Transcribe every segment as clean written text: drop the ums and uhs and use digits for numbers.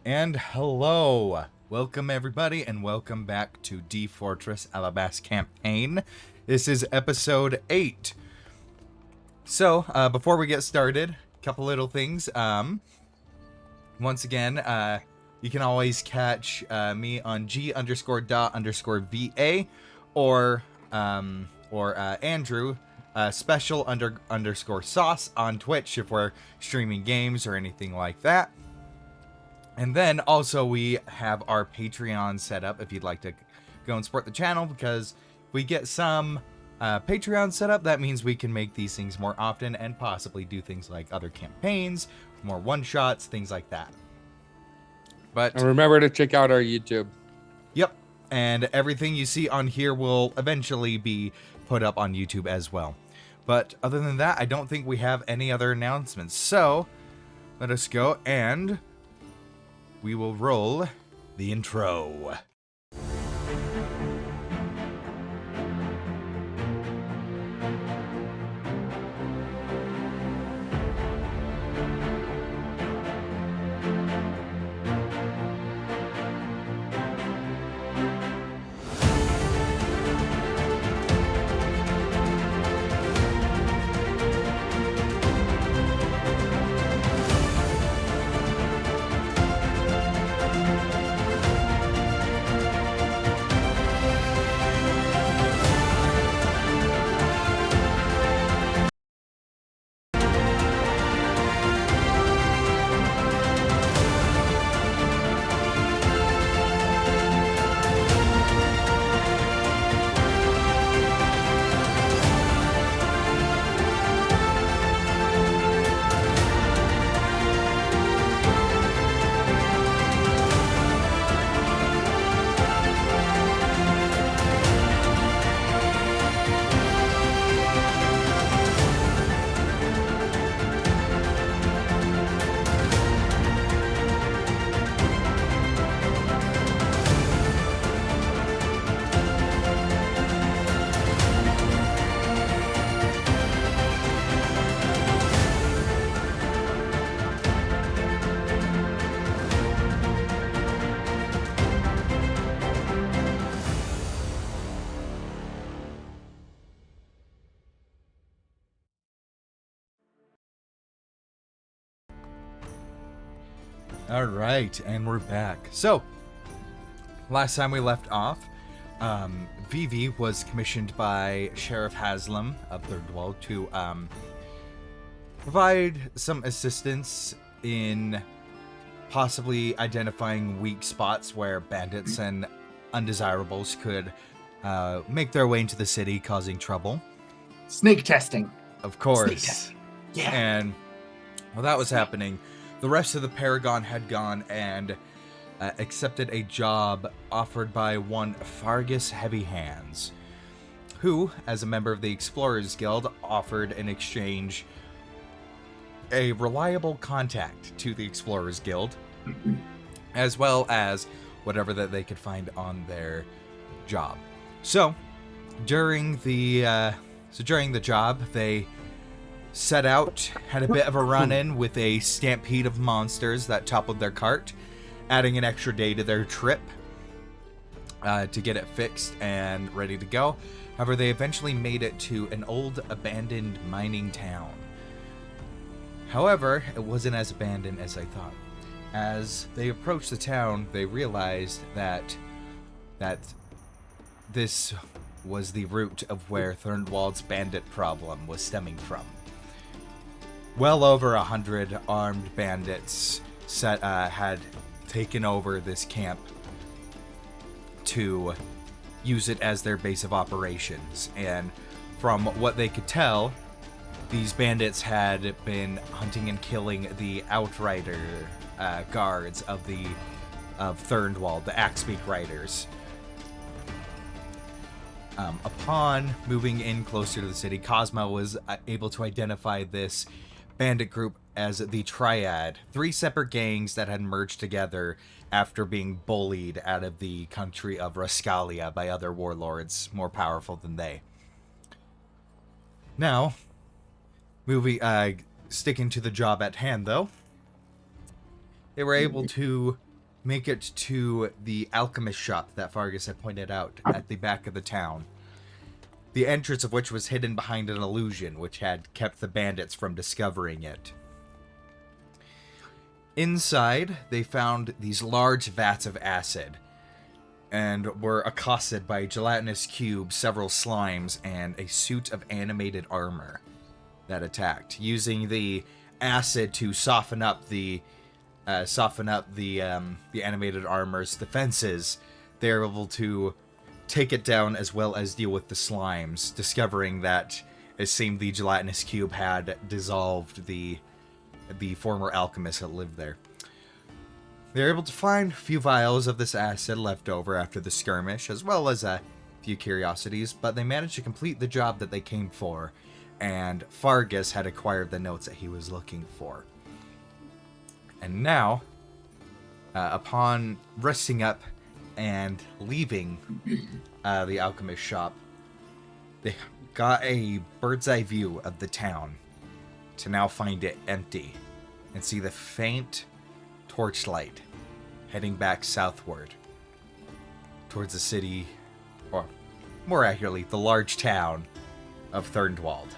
And hello! Welcome everybody and welcome back to D-Fourtress Alabas campaign. This is episode 8. So, before we get started, a couple little things. Once again, you can always catch me on G_dot_VA or Andrew special underscore sauce on Twitch if we're streaming games or anything like that. And then also we have our Patreon set up if you'd like to go and support the channel, because if we get some Patreon set up, that means we can make these things more often and possibly do things like other campaigns, more one-shots, things like that. But And remember to check out our YouTube. Yep, and everything you see on here will eventually be put up on YouTube as well. But other than that, I don't think we have any other announcements. So let us go and we will roll the intro. All right, and we're back. So, last time we left off, Vivi was commissioned by Sheriff Haslam of Thurndwald to provide some assistance in possibly identifying weak spots where bandits and undesirables could make their way into the city, causing trouble. Sneak testing. Of course. Sneak testing. Yeah. And while that was happening, the rest of the Paragon had gone and accepted a job offered by one Fargus Heavy Hands, who, as a member of the Explorers Guild, offered in exchange a reliable contact to the Explorers Guild, as well as whatever that they could find on their job. So, during the job, they set out, had a bit of a run-in with a stampede of monsters that toppled their cart, adding an extra day to their trip to get it fixed and ready to go. However, they eventually made it to an old abandoned mining town. However, it wasn't as abandoned as I thought. As they approached the town, they realized that this was the root of where Thurndwald's bandit problem was stemming from. Well over 100 armed bandits had taken over this camp to use it as their base of operations. And from what they could tell, these bandits had been hunting and killing the Outrider guards of Thurndwald, the Axebeak Riders. Upon moving in closer to the city, Cosmo was able to identify this bandit group as the Triad, 3 separate gangs that had merged together after being bullied out of the country of Rascalia by other warlords more powerful than they. Now, sticking to the job at hand, though, they were able to make it to the alchemist shop that Fargus had pointed out at the back of the town. The entrance of which was hidden behind an illusion, which had kept the bandits from discovering it. Inside, they found these large vats of acid, and were accosted by a gelatinous cube, several slimes, and a suit of animated armor that attacked, using the acid to soften up the animated armor's defenses. They are able to take it down as well as deal with the slimes, discovering that it seemed the gelatinous cube had dissolved the former alchemist that lived there. They were able to find a few vials of this acid left over after the skirmish, as well as a few curiosities, but they managed to complete the job that they came for, and Fargus had acquired the notes that he was looking for. And now, upon resting up and leaving the alchemist shop, they got a bird's eye view of the town to now find it empty and see the faint torchlight heading back southward towards the city, or more accurately, the large town of Thurndwald,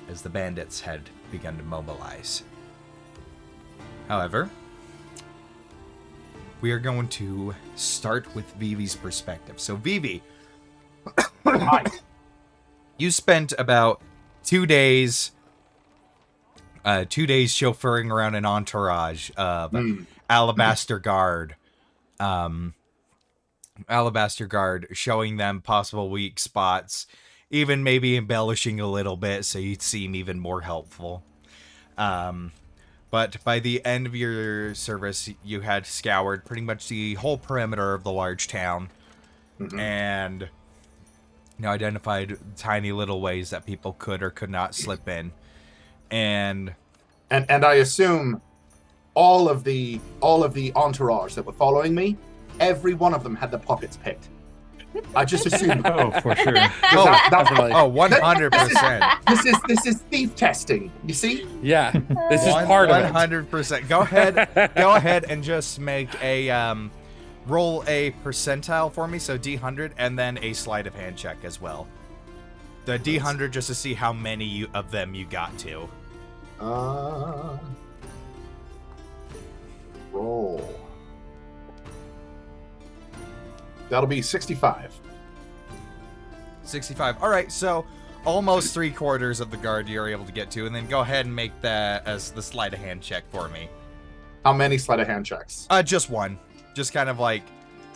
as the bandits had begun to mobilize. However, we are going to start with Vivi's perspective. So, Vivi, Hi. you spent about 2 days, 2 days chauffeuring around an entourage of Alabaster Guard, showing them possible weak spots, even maybe embellishing a little bit so you'd seem even more helpful. But by the end of your service, you had scoured pretty much the whole perimeter of the large town, and identified tiny little ways that people could or could not slip in. And I assume all of the entourage that were following me, every one of them had the pockets picked. I just assumed. Oh, for sure. Definitely. 100%. This is thief testing. You see? Yeah, this is part of it. 100%. Go ahead and just make a roll a percentile for me, so D100, and then a sleight of hand check as well. The D100 just to see how many of them you got to. Roll. That'll be 65. 65. All right, so almost 3/4 of the guard you're able to get to, and then go ahead and make that as the sleight of hand check for me. How many sleight of hand checks? Just one. Just kind of like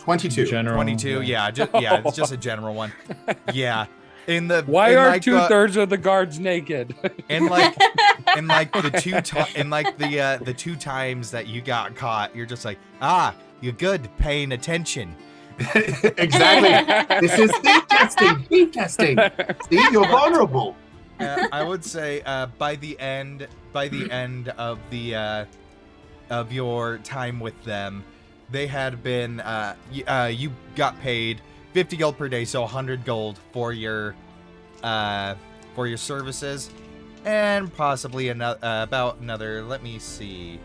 22. General. 22. Yeah, it's just a general one. Yeah. Why are like 2/3 of the guards naked? the two times that you got caught, you're just like, you're good, paying attention. Exactly. This is thief testing. Thief testing. See, you're vulnerable. I would say by the end of your time with them, they had been you got paid 50 gold per day, so 100 gold for your services, and possibly about another. Let me see.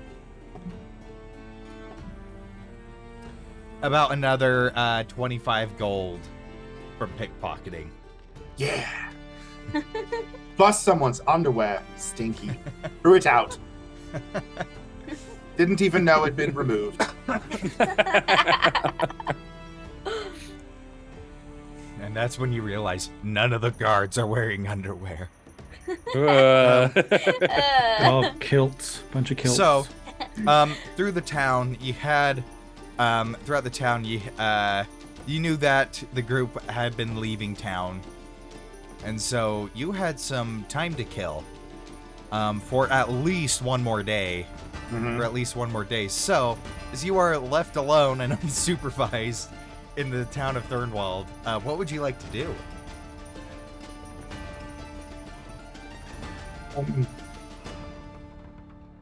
About another 25 gold from pickpocketing. Yeah. Plus someone's underwear, stinky. Threw it out. Didn't even know it'd been removed. And that's when you realize none of the guards are wearing underwear. All kilts. Bunch of kilts. So, through the town, you had, throughout the town, you knew that the group had been leaving town. And so you had some time to kill, for at least one more day. For at least one more day. So, as you are left alone and unsupervised in the town of Thurndwald, what would you like to do?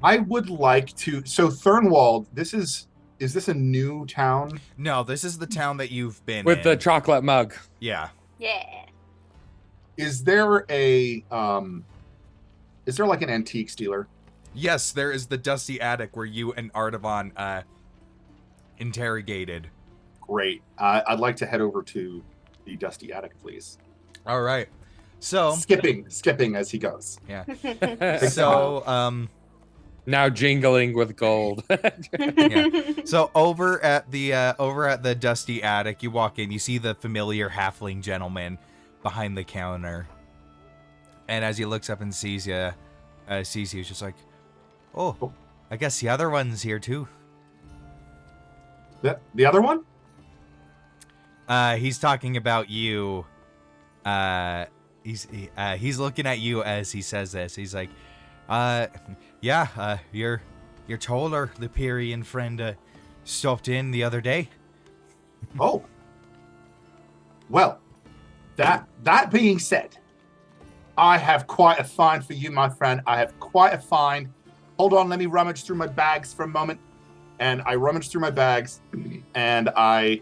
I would like to. So Thurndwald, is this a new town? No, this is the town that you've been With in. the chocolate mug. Yeah. Yeah. Is there like an antiques dealer? Yes, there is the dusty attic where you and Artavan interrogated. Great. I'd like to head over to the dusty attic, please. All right. So skipping as he goes. Yeah. So now jingling with gold. yeah. So over at the dusty attic, you walk in, you see the familiar halfling gentleman behind the counter. And as he looks up and sees you, he's just like, "Oh, I guess the other one's here too." The other one? He's talking about you. He's looking at you as he says this. He's like, your taller Leperian friend stopped in the other day." Oh. Well, that being said, I have quite a find for you, my friend. I have quite a find. Hold on, let me rummage through my bags for a moment. And I rummage through my bags, and I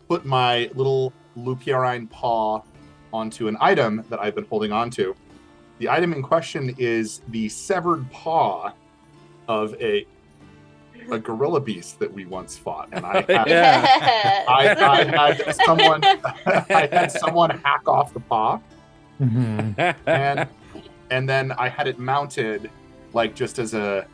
put my little Lepierine paw onto an item that I've been holding on to. The item in question is the severed paw of a gorilla beast that we once fought, and I had someone hack off the paw, and then I had it mounted, like just as a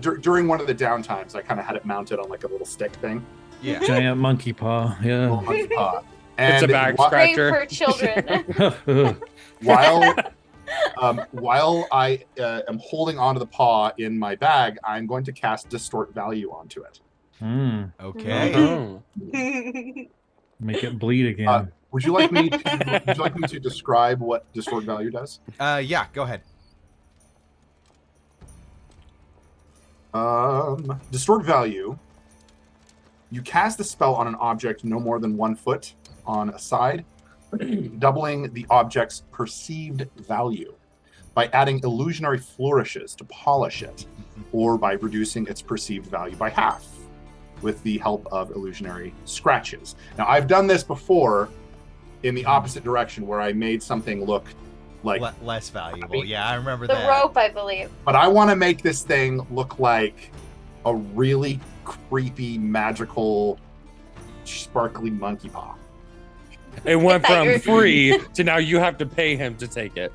during one of the downtimes. I kind of had it mounted on like a little stick thing. Yeah, giant monkey paw. Yeah, little monkey paw. And it's a bag scratcher. Great for children. While I am holding onto the paw in my bag, I'm going to cast Distort Value onto it. Okay. Oh. Make it bleed again. Would you like me to describe what Distort Value does? Yeah, go ahead. Distort Value. You cast the spell on an object no more than 1 foot on a side, doubling the object's perceived value by adding illusionary flourishes to polish it, or by reducing its perceived value by half with the help of illusionary scratches. Now, I've done this before in the opposite direction, where I made something look like less valuable. Yeah, I remember the that. rope, I believe. But I want to make this thing look like a really creepy, magical, sparkly monkey paw. It went from free to now you have to pay him to take it.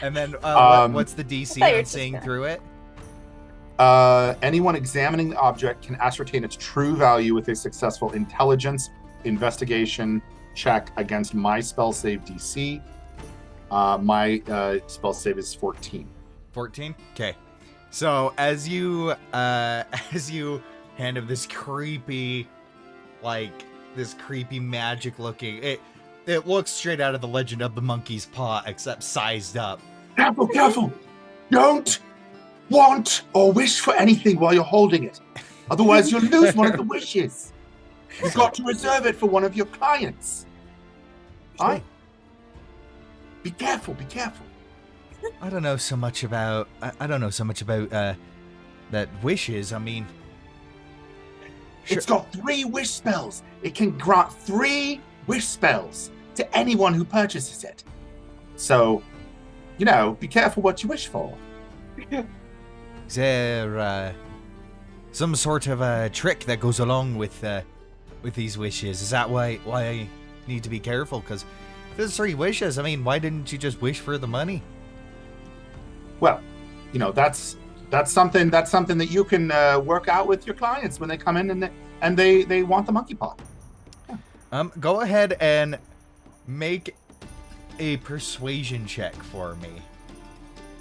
And then what's the DC on seeing through it? Anyone examining the object can ascertain its true value with a successful intelligence investigation check against my spell save DC. My spell save is 14. 14? Okay. So as you hand him this creepy magic looking, it looks straight out of the Legend of the Monkey's Paw, except sized up. Careful! Don't want or wish for anything while you're holding it. Otherwise you'll lose one of the wishes. You've got to reserve it for one of your clients. Aye. Be careful. I don't know so much about that wishes. I mean, it's got 3 wish spells. It can grant 3 wish spells to anyone who purchases it. So, be careful what you wish for. Is there some sort of a trick that goes along with these wishes? Is that why I need to be careful? Because if there's 3 wishes, I mean, why didn't you just wish for the money? Well, that's something that you can work out with your clients when they come in and they want the monkey paw. Yeah. Go ahead and make a persuasion check for me.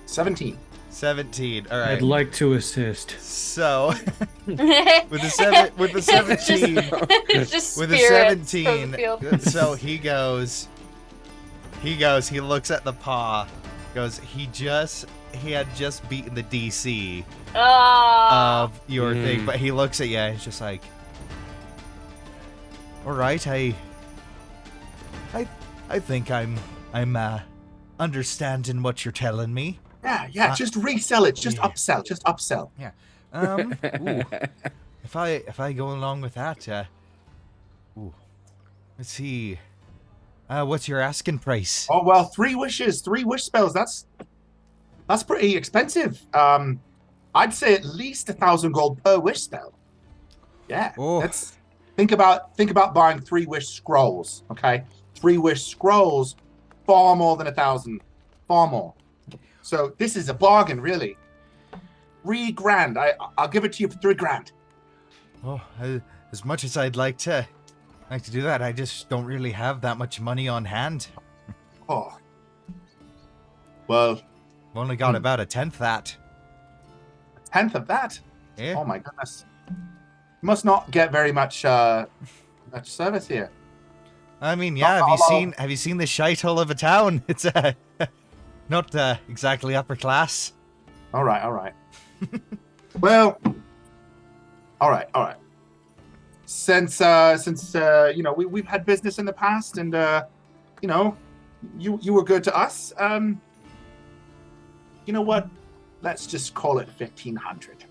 17. 17. All right. I'd like to assist. So, with the 17, Just with the spirits 17, from the field. so he looks at the paw, goes, he had just beaten the DC of your thing, but he looks at you and he's just like, all right, I think I'm understanding what you're telling me. Yeah, just resell it, just upsell. Yeah. Ooh. If I go along with that, let's see. What's your asking price? Oh well, 3 wishes, 3 wish spells. That's pretty expensive. I'd say at least 1,000 gold per wish spell. Yeah. Oh. That's think about buying 3 wish scrolls. Okay, 3 wish scrolls, far more than 1,000, far more. So this is a bargain, really. $3,000. I'll give it to you for $3,000. Oh, as much as I'd like to do that, I just don't really have that much money on hand. Oh. Well, I've only got about a tenth that. a tenth of that. Yeah. Oh my goodness. You must not get very much much service here. I mean, yeah. Have you seen the shithole of a town? It's not exactly upper class. All right. Well, all right. Since you know we've had business in the past, and you know you were good to us. You know what? Let's just call it 1,500.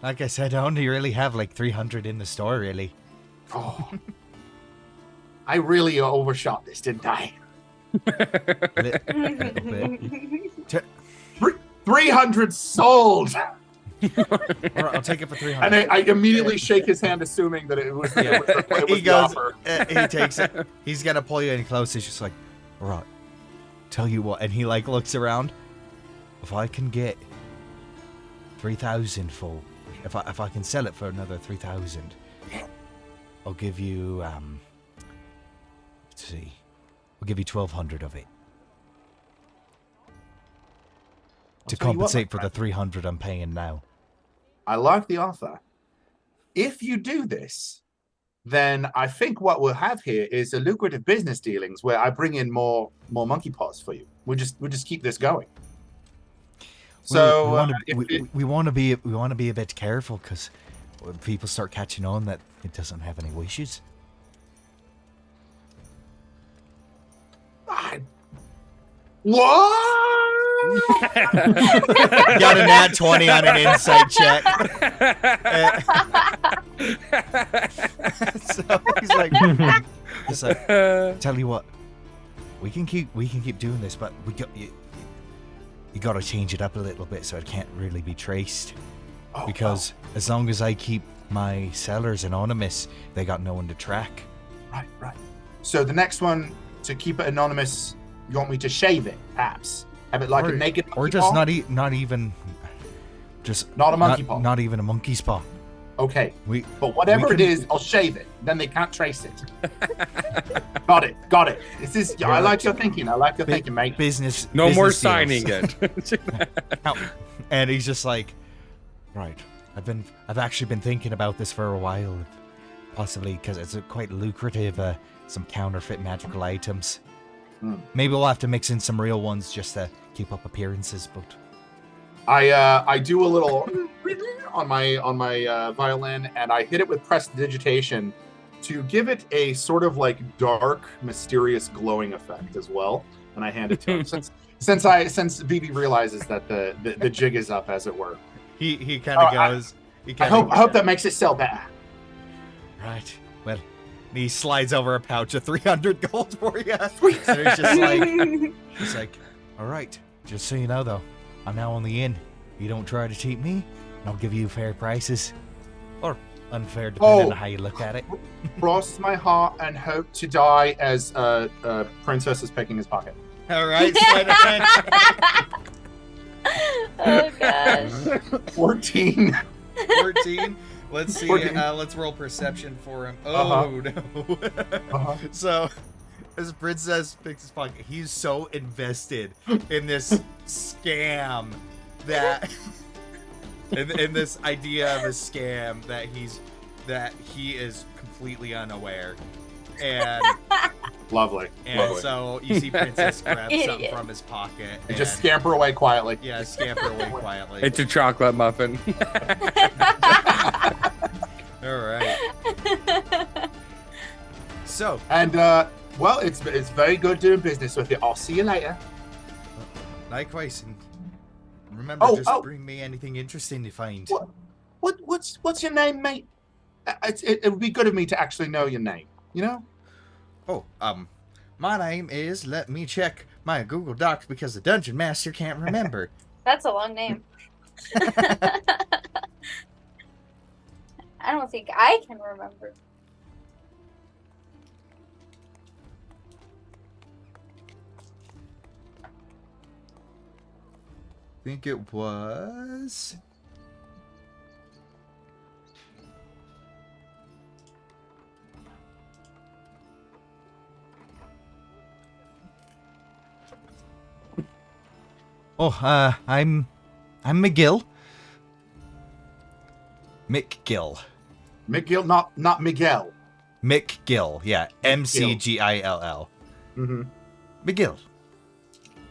Like I said, I only really have like 300 in the store, really. Oh, I really overshot this, didn't I? Little bit. 300 sold. All right, I'll take it for 300. And I immediately shake his hand, assuming that it was, Yeah. it was He the goes, offer. he takes it. He's gonna pull you in close. He's just like, all right, tell you what. And he like looks around. If I can get 3,000 full, if I can sell it for another 3,000, I'll give you let's see, I'll give you 1,200 of it to tell you what, compensate my for the 300 I'm paying now. I like the offer. If you do this, then I think what we'll have here is a lucrative business dealings where I bring in more monkey paws for you. We'll just keep this going. So we want to be a bit careful because when people start catching on that it doesn't have any wishes. What? Got a nat 20 on an insight check. So he's like, tell you what, we can keep doing this, but you got to change it up a little bit so it can't really be traced. Because as long as I keep my sellers anonymous, they got no one to track. Right. So the next one, to keep it anonymous, you want me to shave it, perhaps? Have it like a naked monkey or just paw? not even Not a monkey paw. Not even a monkey's paw. Okay. But whatever it is, I'll shave it. Then they can't trace it. Got it. This is. Yeah, I like your thinking. I like your thinking, mate. Business. No more business signing deals. it. And he's just like, right. I've actually been thinking about this for a while, possibly because it's quite lucrative. Some counterfeit magical items. Maybe we'll have to mix in some real ones just to keep up appearances. But I do a little on my violin, and I hit it with prestidigitation to give it a sort of like dark, mysterious, glowing effect as well. And I hand it to him since BB realizes that the jig is up, as it were. he kind of goes. I hope that makes it sell better. Right. Well, and he slides over a pouch of 300 gold for you. So he's like, all right. Just so you know, though, I'm now on the inn. You don't try to cheat me, and I'll give you fair prices, or unfair, depending on how you look at it. Cross my heart and hope to die as Princess is picking his pocket. All right, Spider-Man. Oh gosh. 14. 14. Let's see. 14. Let's roll perception for him. Oh no. So, as Princess picks his pocket, he's so invested in this scam that in this idea of a scam that he is completely unaware. And Lovely. So you see Princess grab something from his pocket and just scamper away quietly. Yeah, scamper away quietly. It's a chocolate muffin. All right. So, and well, it's very good doing business with you. I'll see you later. Likewise, and remember, bring me anything interesting you find. What's your name, mate? It would be good of me to actually know your name. You know? Oh, my name is. Let me check my Google Docs because the dungeon master can't remember. That's a long name. I don't think I can remember. I think it was. Oh, I'm McGill. McGill. McGill, not Miguel. McGill, yeah. McGill. Mm-hmm. McGill.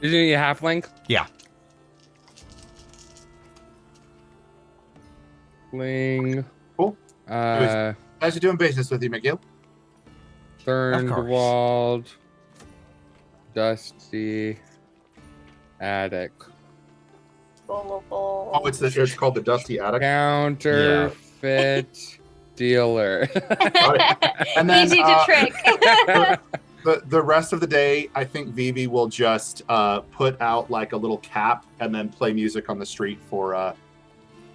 Isn't he a halfling? Yeah. Ling. Cool. Uh, How's you doing business with you, McGill? Thurndwald. Dusty. Attic. Oh, it's called the Dusty Attic. Counterfeit dealer. And then, Easy to trick. The rest of the day, I think Vivi will just put out like a little cap and then play music on the street for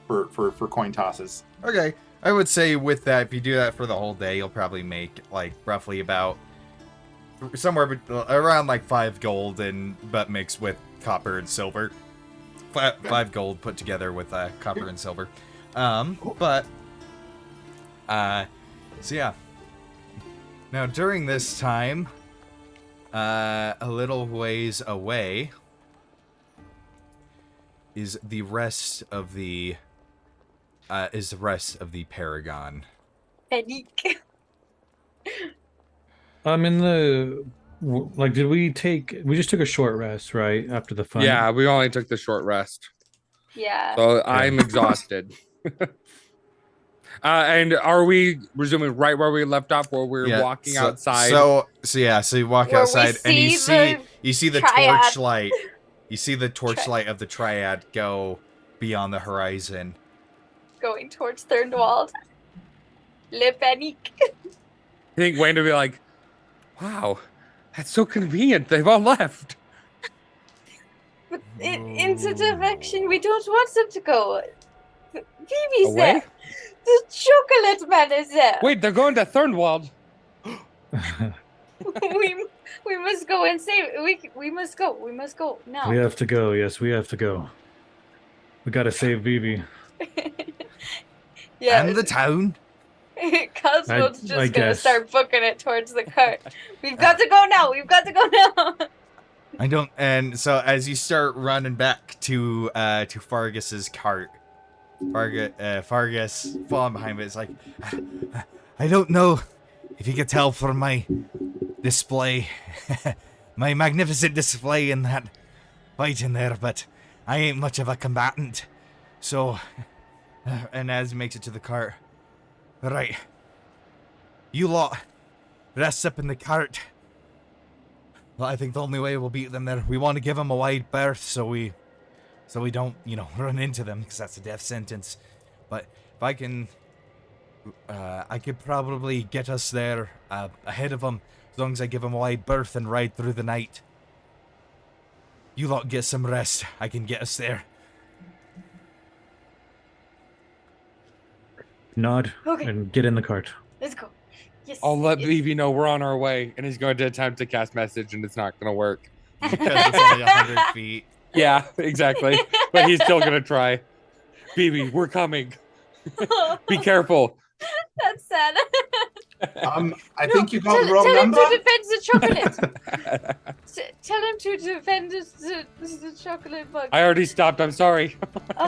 coin tosses. Okay. I would say with that, if you do that for the whole day, you'll probably make like roughly about somewhere around like 5 gold but mixed with copper and silver. 5 gold put together with copper and silver. So yeah. Now during this time, a little ways away is the rest of the Paragon. Panique. In the did we just took a short rest, right? After the fun. Yeah, we only took the short rest. Yeah. So I'm exhausted. And are we resuming right where we left off, where we're walking outside? So you walk Where outside and you see the triad. torchlight. You see the torchlight of the triad go beyond the horizon. Going towards Thurndwald. Le panique. I think Wayne would be like, wow, that's so convenient. They've all left. But into the direction we don't want them to go. Phoebe's Away? there. The chocolate man is there. Wait, they're going to Thurndwald. we must go and save. We must go. We must go now. We have to go. Yes, we have to go. We gotta save Vivi. Yeah. And the town. Cosmo's just I gonna guess. start booking it towards the cart. We've got to go now. We've got to go now. And so as you start running back to Fargus's cart, Fargus falling behind it is like, I don't know if you could tell from my display, my magnificent display in that fight in there, but I ain't much of a combatant. So, and as he makes it to the cart, right, you lot rest up in the cart. Well, I think the only way we'll beat them there, we want to give them a wide berth so we don't, run into them, because that's a death sentence. But if I can, I could probably get us there ahead of them, as long as I give them a wide berth and ride through the night. You lot get some rest. I can get us there. Nod Okay. and get in the cart. Let's go. Yes. I'll let yes. Vivi know we're on our way, and he's going to attempt to cast message, and it's not going to work. Because it's only 100 feet. Yeah, exactly. But he's still going to try. Vivi, we're coming. Be careful. That's sad. I think you got the wrong tell number. him to defend the chocolate. Tell him to defend the chocolate bug. I already stopped. I'm sorry.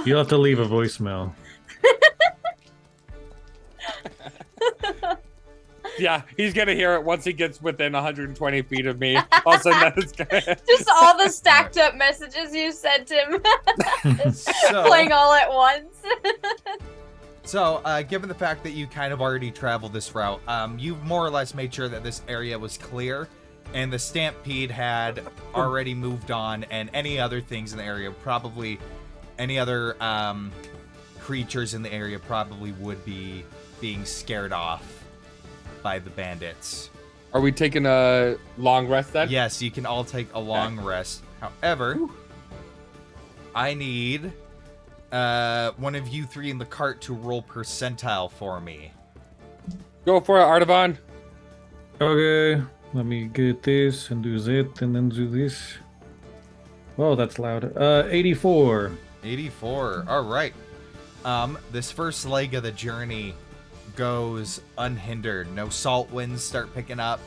You'll have to leave a voicemail. Yeah, he's going to hear it once he gets within 120 feet of me. All of a sudden, that's going to... Just all the stacked up messages you sent him. So- Playing all at once. So, given the fact that you kind of already traveled this route, you've more or less made sure that this area was clear, and the Stampede had already moved on, and any other things in the area, probably any other creatures in the area probably would be being scared off by the bandits. Are we taking a long rest then? Yes, you can all take a long rest. However, I need one of you three in the cart to roll percentile for me. Go for it, Artavan. Okay, let me get this and do that and then do this. Whoa, that's loud. 84. 84. All right. This first leg of the journey goes unhindered. No salt winds start picking up.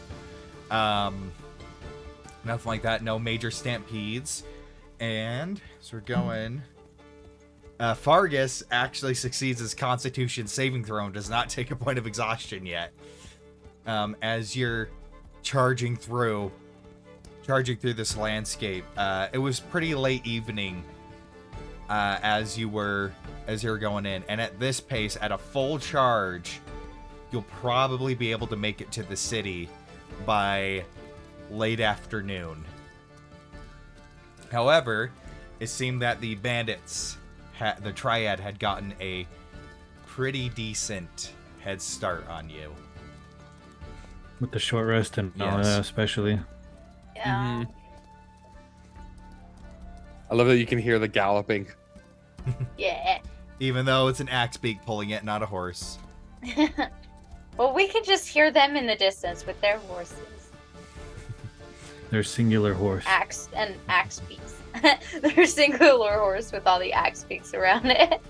Nothing like that. No major stampedes. And so we're going. Fargus actually succeeds his Constitution saving throw and does not take a point of exhaustion yet. As you're charging through this landscape, it was pretty late evening as you were going in, and at this pace, at a full charge, you'll probably be able to make it to the city by late afternoon. However, it seemed that the bandits, the triad, had gotten a pretty decent head start on you. With the short rest and all that, especially. Yeah. I love that you can hear the galloping. Yeah. Even though it's an axe beak pulling it, not a horse. Well, we can just hear them in the distance with their horses. Their singular horse. Axe beaks. Their singular horse with all the axe beaks around it.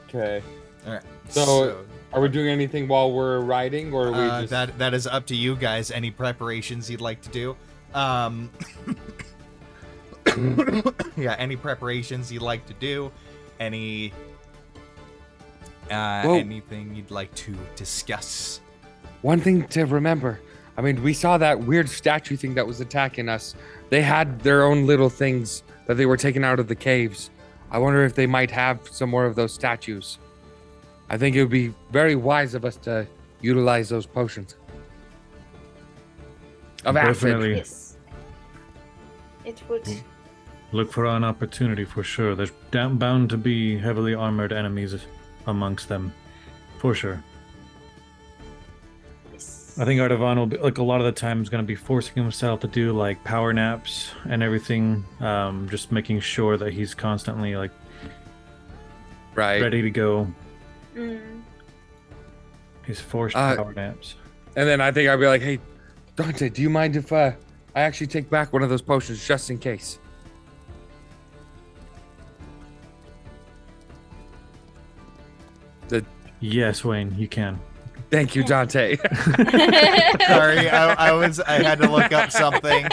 Okay. All right. So, are we doing anything while we're riding, or are we just... that is up to you guys. Any preparations you'd like to do? Yeah, any preparations you'd like to do? Any anything you'd like to discuss? One thing to remember. I mean, we saw that weird statue thing that was attacking us. They had their own little things that they were taking out of the caves. I wonder if they might have some more of those statues. I think it would be very wise of us to utilize those potions of Definitely. acid. Yes. It would. Look for an opportunity for sure. There's bound to be heavily armored enemies amongst them, for sure. Yes. I think Artavan will be, like, a lot of the time is going to be forcing himself to do like power naps and everything, just making sure that he's constantly like Right. ready to go. Mm. He's forced power naps. And then I think I'd be like, hey, Dante, do you mind if I actually take back one of those potions just in case? Yes, Wayne, you can. Thank you, Dante. Sorry, I had to look up something.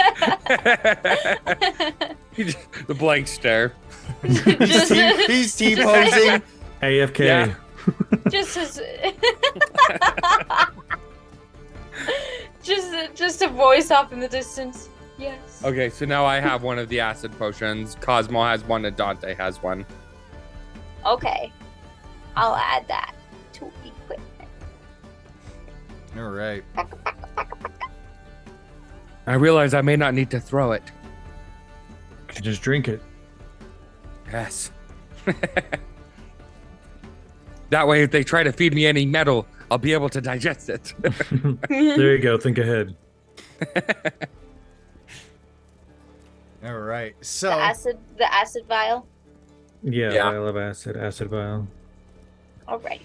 The blank stare. He's T-posing. AFK. Yeah. Just as just a voice off in the distance. Yes. Okay, so now I have one of the acid potions. Cosmo has one and Dante has one. Okay. I'll add that to equipment. All right. I realize I may not need to throw it. Just drink it. Yes. That way, if they try to feed me any metal, I'll be able to digest it. There you go. Think ahead. All right. So The acid vial. Yeah, Yeah. vial of acid vial. All right.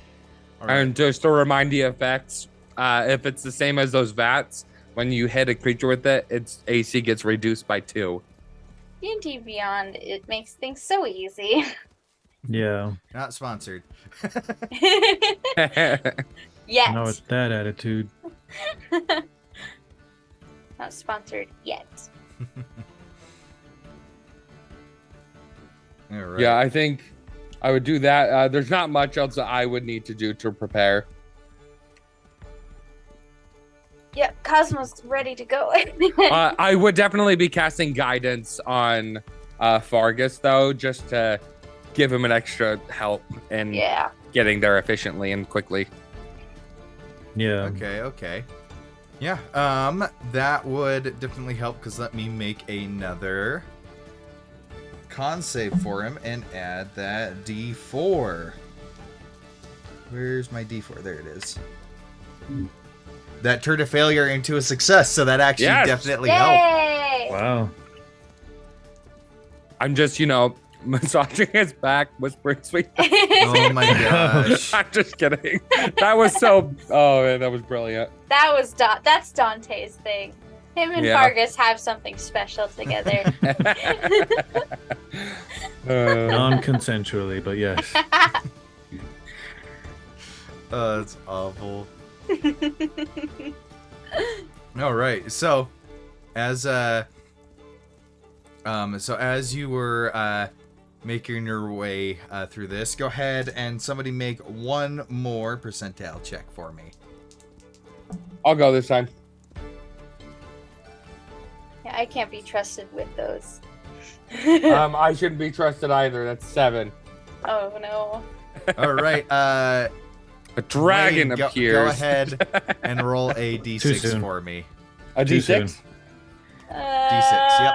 all right. And just to remind the effects, if it's the same as those vats, when you hit a creature with it, its AC gets reduced by 2. D&D Beyond, it makes things so easy. Yeah. Not sponsored. Yet. Now with that attitude. Not sponsored yet. All right. Yeah, I think I would do that. There's not much else that I would need to do to prepare. Yep, Cosmo's ready to go. I would definitely be casting guidance on Fargus, though, just to give him an extra help in Yeah. getting there efficiently and quickly. Yeah. Okay. Yeah, that would definitely help, because let me make another con save for him and add that D4. Where's my D4? There it is. That turned a failure into a success, so that actually Yes. definitely helped. Yay! Wow. I'm just, massaging his back, whispering sweet. Oh my gosh. I'm just kidding. That was so. Oh man, that was brilliant. That's Dante's thing. Him and Yeah. Vargas have something special together. Non-consensually, but yes. That's awful. All right. So, as you were making your way through this, go ahead and somebody make one more percentile check for me. I'll go this time. Yeah, I can't be trusted with those. I shouldn't be trusted either. That's 7. Oh no. All right. A dragon Wayne, appears. Go ahead and roll a Too d6 soon. for me. A Too D6. soon. D6, yep.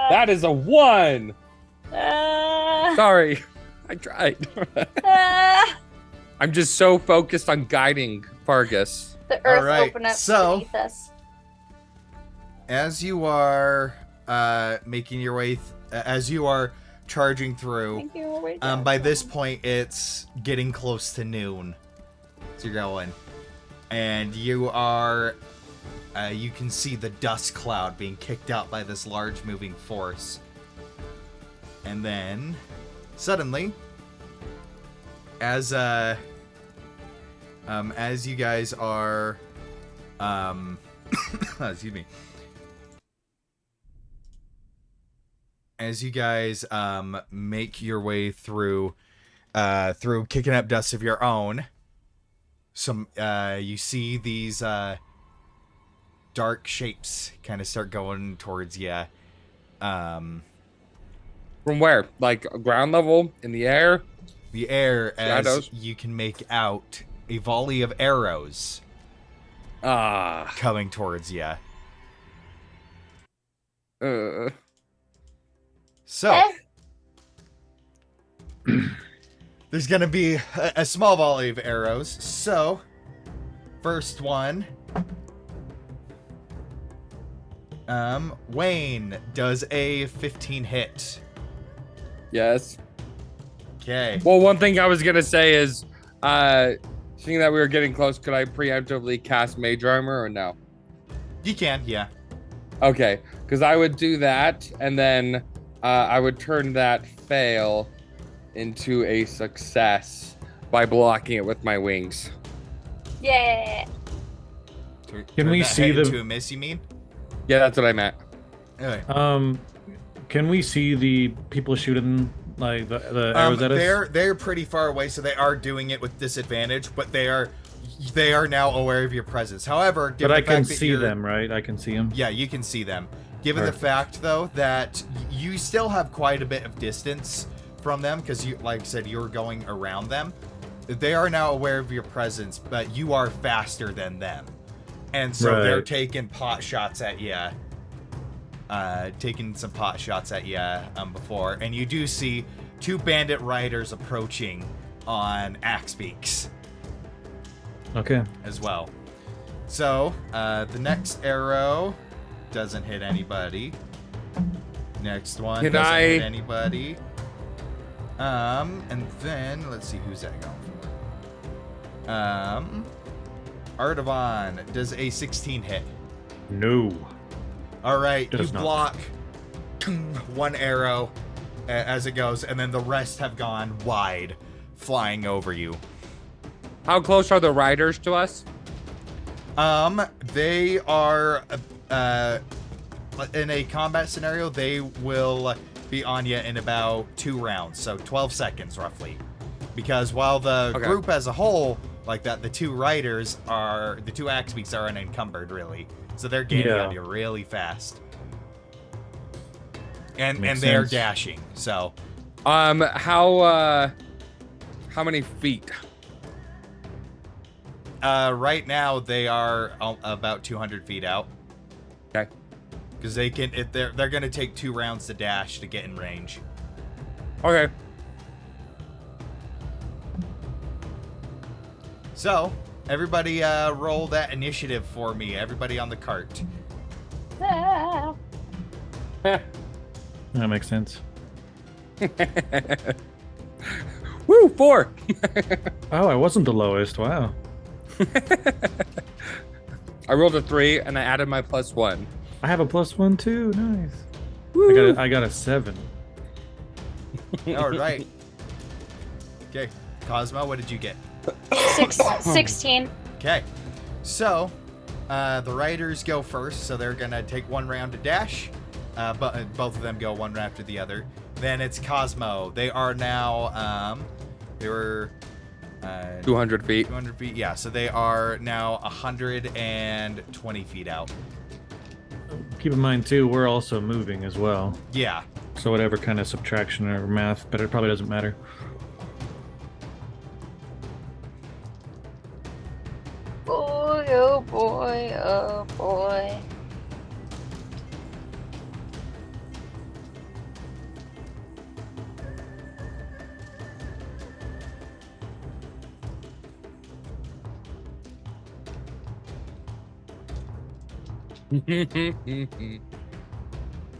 That is a 1. Uh, Sorry, I tried. I'm just so focused on guiding Vargas. the earth Alright, opened up so- beneath us. As you are making your way, as you are charging through, Thank you, way down. by this point it's getting close to noon. So you're going, and you are, you can see the dust cloud being kicked out by this large moving force. And then, suddenly, as you guys are, excuse me. As you guys make your way through kicking up dust of your own, you see these dark shapes kind of start going towards you. From where? Like ground level? In the air? The air, as Shadows. you can make out a volley of arrows Ah. coming towards you. So, there's gonna be a small volley of arrows. So, first one, Wayne does a 15 hit. Yes. Okay. Well, one thing I was gonna say is, seeing that we were getting close, could I preemptively cast Mage Armor or no? You can, yeah. Okay, because I would do that, and then I would turn that fail into a success by blocking it with my wings. Yeah. Can we that see hit the- into a miss? You mean? Yeah, that's what I meant. Okay. Can we see the people shooting like the arrows at us? They're pretty far away, so they are doing it with disadvantage. But they are now aware of your presence. However, given But I the can fact that see you're- them, right? I can see them. Yeah, you can see them. Given the Perfect. fact, though, that you still have quite a bit of distance from them, because you, like I said, you're going around them. They are now aware of your presence, but you are faster than them, and so they're Right. taking pot shots at you. Taking some pot shots at you before, and you do see 2 bandit riders approaching on axe beaks Okay. as well. So, the next arrow doesn't hit anybody. Next one Can doesn't hit I- anybody. And then, let's see, who's that going for? Artavan does a 16 hit. No. All right, Does you not. block one arrow as it goes, and then the rest have gone wide, flying over you. How close are the riders to us? They are, in a combat scenario, they will be on you in about 2 rounds, so 12 seconds roughly. Because while the Okay. group as a whole, like that, the 2 riders are, the 2 axe beaks are unencumbered, really. So they're gaining Yeah. on you really fast. And Makes they're sense. dashing, so. How many feet? Right now they are about 200 feet out. Okay. Because they can, they're gonna take 2 rounds to dash to get in range. Okay. So, everybody roll that initiative for me. Everybody on the cart. Ah. That makes sense. Woo, 4. Oh, I wasn't the lowest. Wow. I rolled a 3 and I added my +1. I have a +1 too. Nice. Woo. I got a 7. All right. Okay, Cosmo, what did you get? 16. Okay, so the riders go first, so they're gonna take one round to dash. But both of them go one after the other. Then it's Cosmo. They are now they were 200 feet. 200 feet. Yeah, so they are now 120 feet out. Keep in mind too, we're also moving as well. Yeah. So whatever kind of subtraction or math, but it probably doesn't matter. Boy, oh boy, oh boy.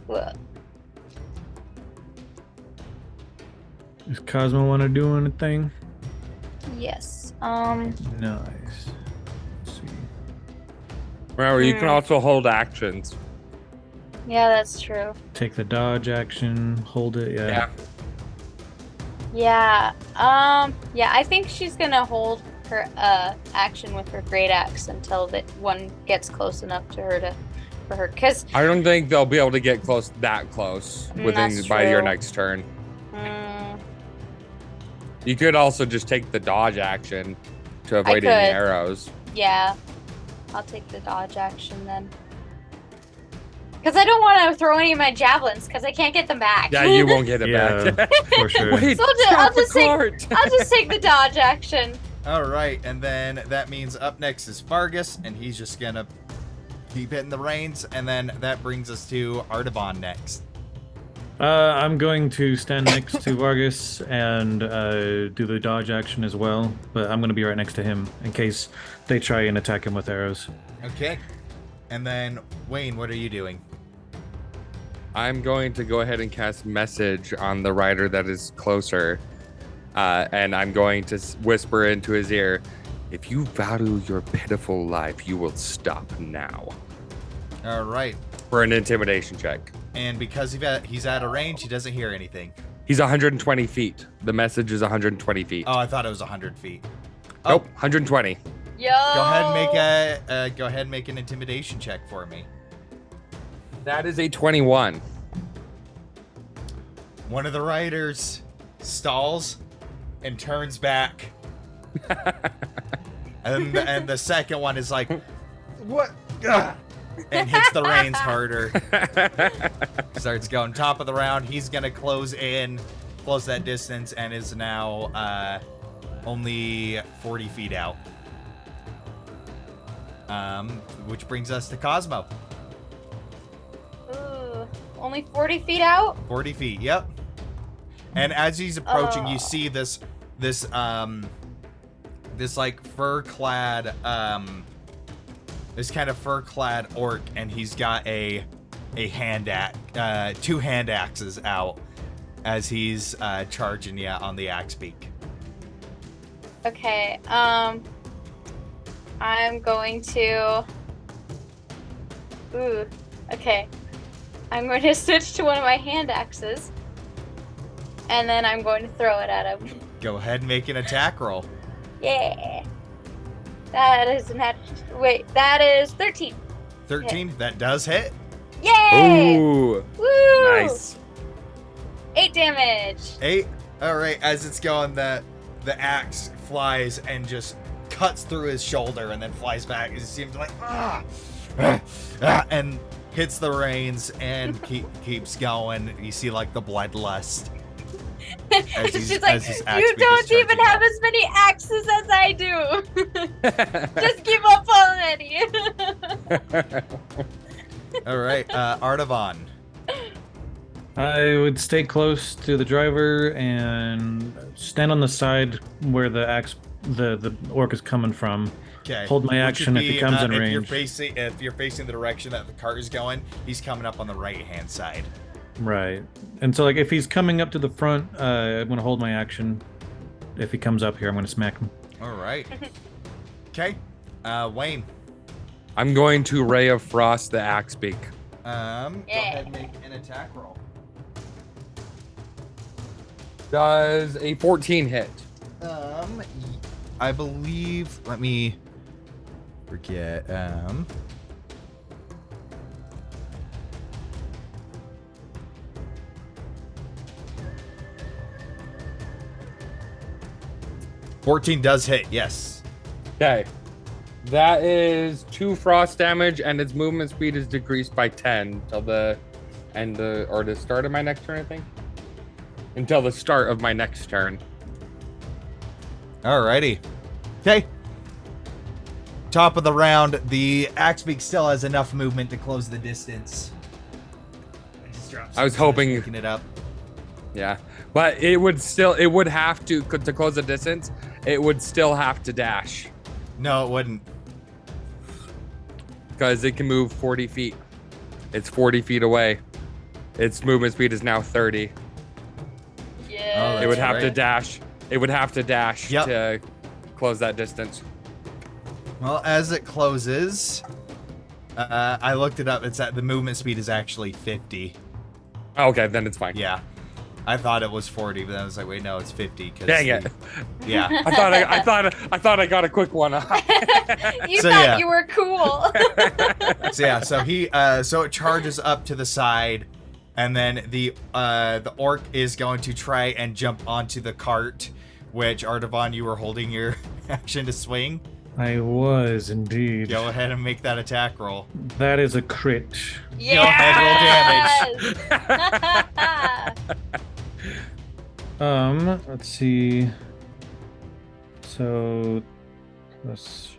What? Does Cosmo want to do anything? Yes. Nice. Let's see. Remember, you can also hold actions. Yeah, that's true. Take the dodge action, hold it, yeah. Yeah. Yeah, I think she's gonna hold her action with her great axe until that one gets close enough to her for her. Cause I don't think they'll be able to get that close that's by your true. next turn. mm, You could also just take the dodge action to avoid any could. arrows. yeah, I'll take the dodge action then. Cause I don't want to throw any of my javelins because I can't get them back. Yeah, you won't get it Yeah, back. for sure. Wait, So I'll stop the just take- cart. I'll just take the dodge action. All right, and then that means up next is Fargus, and he's just gonna keep hitting the reins, and then that brings us to Artaban next. I'm going to stand next to Vargas and do the dodge action as well, but I'm going to be right next to him in case they try and attack him with arrows. Okay, and then Wayne, what are you doing? I'm going to go ahead and cast message on the rider that is closer. And I'm going to whisper into his ear, if you value your pitiful life, you will stop now. All right, For an intimidation check. and because he's out of range, he doesn't hear anything. He's 120 feet. The message is 120 feet. Oh, I thought it was 100 feet. Nope, 120. Yo. Go ahead and make an intimidation check for me. That is a 21. One of the riders stalls and turns back. and the second one is like, what? Ugh, and hits the reins harder. Starts going top of the round. He's gonna close that distance, and is now only 40 feet out. Which brings us to Cosmo. Ooh, only 40 feet out? 40 feet, yep. And as he's approaching, you see this like fur-clad this kind of fur-clad orc, and he's got a two hand axes out as he's charging you on the axe beak. Okay, I'm going to... Ooh, okay. I'm going to switch to one of my hand axes, and then I'm going to throw it at him. Go ahead and make an attack roll. Yeah. That is that is 13. 13, that does hit. Yay! Ooh, Woo! nice. 8 damage. 8. All right, as it's going, the axe flies and just cuts through his shoulder and then flies back. It seems like and hits the reins and keeps going. You see like the bloodlust. She's like, you don't even have as many axes as I do. Just give up already. All right, Artavan. I would stay close to the driver and stand on the side where the orc is coming from. Okay. Hold my action if he comes in range. If you're facing the direction that the cart is going, he's coming up on the right hand side. Right. And so, like, if he's coming up to the front, I'm going to hold my action. If he comes up here, I'm going to smack him. All right. Okay. Wayne. I'm going to Ray of Frost the axe beak. Go ahead and make an attack roll. Does a 14 hit? I believe. Let me forget. 14 does hit. Yes. Okay. That is 2 frost damage, and its movement speed is decreased by 10 till the start of my next turn, I think. Until the start of my next turn. Alrighty. Okay. Top of the round, the Axebeak still has enough movement to close the distance. I was hoping picking it up. Yeah, but it would have to close the distance. It would still have to dash No, it wouldn't. because it can move 40 feet. It's 40 feet away. Its movement speed is now 30. Yeah. It would That's have to right. dash. It would have to dash Yep. to close that distance. Well, as it closes, I looked it up. It's that the movement speed is actually 50. Okay, then it's fine. Yeah. I thought it was 40, but then I was like, wait, no, it's 50. Dang it! Yeah. I thought I got a quick one. You So, thought yeah. you were cool. So it charges up to the side, and then the orc is going to try and jump onto the cart, which Artavan, you were holding your action to swing. I was indeed. Go ahead and make that attack roll. That is a crit. Yes! Let's see. So plus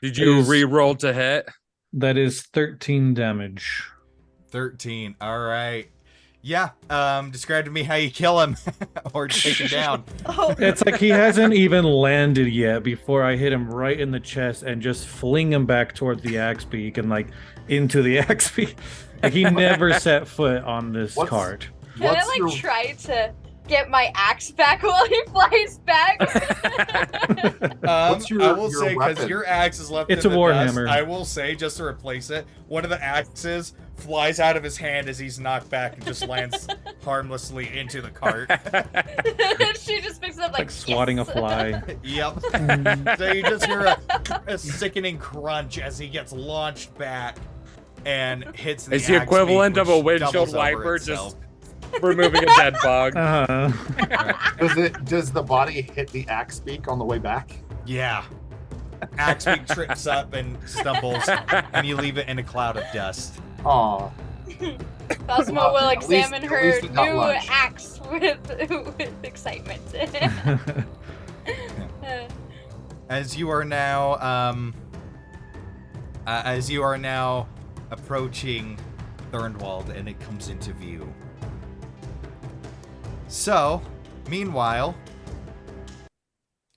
Did you Is- re-roll to hit? that is 13 damage. 13. All right. Yeah. Describe to me how you kill him or take him down. Oh, It's like he hasn't even landed yet before I hit him right in the chest and just fling him back toward the axe beak and like into the axe beak. Like he never set foot on this What's- cart. can I like try to get my axe back while he flies back? What's your- I will your say, because weapon? your axe is left It's in a the warhammer. dust, I will say, just to replace it, one of the axes flies out of his hand as he's knocked back and just lands harmlessly into the cart. She just picks it up Like swatting yes. a fly. Yep. So you just hear a sickening crunch as he gets launched back and hits the It's the axe equivalent beak, of a which windshield doubles over wiper itself. just removing a dead bug. Does the body hit the axe beak on the way back? Yeah. Axebeak trips up and stumbles, and you leave it in a cloud of dust. Aw. Cosmo Well, will at least- examine at her least it got new lunch. axe with excitement. As you are now approaching Thurndwald, and it comes into view. So, meanwhile,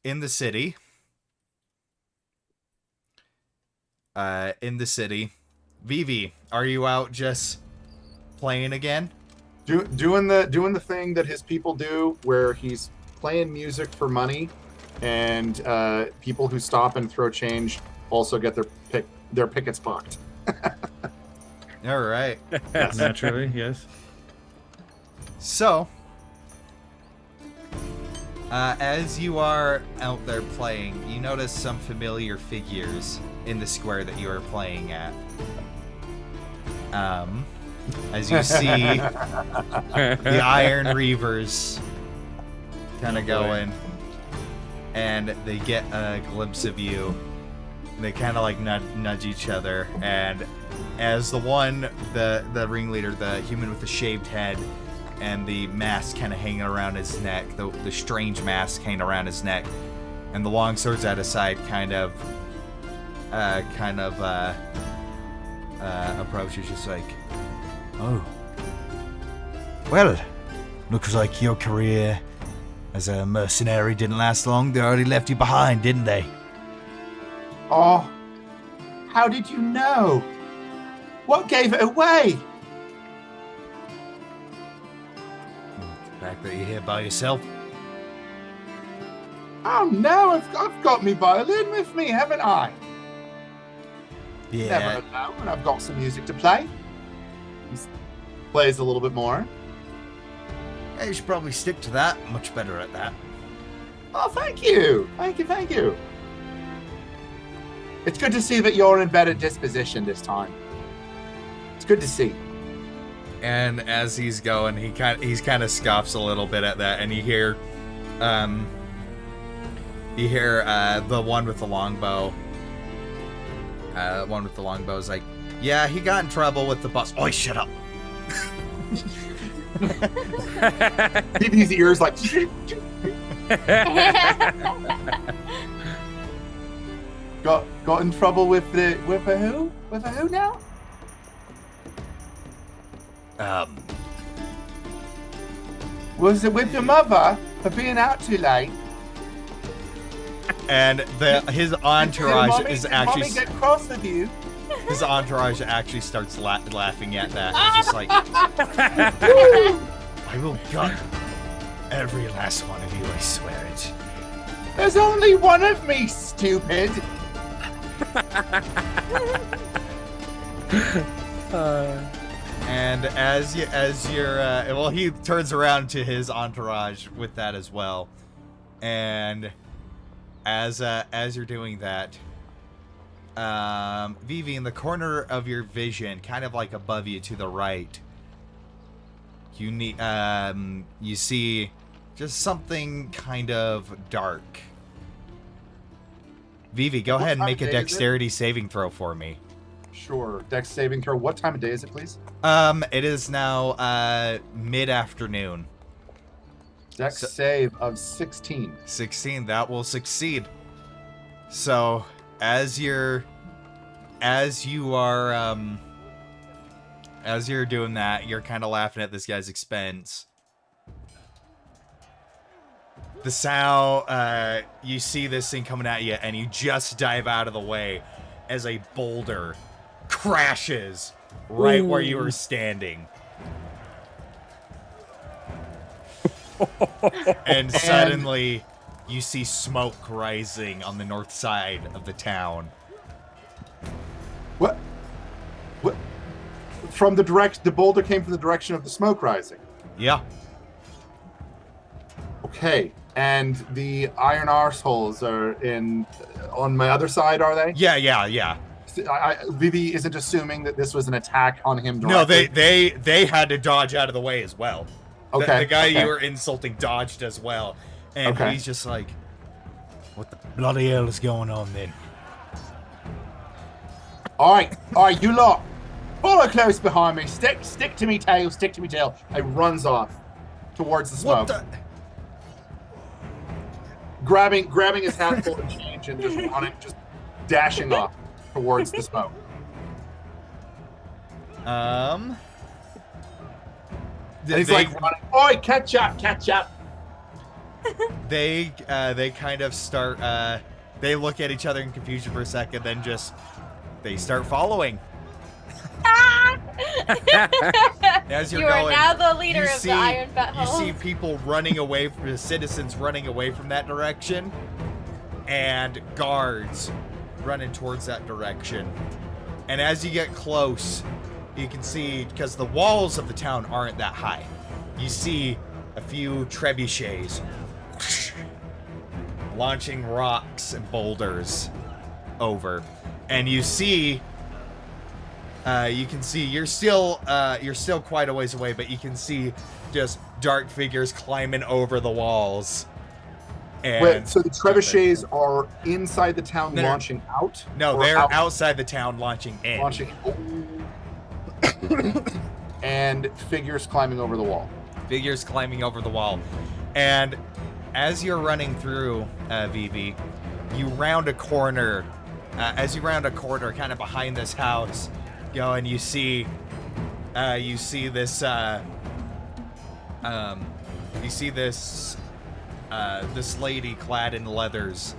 in the city, Vivi, are you out just playing again? Doing the thing that his people do, where he's playing music for money, and people who stop and throw change also get their pickets pocked. All right. Naturally, yes. So, as you are out there playing, you notice some familiar figures in the square that you are playing at. As you see the Iron Reavers kind of going, and they get a glimpse of you. They kind of like nudge each other, and as the ringleader, the human with the shaved head and the mask kind of hanging around his neck, the strange mask hanging around his neck, and the long swords at his side kind of approaches, just like, oh, well, looks like your career as a mercenary didn't last long. They already left you behind, didn't they? Oh, how did you know? What gave it away? The fact that you're here by yourself. Oh no, I've got me violin with me, haven't I? Yeah. Never alone when I've got some music to play. He plays a little bit more. You should probably stick to that. Much better at that. Oh, thank you. Thank you. It's good to see that you're in better disposition this time. It's good to see. And as he's going, he kind of scoffs a little bit at that, and you hear the one with the longbow. One with the longbow is like, yeah, he got in trouble with the boss. Oh, shut up. These ears like. Got in trouble with a who? With a who now? Was it with your mother for being out too late? And his entourage is actually. Mommy get cross with you. His entourage actually starts laughing at that. It's just like, I will gut every last one of you, I swear it. There's only one of me, stupid. And as you're well, he turns around to his entourage with that as well, and as you're doing that, Vivi, in the corner of your vision, kind of like above you to the right, you see just something kind of dark. Vivi, go ahead and make a dexterity saving throw for me. Sure. Dex saving throw. What time of day is it, please? It is now mid-afternoon. Dex save of 16. 16, that will succeed. So, as you're doing that, you're kind of laughing at this guy's expense. The sound, you see this thing coming at you, and you just dive out of the way as a boulder crashes right where you were standing. And suddenly, you see smoke rising on the north side of the town. What? From the boulder came from the direction of the smoke rising. Yeah. Okay. And the iron arseholes are on my other side, are they? Yeah. Vivi isn't assuming that this was an attack on him directly. No, they had to dodge out of the way as well. Okay. The guy you were insulting dodged as well. And he's just like, what the bloody hell is going on then? All right, you lot. Follow close behind me. Stick to me tail, It runs off towards the smoke. What the? Grabbing his hat full of change and just running, just dashing off towards the smoke. And he's like running. Oi, catch up. They kind of start, they look at each other in confusion for a second, then they start following. As you're you going, are now the leader of the Iron Battle. You see people running away from the citizens running away from that direction, and guards running towards that direction. And as you get close, you can see, because the walls of the town aren't that high, you see a few trebuchets launching rocks and boulders over, and you can see you're still quite a ways away, but you can see just dark figures climbing over the walls. And wait, so the trebuchets are inside the town launching out? No, they're outside the town launching in. And figures climbing over the wall. Figures climbing over the wall. And as you're running through, Vivi, you round a corner. As you round a corner kind of behind this house, and you see this this lady clad in leathers,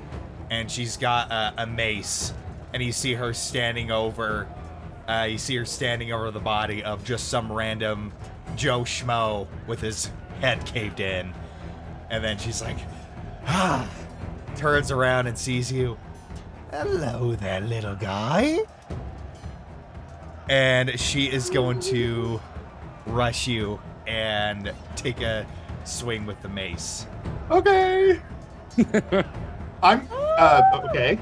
and she's got a mace, and you see her standing over You see her standing over the body of just some random Joe Schmo with his head caved in. And then she's like, turns around and sees you. Hello there, little guy. And she is going to rush you and take a swing with the mace. Okay. I'm okay.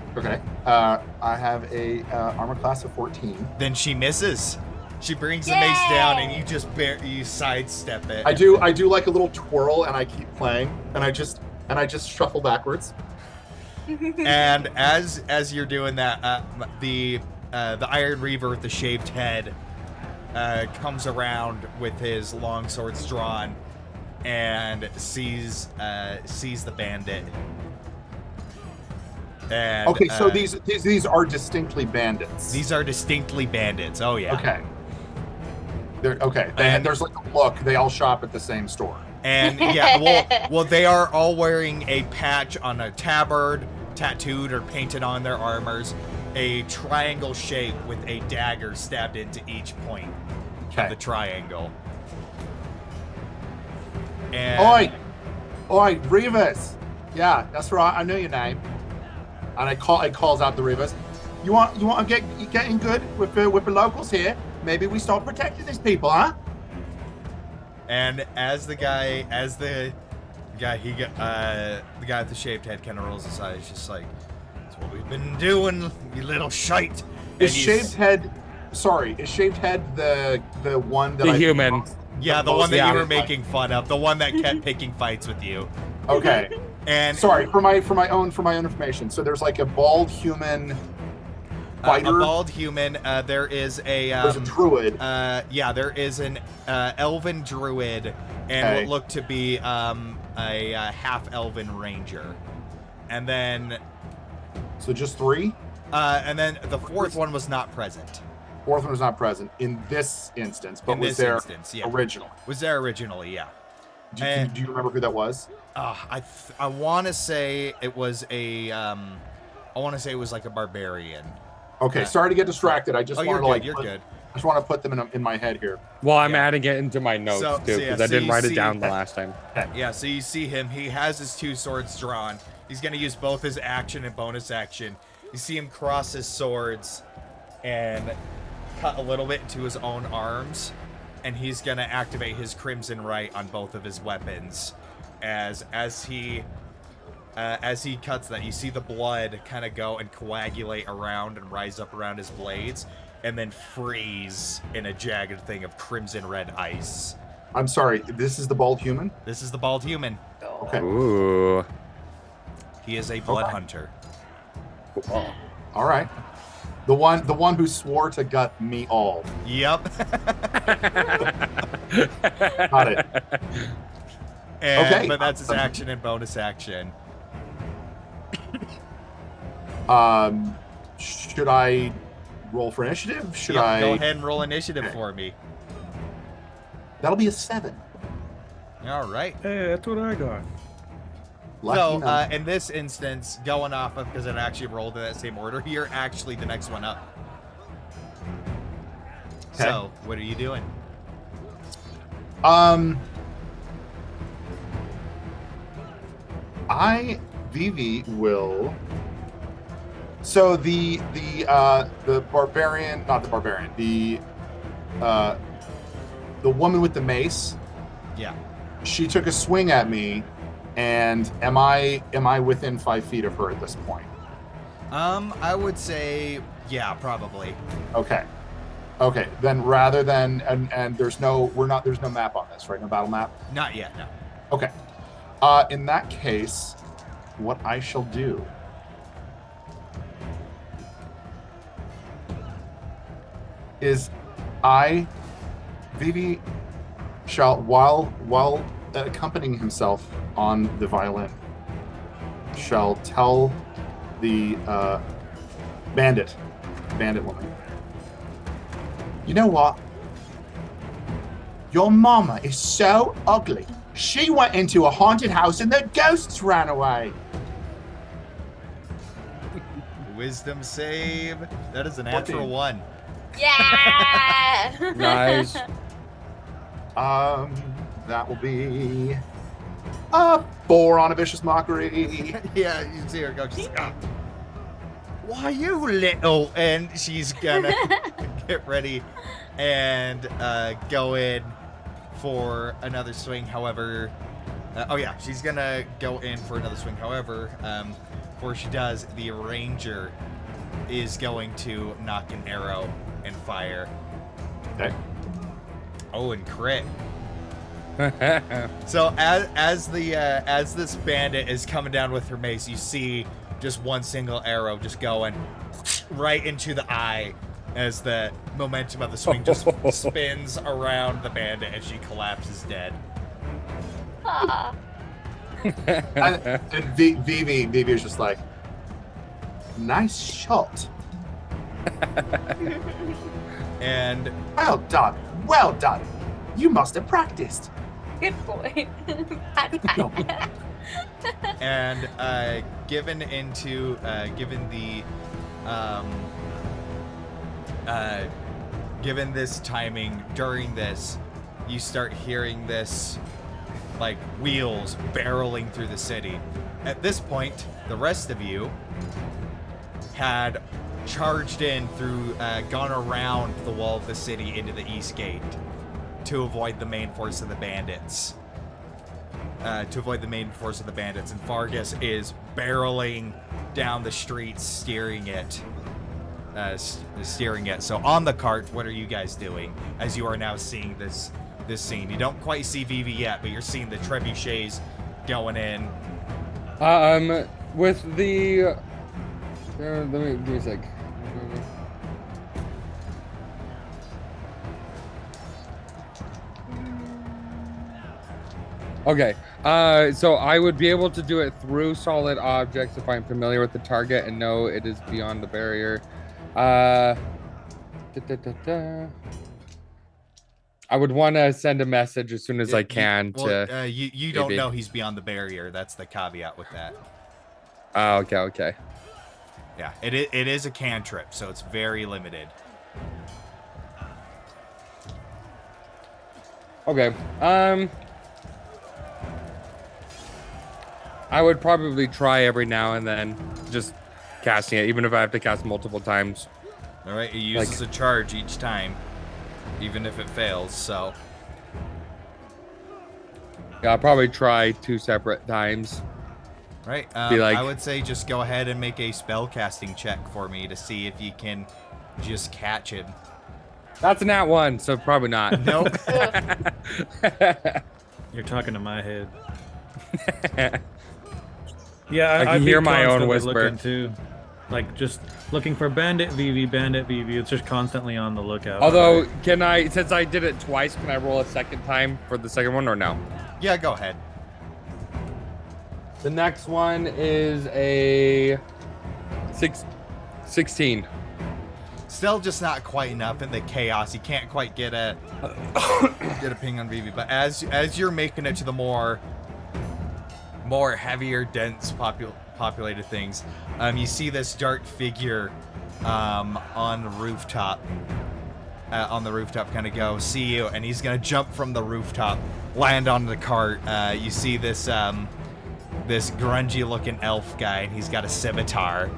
I have a armor class of 14. Then she misses. She brings the mace down, and you just you sidestep it. I do like a little twirl, and I keep playing, and I just shuffle backwards. And as you're doing that, the Iron Reaver with the shaved head comes around with his long swords drawn and sees the bandit. And, okay, so these are distinctly bandits. These are distinctly bandits. Oh yeah. Okay. They're okay. And there's like a look. They all shop at the same store. And yeah, well, they are all wearing a patch on a tabard, tattooed or painted on their armors, a triangle shape with a dagger stabbed into each point of the triangle. And Oi, Reavers. Yeah, that's right. I know your name. And it calls out the Reavers. You want to get in good with the locals here? Maybe we start protecting these people, huh? And as the guy with the shaved head kind of rolls aside, he's just like, "That's what we've been doing, you little shite." Is shaved head the one that the human? Yeah, the one that you were making fun of, the one that kept picking fights with you. Okay. And sorry for my own information. So there's like a bald human fighter. A bald human. There is there's a druid. There is an elven druid and what looked to be a half elven ranger, and then so just 3. And then the fourth one was not present. Fourth one was not present in this instance, but was there originally? Was there originally? Yeah. Do you remember who that was? I want to say it was a like a barbarian. Okay, sorry to get distracted. I just want to you're good. I just want to put them in my head here. Well, I'm adding it into my notes too because I didn't write it down the last time. Yeah, so you see him. He has his 2 swords drawn. He's going to use both his action and bonus action. You see him cross his swords and cut a little bit into his own arms, and he's going to activate his Crimson Right on both of his weapons. As he cuts that, you see the blood kind of go and coagulate around and rise up around his blades, and then freeze in a jagged thing of crimson red ice. I'm sorry, this is the bald human? This is the bald human. Okay. Ooh. He is a blood hunter. All right. The one who swore to gut me all. Yep. Got it. And, but that's his action and bonus action. Should I roll for initiative? Should I go ahead and roll initiative for me? That'll be a 7. All right. Hey, that's what I got. So, in this instance, going off of, because it actually rolled in that same order, you're actually the next one up. Okay. So, what are you doing? Vivi will. So the barbarian, not the barbarian, the woman with the mace. Yeah. She took a swing at me, and am I within 5 feet of her at this point? I would say, yeah, probably. Okay. Then rather than and there's no map on this, right? No battle map. Not yet, no. Okay. In that case, what I shall do is Vivi shall, while accompanying himself on the violin, shall tell the bandit woman, you know what? Your mama is so ugly. She went into a haunted house and the ghosts ran away. Wisdom save. That is a natural 1. Yeah. Nice. That will be a 4 on a vicious mockery. Yeah, you see her go, she's like, "Ah, why you little?" And she's gonna get ready and go in for another swing. However, she's gonna go in for another swing. However, before she does, the ranger is going to knock an arrow and fire. Okay. Oh, and crit. So as this bandit is coming down with her mace, you see just one single arrow just going right into the eye as the momentum of the swing just spins around the bandit and she collapses dead. Ah. And Vivi is just like, nice shot. And Well done. Well done. You must have practiced. Good boy. and given this timing, during this, you start hearing this like wheels barreling through the city. At this point, the rest of you had charged in through, gone around the wall of the city into the east gate to avoid the main force of the bandits. And Vargas is barreling down the streets, steering it. So on the cart, what are you guys doing as you are now seeing this scene? You don't quite see Vivi yet, but you're seeing the trebuchets going in. With the... let me give me a sec. Okay, so I would be able to do it through solid objects if I'm familiar with the target and know it is beyond the barrier. I would want to send a message as soon as I can you don't know he's beyond the barrier. That's the caveat with that. Oh, okay. Yeah, it is a cantrip, so it's very limited. Okay. I would probably try every now and then just casting it, even if I have to cast multiple times. All right, it uses a charge each time, even if it fails. So yeah, I'll probably try 2 separate times. Right. I would say just go ahead and make a spell casting check for me to see if you can just catch him. That's a nat 1, so probably not. Nope. You're talking to my head. Yeah, I can hear my own whisper. Looking too. Like, just looking for Bandit Vivi. It's just constantly on the lookout. Although, can I, since I did it twice, can I roll a second time for the second one or no? Yeah, go ahead. The next one is a 16. Still just not quite enough in the chaos. You can't quite get a ping on Vivi. But as you're making it to the more heavier, dense, populated things, you see this dark figure on the rooftop. Kind of go see you, and he's gonna jump from the rooftop, land on the cart. You see this grungy-looking elf guy, and he's got a scimitar,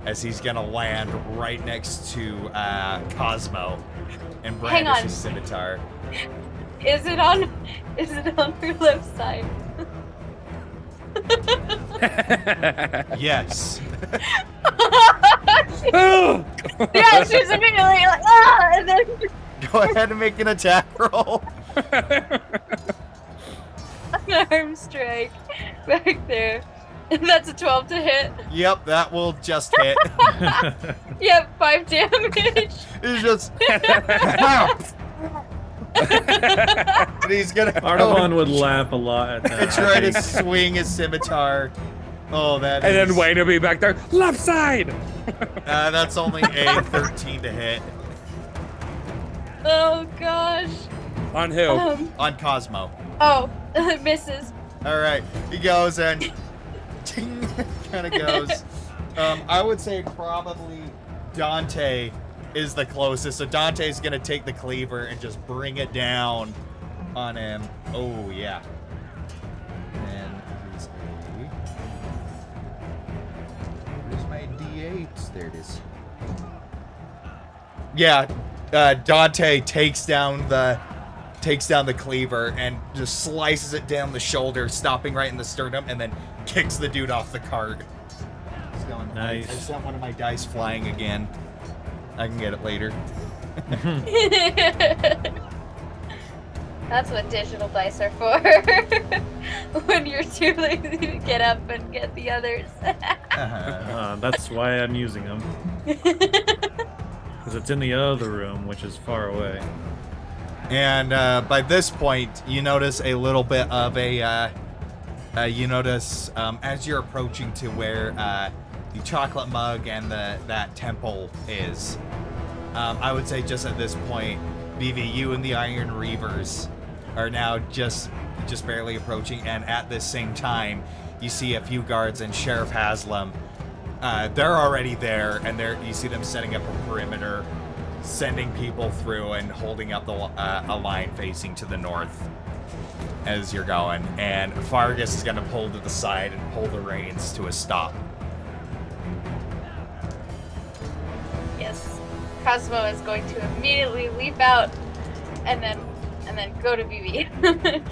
as he's gonna land right next to Cosmo and brandish his scimitar. Is it on her left side? Yes. Yeah, she's immediately like, and then Go ahead and make an attack roll. arm strike back there. And that's a 12 to hit. Yep, that will just hit. Yep, 5 damage. It's just. And he's gonna. Artaban would laugh a lot at that. And try to swing his scimitar. Oh, that. And is... then Wayne will be back there, left side. That's only a 13 to hit. Oh gosh. On who? On Cosmo. Oh, it misses. All right, he goes and ting, kind of goes. I would say probably Dante is the closest. So Dante's gonna take the cleaver and just bring it down on him. Oh yeah. And he's where's my D8? There it is. Yeah, Dante takes down the cleaver and just slices it down the shoulder, stopping right in the sternum, and then kicks the dude off the cart. He's going, Nice. I sent one of my dice flying again. I can get it later. That's what digital dice are for. When you're too lazy to get up and get the others. That's why I'm using them. Because it's in the other room, which is far away. And by this point, you notice a little bit of a. You notice as you're approaching to where the chocolate mug and that temple is. I would say just at this point, Vivi, you and the Iron Reavers are now just barely approaching, and at this same time, you see a few guards and Sheriff Haslam. They're already there, and you see them setting up a perimeter, sending people through and holding up a line facing to the north as you're going. And Fargus is going to pull to the side and pull the reins to a stop. Yes. Cosmo is going to immediately leap out and then go to BB.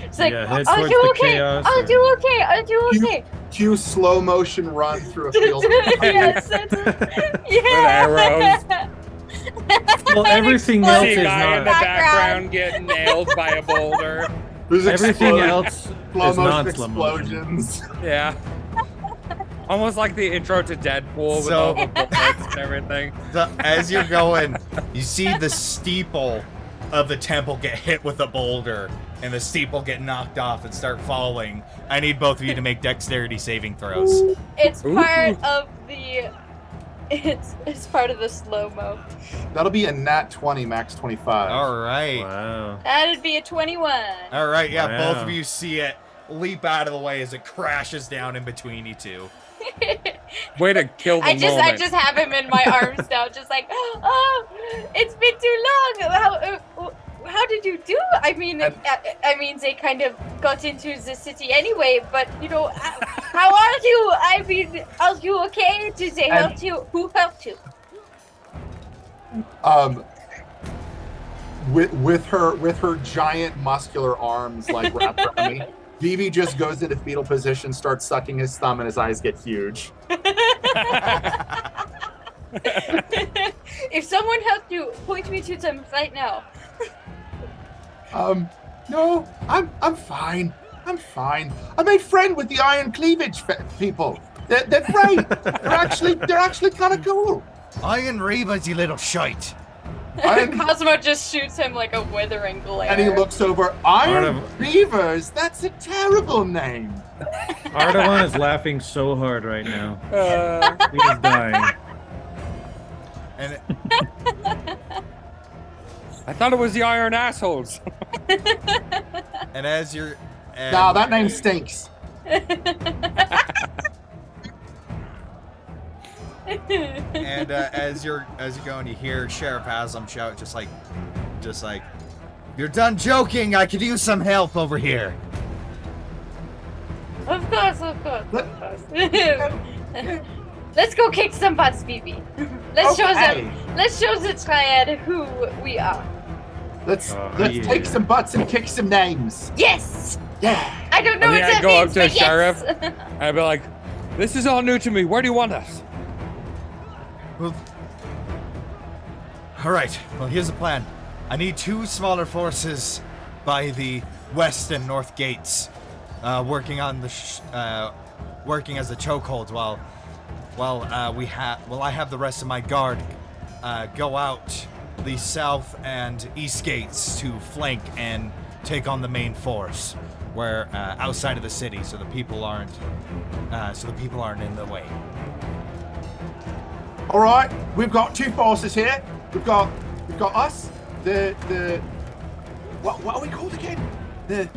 It's like, Yeah, head I'll towards do the okay. chaos I'll and- do okay. I'll do okay. Cue slow motion run through a field. Yes, yeah. arrows. Well, An everything explosion else See is a guy in the not. background getting nailed by a boulder. There's Everything explosions, else slow is motion not slow motion. explosions. Yeah. Almost like the intro to Deadpool with So- all the bullets and everything. As you're going, you see the steeple of the temple get hit with a boulder, and the steeple get knocked off and start falling. I need both of you to make dexterity saving throws. It's Ooh. part of the. It's part of the slow mo. That'll be a nat 20, max 25. All right. Wow. That'd be a 21. All right, yeah, Wow. both of you see it leap out of the way as it crashes down in between you two. Way to kill the I moment. just have him in my arms now, just like, oh, it's been too long. How did you do? I mean, they kind of got into the city anyway, but how are you? I mean, are you okay? Did they help you? Who helped you? With her giant muscular arms like wrapped around me, Vivi just goes into fetal position, starts sucking his thumb, and his eyes get huge. If someone helped you, point me to them right now. No, I'm fine. I'm fine. I made friend with the Iron Cleavage people. They're great. they're actually kind of cool. Iron Reavers, you little shite. Cosmo just shoots him like a withering glare. And he looks over. Iron Artem- Beavers. That's a terrible name. Ardavan is laughing so hard right now. He is dying. And I thought it was the Iron Assholes. and as you're Nah, that name stinks. and as you're going, you hear Sheriff Haslam shout, just like, "You're done joking. I could use some help over here." Of course. Let's go kick some butts, BB. Let's show the triad who we are. Let's yeah. take some butts and kick some names. Yes. Yeah. I don't know I what think that I'd go up means, to but Sheriff. yes. I'd be like, this is all new to me. Where do you want us? Well, all right. Well, here's the plan. I need 2 smaller forces by the west and north gates, working on the working as a chokehold while I have the rest of my guard go out the south and east gates to flank and take on the main force, where outside of the city, so the people aren't in the way. All right, we've got 2 forces here. We've got us. The what are we called again? The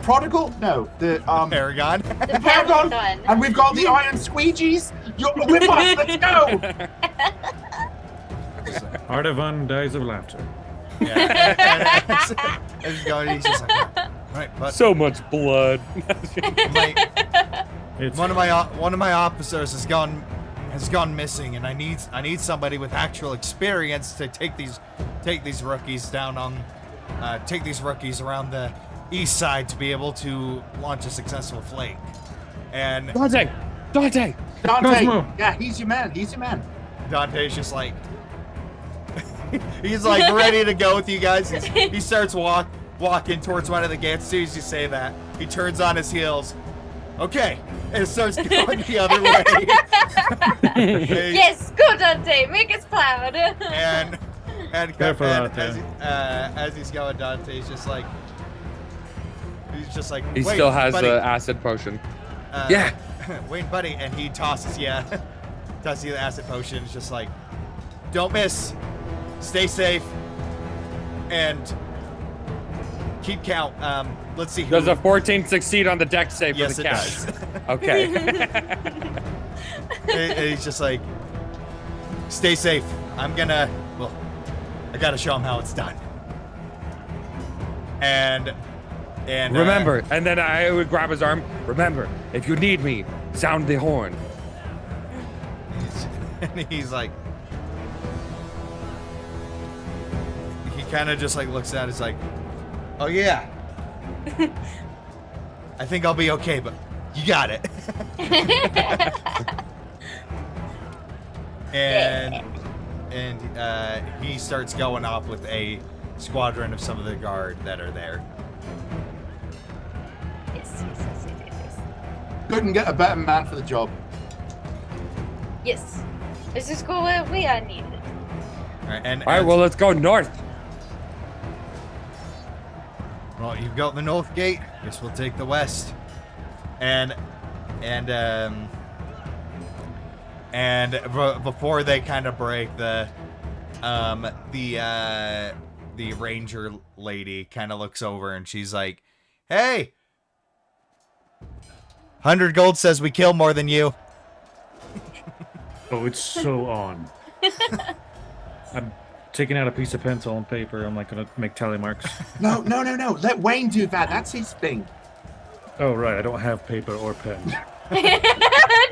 prodigal? No, the Paragon. The Paragon. Paragon. And we've got the iron squeegees. We're fine. Let's go. Artavan dies of laughter. Yeah. And he's going, he's just like, all right, but So much blood. It's one of my officers has gone missing, and I need somebody with actual experience to take these rookies down on take these rookies around the east side to be able to launch a successful flank. And Dante! Dante, Cosmo. yeah, he's your man. He's your man. Dante's just like he's like ready to go with you guys. He starts walking towards one of the gates. As soon as you say that, he turns on his heels. Okay, and starts going the other way. Yes, go Dante, make us proud. and Careful out there. as he's going, Dante's just like He wait, still has buddy. the acid potion. Uh, Yeah. Wait, buddy, and he tosses you the acid potion. It's just like, don't miss, stay safe, and keep count. Let's see who. Does a 14 succeed on the dex save Yes, for it the cat? does. Okay. And he's just like, stay safe. I gotta show him how it's done. And Remember, and then I would grab his arm. Remember, if you need me, sound the horn. and he's like, he kind of just like looks at it, it's like, oh yeah, I think I'll be okay, but you got it. and he starts going off with a squadron of some of the guard that are there. Yes. Couldn't get a better man for the job. Yes. Let's just go where we are needed. All right, and All right, well, let's go north. well, you've got the north gate. Guess we'll take the west. And before they kind of break, the ranger lady kind of looks over and she's like, "Hey, 100 gold says we kill more than you." Oh, it's so on. I'm taking out a piece of pencil and paper. I'm like gonna make tally marks. No. Let Wayne do that. That's his thing. Oh right, I don't have paper or pen.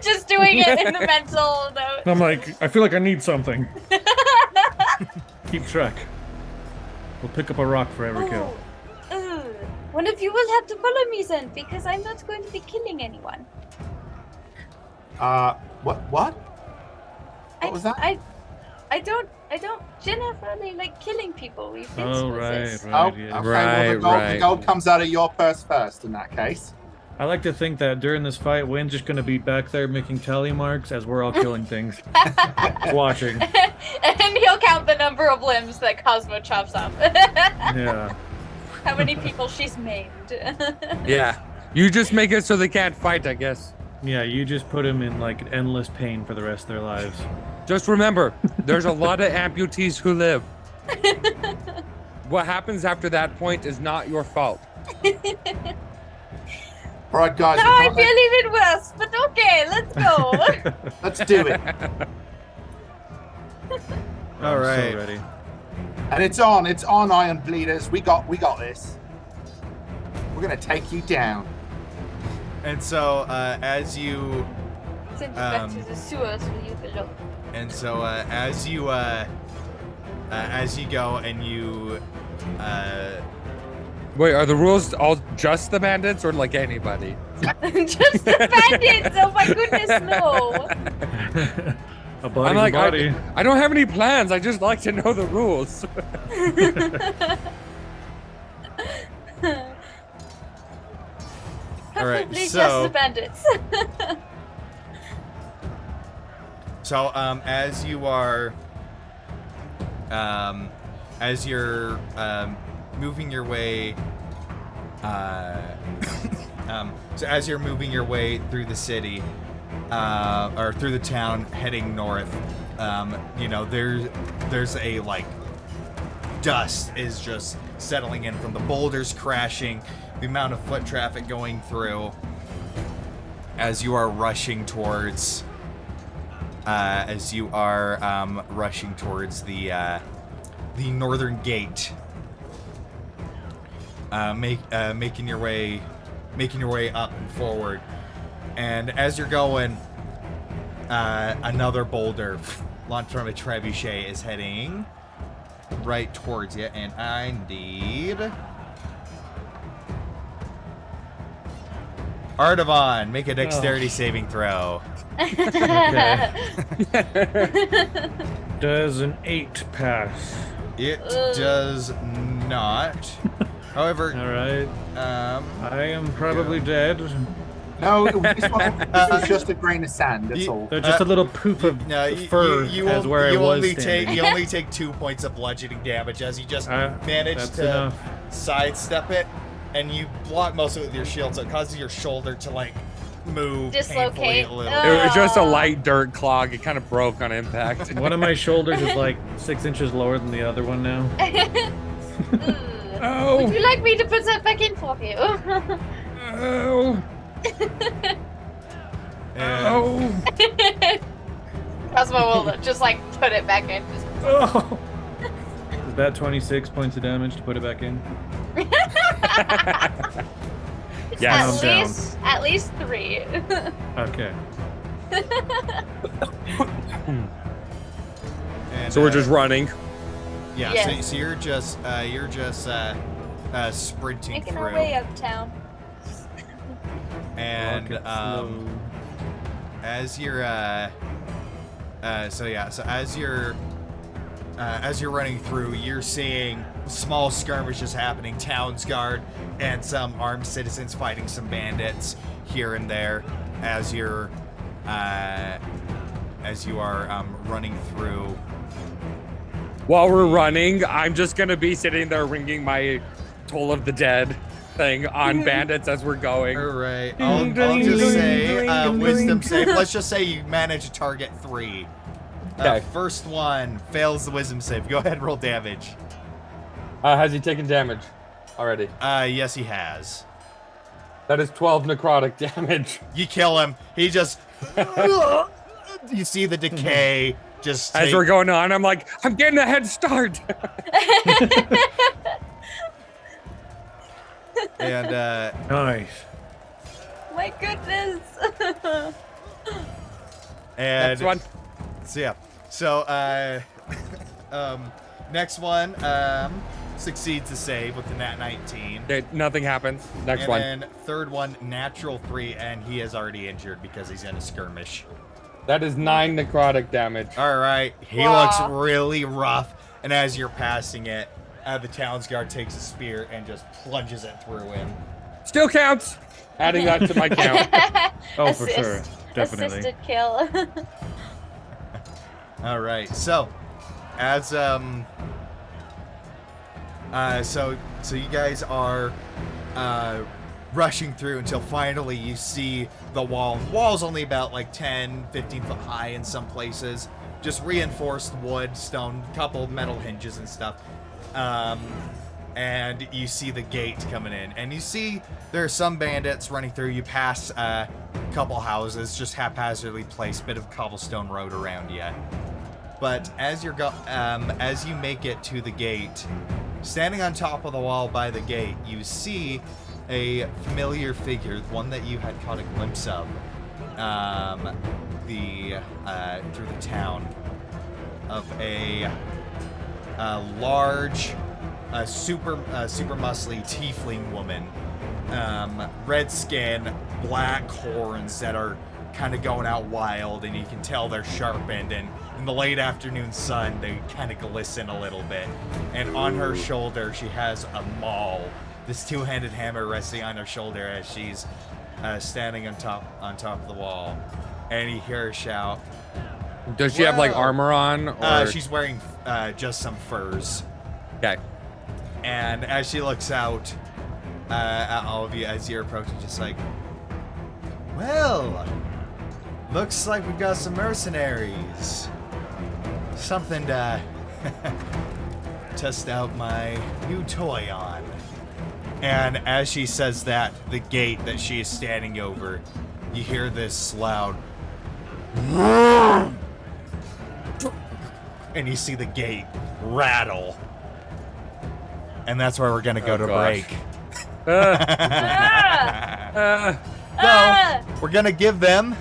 Just doing it in the mental note. I'm like, I feel like I need something. Keep track. We'll pick up a rock for every kill. One of you will have to follow me then, because I'm not going to be killing anyone. What? What was that? I don't generally like killing people. We've been Oh through right, this. right. Okay, Yeah. well, the gold comes out of your purse first in that case. I like to think that during this fight, Wynn's just gonna be back there making tally marks as we're all killing things, watching. And he'll count the number of limbs that Cosmo chops off. Yeah. How many people she's maimed. Yeah. You just make it so they can't fight, I guess. Yeah, you just put them in like endless pain for the rest of their lives. Just remember, there's a lot of amputees who live. What happens after that point is not your fault. All right, guys. Now I feel even worse, but okay, let's go. Let's do it. All I'm right. So ready. And it's on, Iron Bleeders. We got this. We're gonna take you down. And so as you Send you back to the sewers where you belong. And so as you go and you Wait, are the rules all just the bandits or like anybody? Just the bandits! Oh my goodness, no! A body's I'm like, a body. I don't have any plans. I just like to know the rules. All right, Probably just so- the bandits. So, as you are, as you're moving your way, so as you're moving your way through the city, or through the town, heading north, you know, there's a like dust is just settling in from the boulders crashing, the amount of foot traffic going through, as you are rushing towards as you are rushing towards the northern gate, making your way up and forward. And as you're going, another boulder launched from a trebuchet is heading right towards you, and I need Artavan, make a dexterity saving throw. Okay. Does an 8 pass? It does not. However, All right. I am probably dead. No, this was just a grain of sand. That's all. They're just a little poop of fur as where I was standing. You only take 2 points of bludgeoning damage as you just manage that's to enough. sidestep it, and you block most of it with your shield, so it causes your shoulder to like move Dislocate. painfully a little. It was just a light dirt clog. It kind of broke on impact. One of my shoulders is like 6 inches lower than the other one now. Oh. Would you like me to put that back in for you? Oh. Oh. Cosmo will just like put it back in. Just... Oh. Is that 26 points of damage to put it back in? Yes. At least 3. Okay. And, So we're just running. yeah. Yes. So you're just sprinting Making through, our way uptown. and Rocket slow. as you're as you're running through, you're seeing small skirmishes happening, towns guard and some armed citizens fighting some bandits here and there as you are running through. While we're running, I'm just gonna be sitting there ringing my Toll of the Dead thing on bandits as we're going. All right, I'll just say wisdom save. Let's just say you manage to target 3. Okay. First one fails the wisdom save. Go ahead and roll damage. Has he taken damage already? Yes, he has. That is 12 necrotic damage. You kill him. He just. You see the decay just. As we're going on, I'm like, I'm getting a head start. And Nice. My goodness. and Next one. so yeah. So next one succeeds to save with the nat 19. Okay, nothing happens. Next And one. then third one, natural 3, and he is already injured because he's in a skirmish. That is 9 necrotic damage. All right, he Wow. looks really rough, and as you're passing it, the town's guard takes a spear and just plunges it through him. Still counts. Adding that to my count. Oh, for sure. Definitely. Assisted kill. All right, so as so you guys are rushing through until finally you see the wall. The wall's only about like 10, 15 foot high in some places. Just reinforced wood, stone, couple metal hinges and stuff. And you see the gate coming in, and you see there are some bandits running through. You pass a couple houses, just haphazardly placed, bit of cobblestone road around you. But as you make it to the gate, standing on top of the wall by the gate, you see a familiar figure, one that you had caught a glimpse of, through the town, of a large, super muscly tiefling woman, red skin, black horns that are kind of going out wild, and you can tell they're sharpened, and in the late afternoon sun they kind of glisten a little bit. And on her shoulder she has a maul, this two-handed hammer resting on her shoulder as she's standing on top of the wall. And you hear her shout, Does she have like "Whoa." armor on? Or... She's wearing just some furs. Okay. And as she looks out at all of you as you're approaching, just like, well, looks like we've got some mercenaries. Something to test out my new toy on. And as she says that, the gate that she is standing over, you hear this loud and you see the gate rattle. And that's where we're going to go to gosh. break. Ah! So, we're going to give them,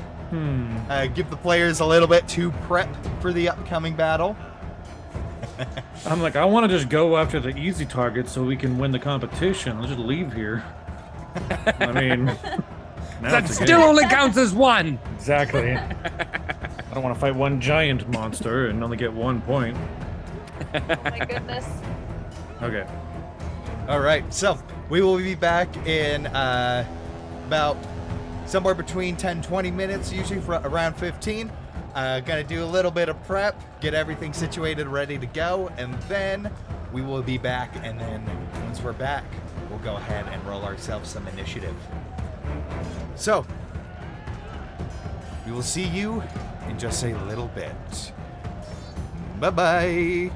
give the players a little bit to prep for the upcoming battle. I'm like, I want to just go after the easy target so we can win the competition. Let's just leave here. I mean, now That it's a still game. only counts as one. Exactly. I don't want to fight one giant monster and only get 1 point. Oh my goodness. Okay. All right, so we will be back in about somewhere between 10-20 minutes, usually for around 15. Gonna do a little bit of prep, get everything situated, ready to go, and then we will be back. And then once we're back, we'll go ahead and roll ourselves some initiative. So we will see you in just a little bit. Bye-bye.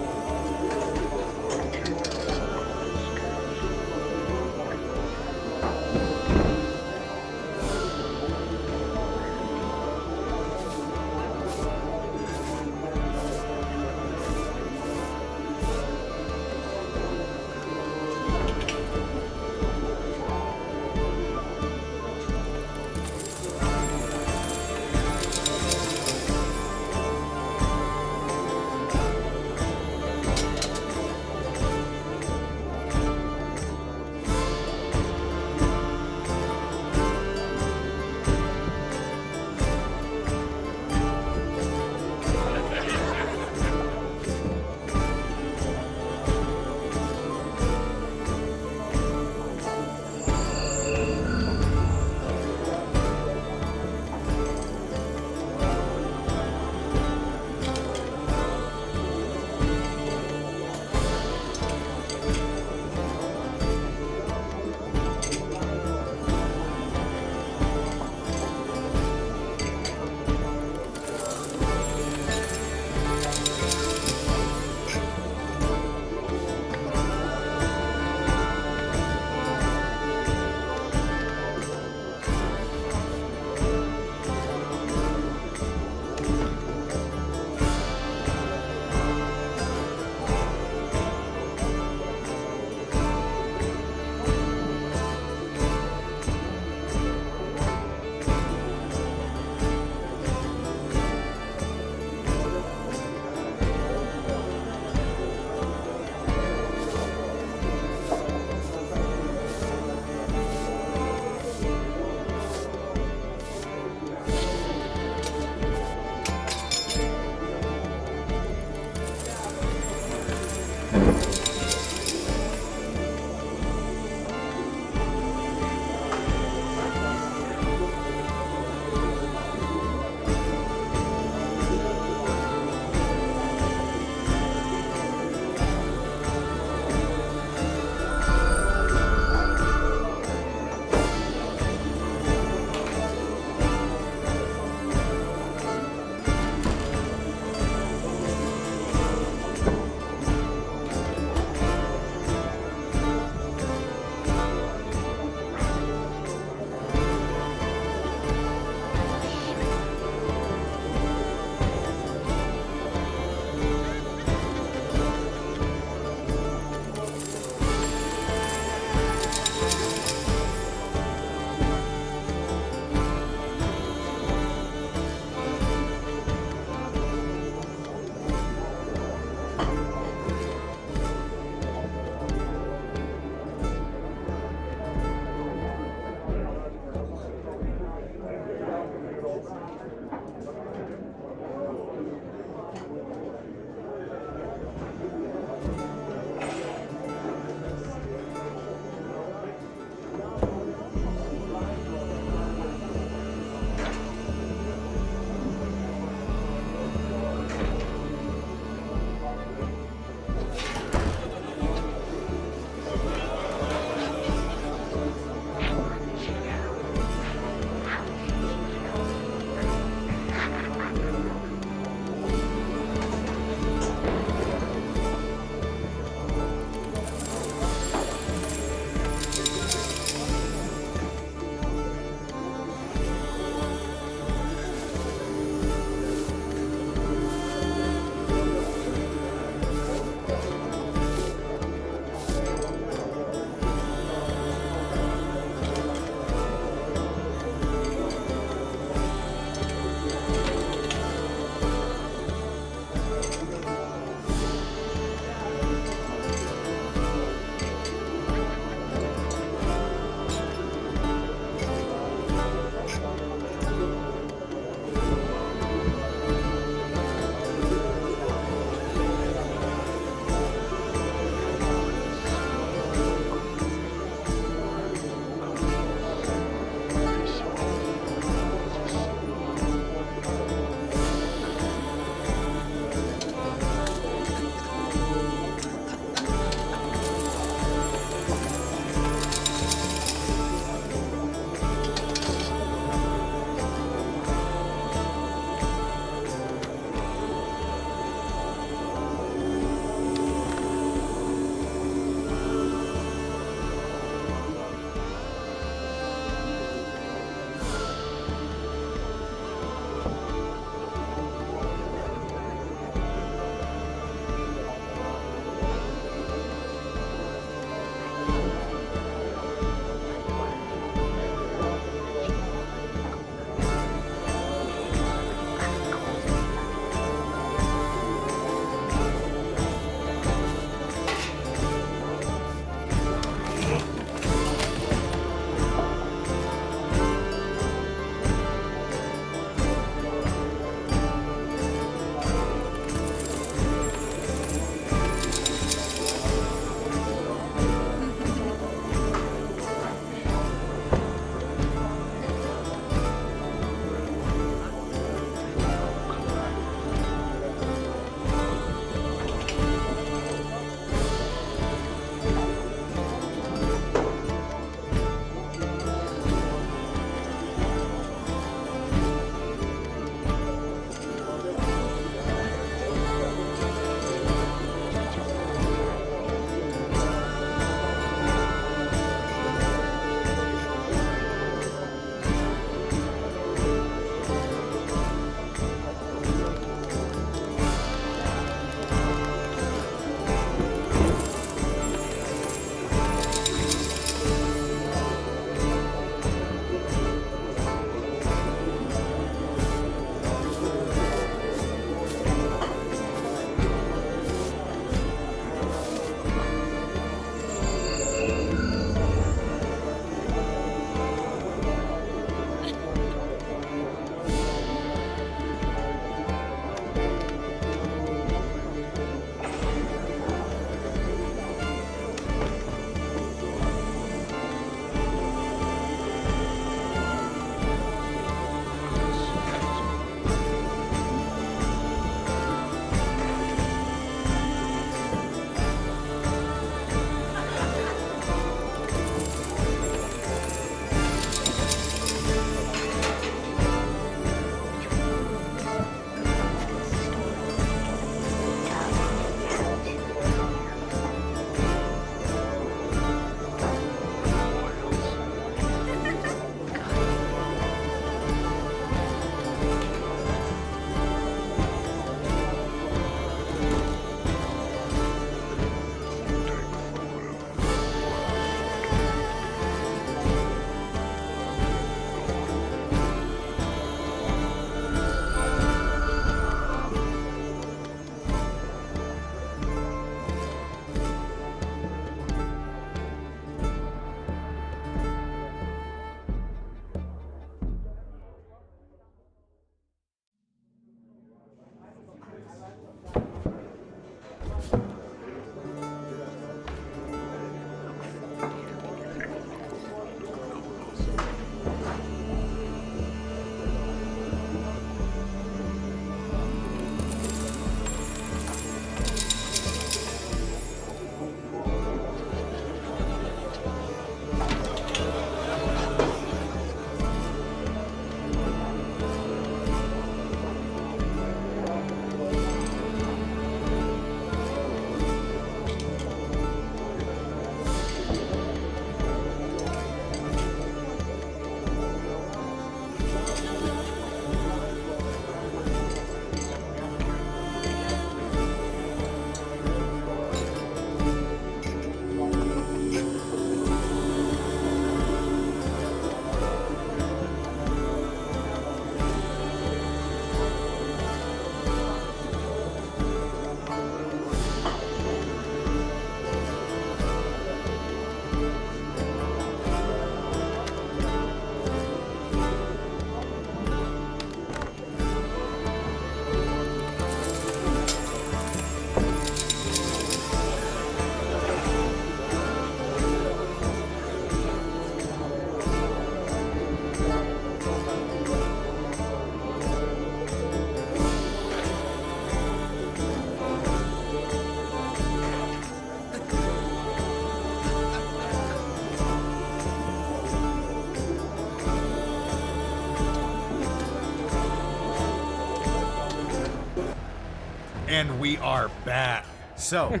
And we are back. So,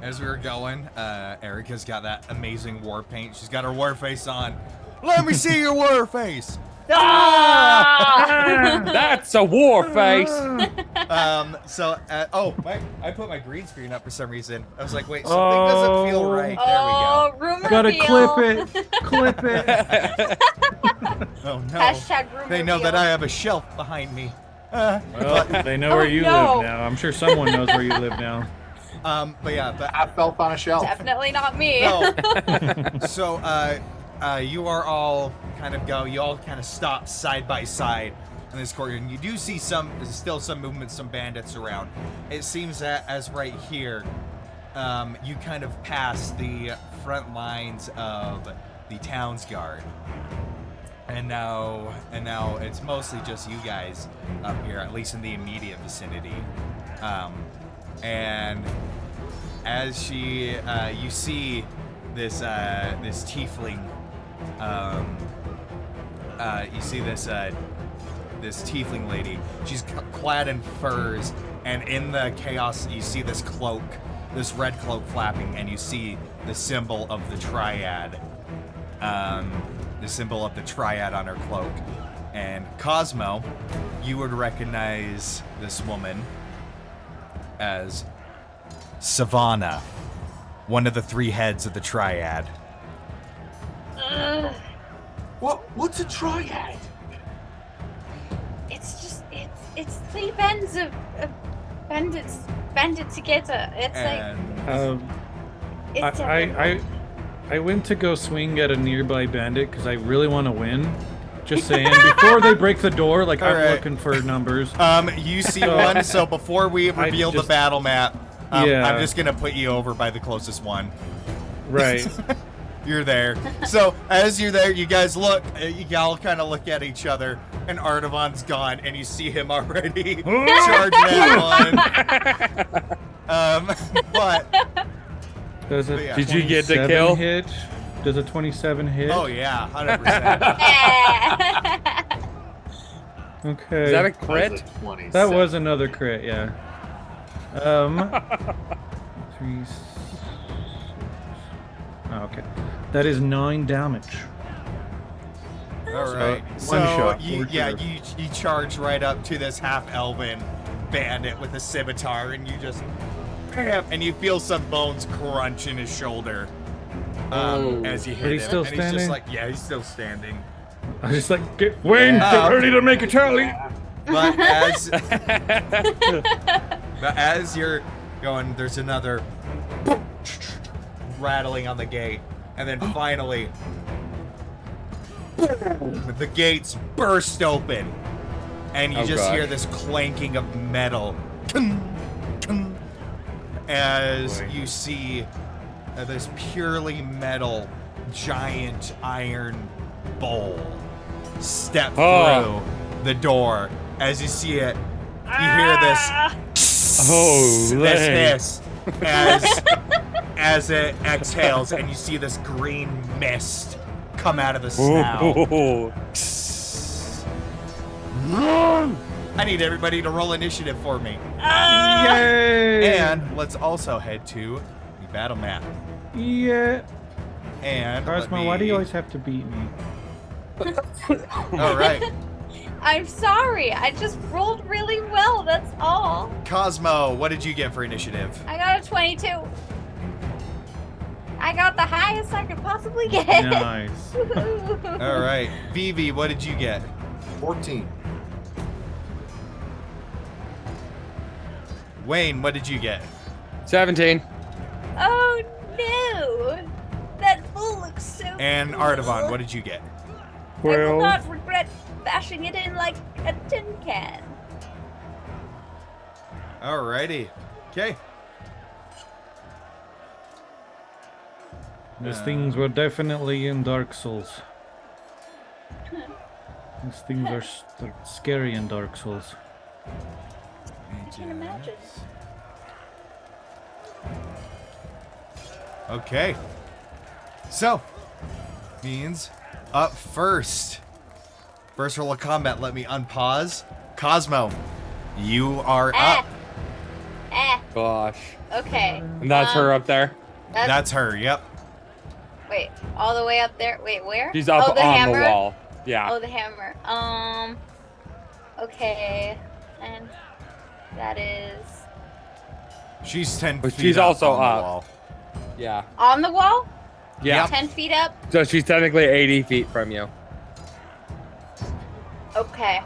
as we were going, Erica's got that amazing war paint. She's got her war face on. Let me see your war face. That's a war face. I put my green screen up for some reason. I was like, wait, something doesn't feel right. Oh, rumor Gotta reveal. clip it. Oh no. Hashtag rumor They know reveal. that I have a shelf behind me. Well, they know where you no. live now. I'm sure someone knows where you live now. But I fell on a shelf. Definitely not me. You are all you all kind of stop side by side in this corridor, and you do see there's still some movement, some bandits around. It seems that as right here, you kind of pass the front lines of the town's guard. And now it's mostly just you guys up here, at least in the immediate vicinity. And as you see this tiefling, you see this tiefling lady. She's clad in furs, and in the chaos, you see this cloak, this red cloak flapping, and you see the symbol of the triad. The symbol of the triad on her cloak. And Cosmo, you would recognize this woman as Savannah, one of the three heads of the triad. What's a triad? It's three bands of bandits banded together. It's it's I went to go swing at a nearby bandit because I really want to win. Just saying, before they break the door, like I'm looking for numbers. You see one, so before we reveal the battle map, I'm just gonna put you over by the closest one. Right. You're there. So as you're there, you guys look, you all kind of look at each other, and Artavan's gone, and you see him already charging at one. But did you get the kill? Hit? Does a 27 hit? Oh yeah, 100%. Okay. Is that a crit? That was another crit, yeah. 3. Oh, okay. That is 9 damage. All right. One So shot. you charge right up to this half-elven bandit with a scimitar, and you just and you feel some bones crunch in his shoulder as you hit him. He's still and standing? he's just like, yeah, he's still standing. I just like, Wayne, get ready to make a tally. But as you're going, there's another rattling on the gate, and then finally the gates burst open, and you hear this clanking of metal as you see this purely metal giant iron bowl step through the door. As you see it, you hear this hiss as it exhales, and you see this green mist come out of the snout. I need everybody to roll initiative for me. Yay! And let's also head to the battle map. Yeah. And Cosmo, why do you always have to beat me? All right. I'm sorry. I just rolled really well. That's all. Cosmo, what did you get for initiative? I got a 22. I got the highest I could possibly get. Nice. All right. Vivi, what did you get? 14. Wayne, what did you get? 17. Oh no! That bull looks so And cool. Artavan, what did you get? I will 12. not regret bashing it in like a tin can. Alrighty. Okay. These things were definitely in Dark Souls. These things are scary in Dark Souls. I can imagine. Okay. So, means up first. First roll of combat, let me unpause. Cosmo, You are Eh. up. Gosh. Okay. And that's her up there. That's her. Yep. Wait, all the way up there. Wait, where? She's up oh, the on hammer? the wall. Yeah. Oh, the hammer. Okay, and that is She's 10 But feet she's up also on the up. wall. Yeah. on the wall. Yeah. 10 feet up. So she's technically 80 feet from you. Okay.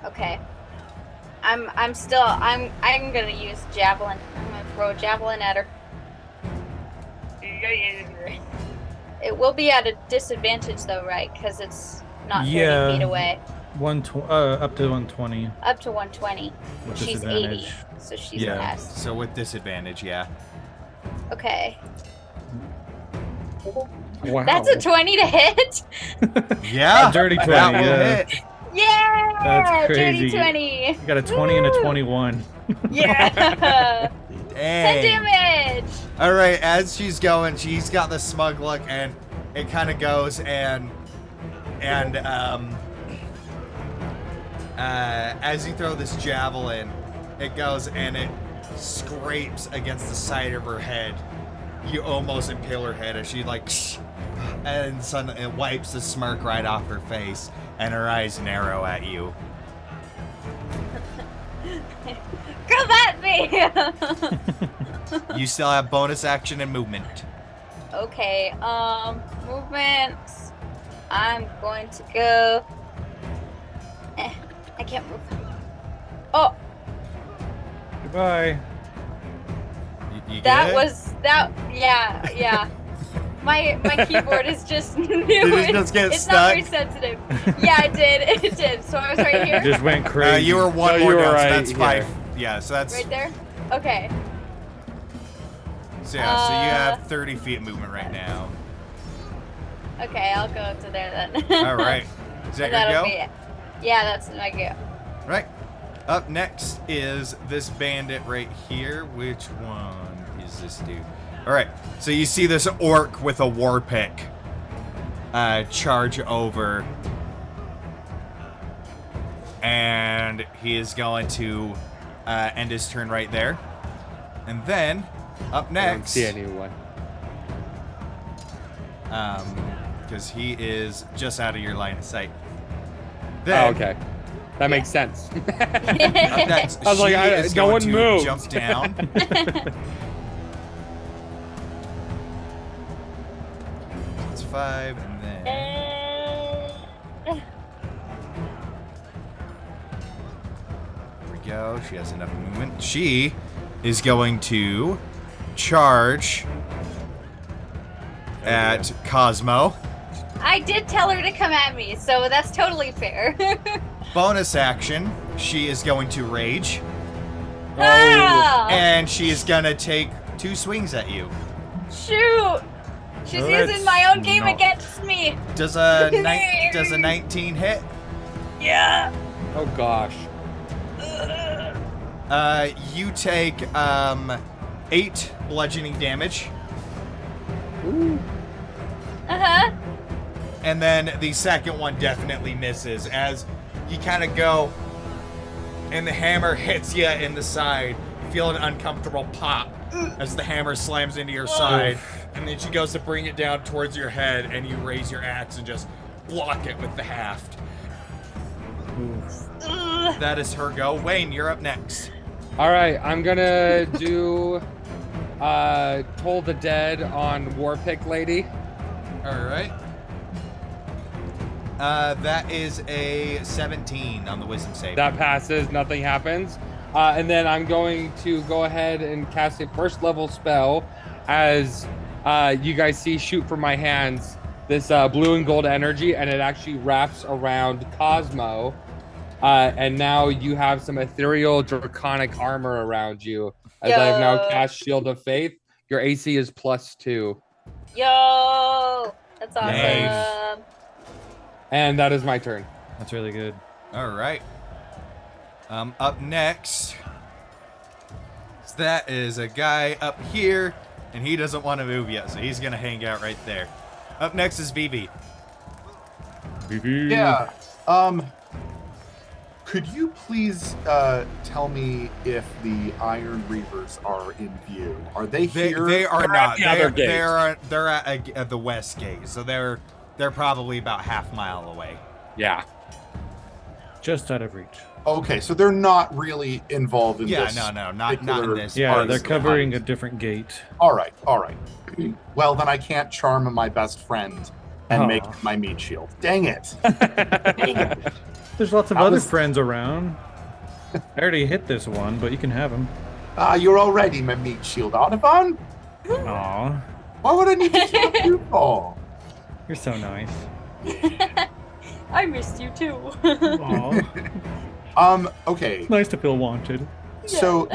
Okay. I'm gonna use javelin. I'm gonna throw a javelin at her. It will be at a disadvantage though, right? Because it's not 30 feet away. Up to 120. Up to 120. With She's 80, disadvantage. so she's Yeah. past. So with disadvantage, yeah. Okay. Wow. That's a 20 to hit. Yeah. Dirty 20, That will yeah. hit. Yeah! That's Dirty crazy. 20. You got a 20 and a Woo! 21. Yeah. 10 Dang. damage. All right, as she's going, she's got the smug look, and it kind of goes and as you throw this javelin, it goes and it scrapes against the side of her head. You almost impale her head as she like, and suddenly it wipes the smirk right off her face, and her eyes narrow at you. Come at me. You still have bonus action and movement. Okay, movement. I'm going to go. I can't move. Oh, Goodbye. You that good? was that. Yeah. My keyboard is just new. Did it just get it's not very stuck? sensitive. Yeah, it did. It did. So I was right here. Just went crazy. You were one No, more you were down, right so that's here. 5. Yeah, so that's Right there. Okay. so yeah. So you have 30 feet movement right now. Okay, I'll go up to there then. All right, is that And that'll your be go? it. Yeah, that's my go. Right. Up next is this bandit right here. Which one is this dude? All right. So you see this orc with a war pick charge over, and he is going to end his turn right there. And then up I don't next, see anyone. because he is just out of your line of sight. Oh, Then, okay. That makes sense. Up next, I was like, she I- is no going one to moved. jump down. That's 5, and then there we go. She has enough movement. She is going to charge at Cosmo. I did tell her to come at me, so that's totally fair. Bonus action, she is going to rage, Ah! and she is gonna take 2 swings at you. Shoot! She's Let's using my own game not. against me. Does a 19 hit? Yeah. Oh gosh. You take 8 bludgeoning damage, Uh-huh. and then the second one definitely misses as you kind of go, and the hammer hits you in the side. You feel an uncomfortable pop as the hammer slams into your side, and then she goes to bring it down towards your head, and you raise your axe and just block it with the haft. Ugh. That is her go. Wayne, you're up next. All right, I'm gonna do Toll the Dead on Warpick Lady. All right. That is a 17 on the wisdom save. That passes, nothing happens. And then I'm going to go ahead and cast a first level spell as you guys see shoot from my hands this blue and gold energy, and it actually wraps around Cosmo. And now you have some ethereal draconic armor around you. As I have now Yo. cast Shield of Faith. Your AC is +2. Yo. That's awesome. Nice. And that is my turn. That's really good. All right. Up next, that is a guy up here, and he doesn't want to move yet, so he's gonna hang out right there. Up next is Vivi. Yeah. Could you please tell me if the Iron Reavers are in view? Are they here? They are not. the other gate. They're at the west gate, so they're probably about half mile away. Yeah. Just out of reach. Okay, so they're not really involved in this. No, not in particular this. Yeah, part they're of the covering a hunt. different gate. All right. Well, then I can't charm my best friend and make Aw. my meat shield. Dang it. Dang it. There's lots of That other was- friends around. I already hit this one, but you can have him. You're already my meat shield, Audubon. Aw, Why would I need to shield you for? you're so nice. I missed you too. Aw, Okay. nice to feel wanted. So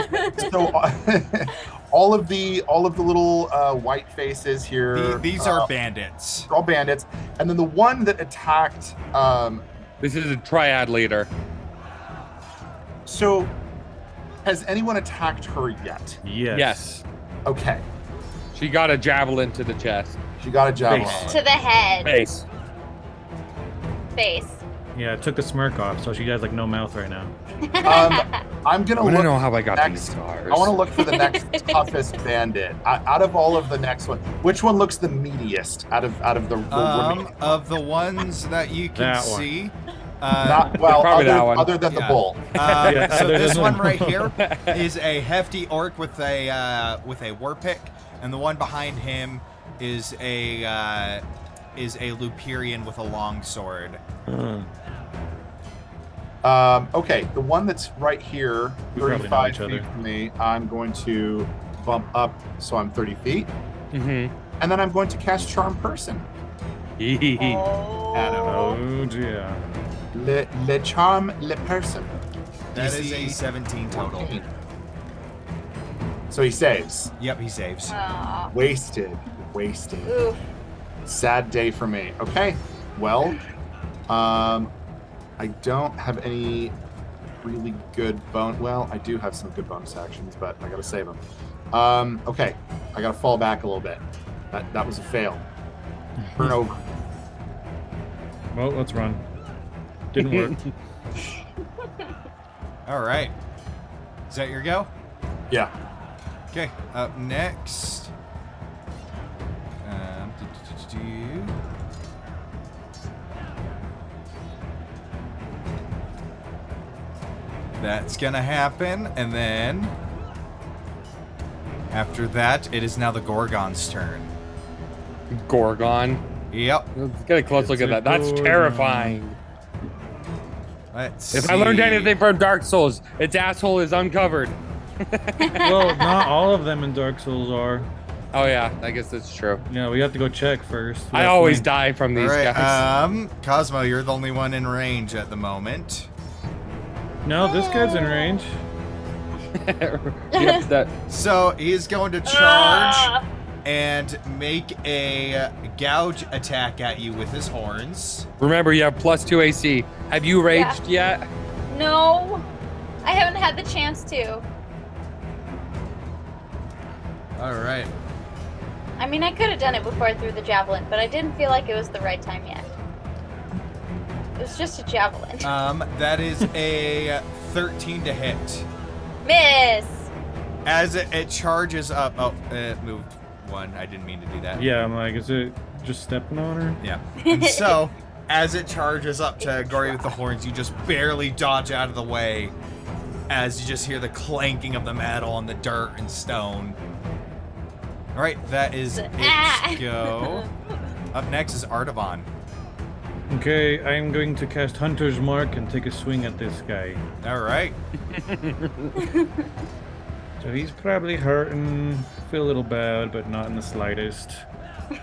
all of the little white faces here. These are bandits. all bandits, and then the one that attacked. This is a triad leader. So, has anyone attacked her yet? Yes. Okay, She got a javelin to the chest. she got a javelin. Face. To the head. Face. Face. Yeah, it took the smirk off, so she has like no mouth right now. I'm gonna I want to look. know how I got next- these stars. I want to look for the next toughest bandit out of all of the next one. Which one looks the meatiest out of the remaining? Of the ones that you can That one. see. Not well, Probably that other, one. other than the Yeah. bull. Yeah, So other this than- one right here is a hefty orc with a war pick, and the one behind him is a Luperian with a long sword. Okay, the one that's right here, We probably know 35 each feet other. from me, I'm going to bump up so I'm 30 feet, Mm-hmm. and then I'm going to cast Charm Person. Oh. Oh dear. Le Charm Le Person. That is DC a 17 total. 14. So he saves. Yep, he saves. Aw. Wasted. Oof. Sad day for me. Okay, well, I don't have any really good Well, I do have some good bonus actions, but I gotta save them. Okay, I gotta fall back a little bit. That was a fail. Turn over. Well, let's run. Didn't work. All right. Is that your go? Yeah. Okay. Up next. Do. That's gonna happen, and then after that, it is now the Gorgon's turn. Gorgon. Yep. Let's get a close look It's at a that. That's Gorgon. terrifying. Let's If I learned see. anything from Dark Souls, its asshole is uncovered. Well, not all of them in Dark Souls are. Oh yeah, I guess that's true. Yeah, we have to go check first. We I have always to- die from All these right, guys. Cosmo, you're the only one in range at the moment. No, this guy's in range. Yep, that. So he's going to charge Ah. and make a gouge attack at you with his horns. Remember, you have +2 AC. Have you raged yet? No. I haven't had the chance to. All right. I mean, I could have done it before I threw the javelin, but I didn't feel like it was the right time yet. It was just a javelin. That is a 13 to hit. Miss. As it charges up. Oh, it moved one. I didn't mean to do that. Yeah, I'm like, is it just stepping on her? Yeah. And so, as it charges up to Gory with the horns, you just barely dodge out of the way as you just hear the clanking of the metal and the dirt and stone. All right, that is its go. Up next is Artavan. Okay, I'm going to cast Hunter's Mark and take a swing at this guy. All right. So he's probably hurting, feel a little bad, but not in the slightest.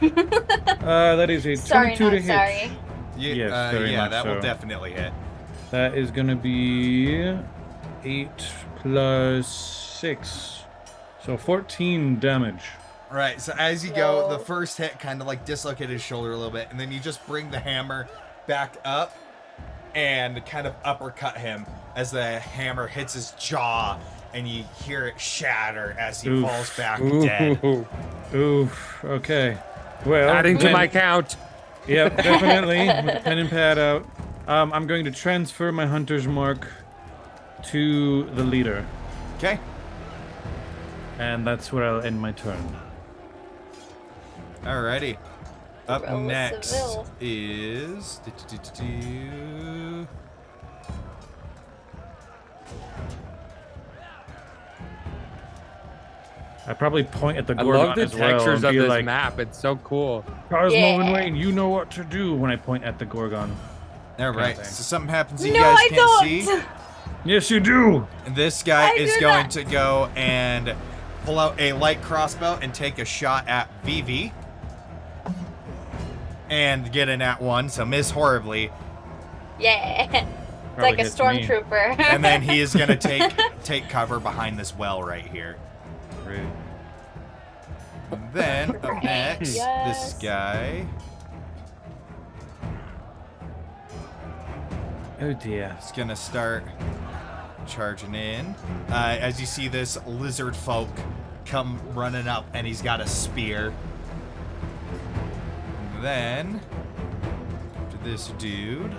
That is a 22 Sorry, to not hit. sorry. Yes, very yeah, much that will so. definitely hit. That is gonna be 8 plus 6. So 14 damage. All right, so as you go, Whoa. the first hit kind of like dislocated his shoulder a little bit, and then you just bring the hammer back up and kind of uppercut him as the hammer hits his jaw, and you hear it shatter as he Oof. falls back dead. Ooh. Oof. Okay. Well, Adding to then- my count. Yep, definitely. With pen and pad out. I'm going to transfer my Hunter's Mark to the leader. Okay. And that's where I'll end my turn. Alrighty. Up Roll a next Seville. is. I probably point at the I Gorgon love the as well textures and of be this like, map. It's so cool. Cosmo Yeah. and Wayne, you know what to do when I point at the Gorgon. Alright, thing. so something happens that you No, guys I can't don't. see. Yes, you do. This guy I is do going not. to go and pull out a light crossbow and take a shot at Vivi. And get a nat 1, so miss horribly. Yeah. It's Probably like a hits me. stormtrooper. And then he is going to take cover behind this well right here. Great. And then up Right. next, Yes. this guy Oh dear. is going to start charging in. As you see this lizard folk come running up, and he's got a spear. And then, to this dude,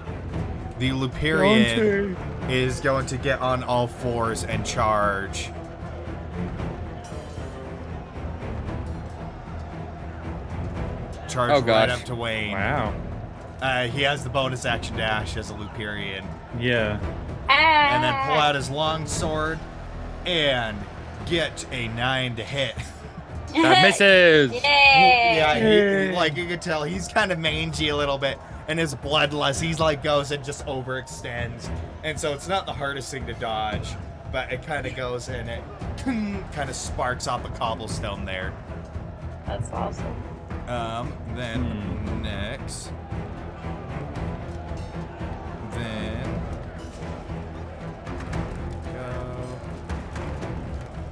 the Luperian is going to get on all fours and charge. Charge Oh, right gosh. up to Wayne. Wow. He has the bonus action dash as a Luperian. Yeah. And then pull out his long sword and get a 9 to hit. That misses. Yay! Yeah, Yay. like you could tell, he's kind of mangy a little bit, and his bloodlust, he's like goes and just overextends, and so it's not the hardest thing to dodge, but it kind of goes and it kind of sparks off a cobblestone there. That's awesome. Then next, then go,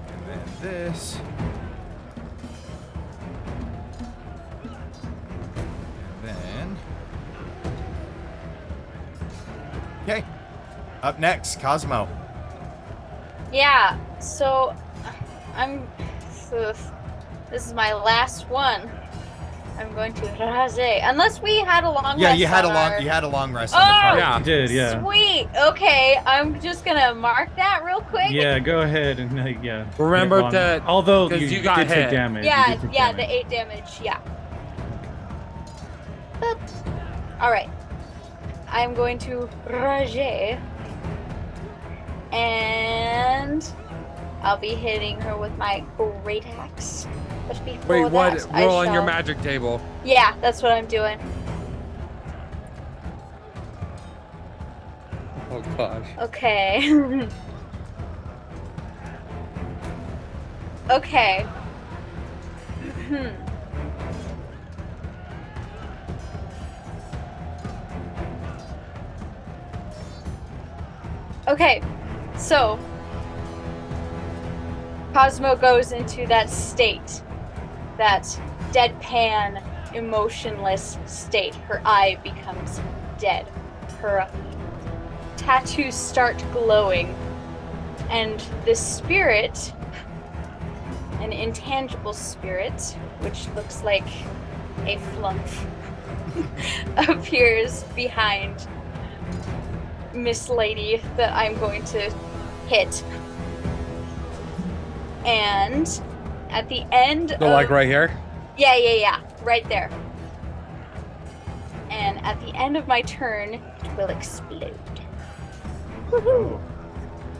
and then this. Then, okay. Up next, Cosmo. Yeah. So, I'm. This is my last one. I'm going to rase. Unless we had a long Yeah, rest. you had on our- you had a long rest on Oh! the card. Yeah. You did, yeah. Sweet. Okay, I'm just gonna mark that real quick. Yeah, go ahead and yeah. Remember get long. that- Although 'cause you, you got did take hit. damage. Yeah, you did take yeah, damage. the 8 damage. Yeah. Boop. All right. I'm going to rage, and I'll be hitting her with my great axe. But before Wait, what? that, I Roll on your shall- magic table. Yeah, that's what I'm doing. Oh gosh. Okay. Okay. Okay, so Cosmo goes into that state, that deadpan, emotionless state. Her eye becomes dead. Her tattoos start glowing, and the spirit, an intangible spirit, which looks like a flump, appears behind Miss Lady that I'm going to hit. And at the end So like right here? yeah, right there. And at the end of my turn, it will explode. Woohoo!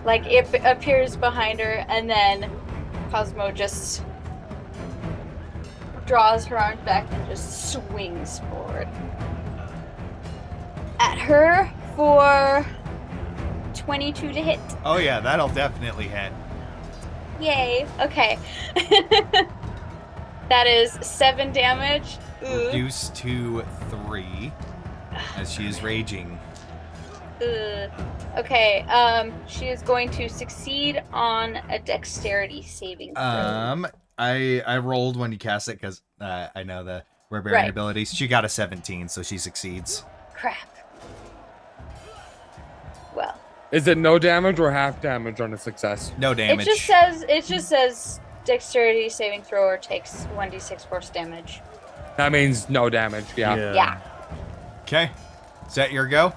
Like it appears behind her, and then Cosmo just draws her arms back and just swings forward at her for 22 to hit. Oh yeah, that'll definitely hit. Yay. Okay. That is 7 damage. Ooh. Reduced to 3 as she is raging. Okay, she is going to succeed on a dexterity saving throw. I rolled when you cast it because I know the barbarian Right. abilities. She got a 17, so she succeeds. Crap. Well, Is it no damage or half damage on a success? No damage. it just says dexterity saving thrower takes 1d6 force damage. That means no damage. Yeah. Yeah. Okay. Is that your go?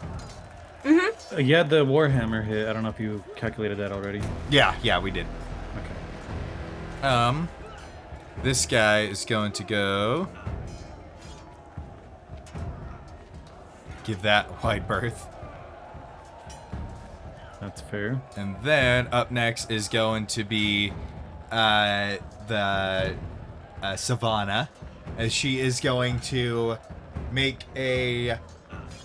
Yeah, the Warhammer hit. I don't know if you calculated that already. Yeah, we did. Okay. This guy is going to go. Give that wide berth. That's fair. And then up next is going to be the Savannah, as she is going to make an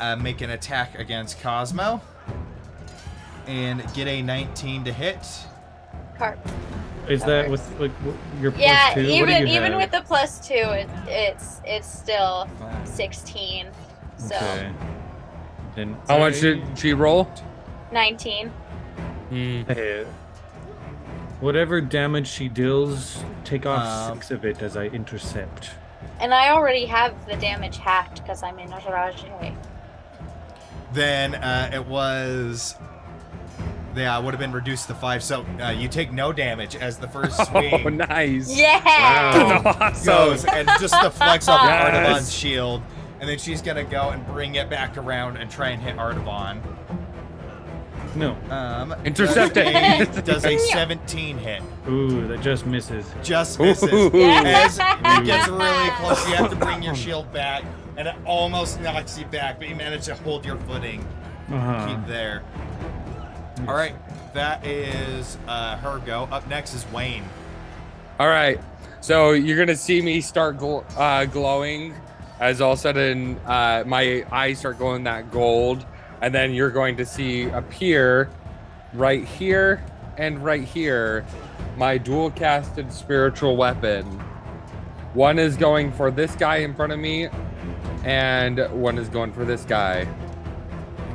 attack against Cosmo and get a 19 to hit. Carp. Is that with like your plus Yeah, 2? What do you even have? with the +2, it's still 16. So Okay. Then How much did she roll? 19. Hey, whatever damage she deals, take off 6 of it as I intercept. And I already have the damage hacked because I'm in Rage. Then it was. Yeah, it would have been reduced to 5. So you take no damage as the first swing. Oh, nice. Yeah! Wow. Goes and just deflects off Yes. Artavan's shield. And then she's going to go and bring it back around and try and hit Artavan. No. Intercept it. Does a 17 hit. Ooh, that just misses. Just misses. Ooh. As it gets really close, you have to bring your shield back, and it almost knocks you back, but you manage to hold your footing. Keep there. All right, that is her go. Up next is Wayne. All right. So you're going to see me start glowing as all of a sudden my eyes start glowing that gold. And then you're going to see appear right here and right here my dual casted spiritual weapon. One is going for this guy in front of me, and one is going for this guy.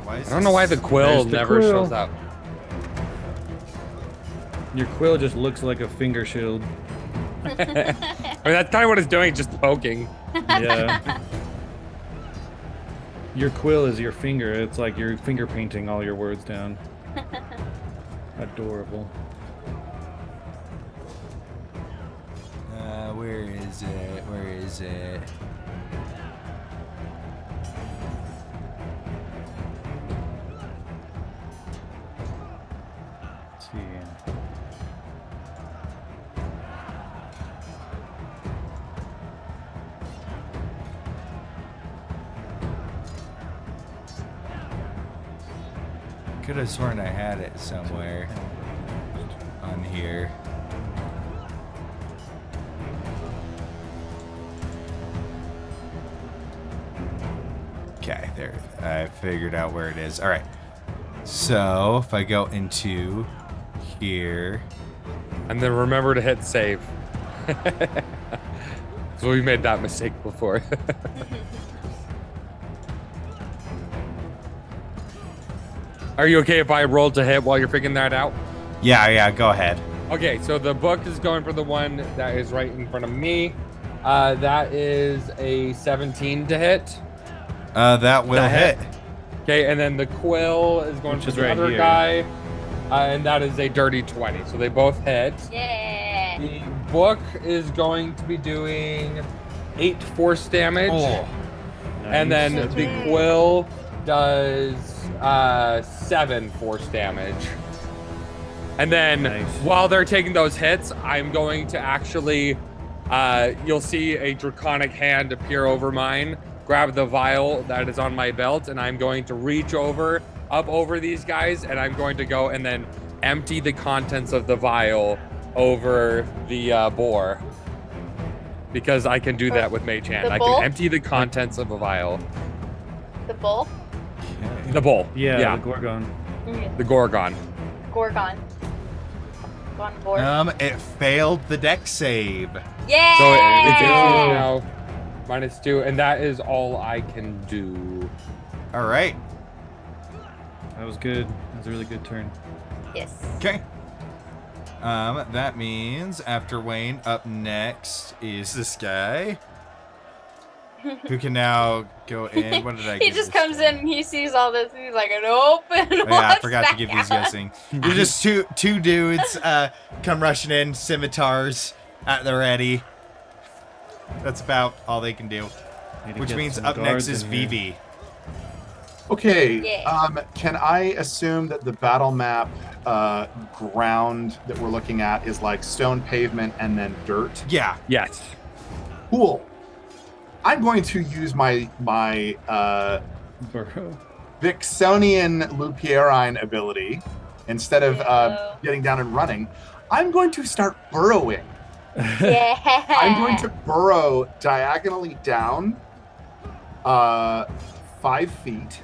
I don't know why the quill There's the never quill. shows up. Your quill just looks like a finger shield. I mean, that's kind of what it's doing, just poking. Yeah. Your quill is your finger. It's like you're finger painting all your words down. Adorable. Where is it? Where is it? Let's see. Could have sworn I had it somewhere on here. Okay, there. I figured out where it is. All right. So if I go into here, And then remember to hit save. So we made that mistake before. Are you okay if I roll to hit while you're figuring that out? yeah, go ahead. Okay, so the book is going for the one that is right in front of me. That is a 17 to hit. That will hit. Okay, and then the quill is going Which for is the right other here. guy. And that is a dirty 20. So they both hit. Yeah. The book is going to be doing 8 force damage. Oh, And then Nice. the quill does 7 force damage. And then Nice. while they're taking those hits, I'm going to actually, you'll see a draconic hand appear over mine, grab the vial that is on my belt, and I'm going to reach up over these guys, and I'm going to go and then empty the contents of the vial over the boar. Because I can do that with Mage Hand. The I bowl? can empty the contents of a vial. The bull? okay. The bowl. Yeah, the Gorgon. The Gorgon. Gorgon. Gone board. It failed the deck save. Yeah! So it's now -2, and that is all I can do. All right. That was good. That was a really good turn. Yes. Okay. That means after Wayne, up next is this guy, who can now go in. What did I? He give just this comes guy? in and he sees all this and he's like, nope. And Oh, yeah, I walks forgot to back give these out. guessing. You're just two dudes come rushing in, scimitars at the ready. That's about all they can do. Need to Which get means some up next guards is in here. Vivi. Okay. Yeah. Can I assume that the battle map ground that we're looking at is like stone pavement and then dirt? Yeah. Yes. Cool. I'm going to use my Burrow. Vixonian Lupierine ability. Instead of Yeah. getting down and running, I'm going to start burrowing. Yeah. I'm going to burrow diagonally down 5 feet,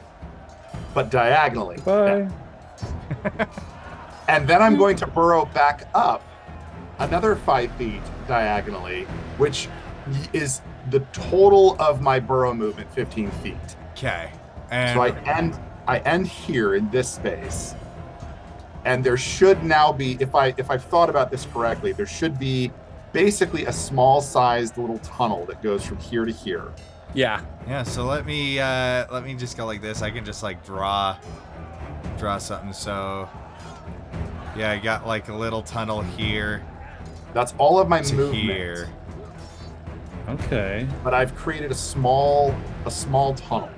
but diagonally. Bye. And then I'm going to burrow back up another 5 feet diagonally, which is the total of my burrow movement, 15 feet. Okay. And So I end here in this space. And there should now be, if I've thought about this correctly, there should be basically a small sized little tunnel that goes from here to here. Yeah. yeah, so let me just go like this. I can just like draw something. So yeah, I got like a little tunnel here That's all of my to movement. here. Okay. But I've created a small tunnel.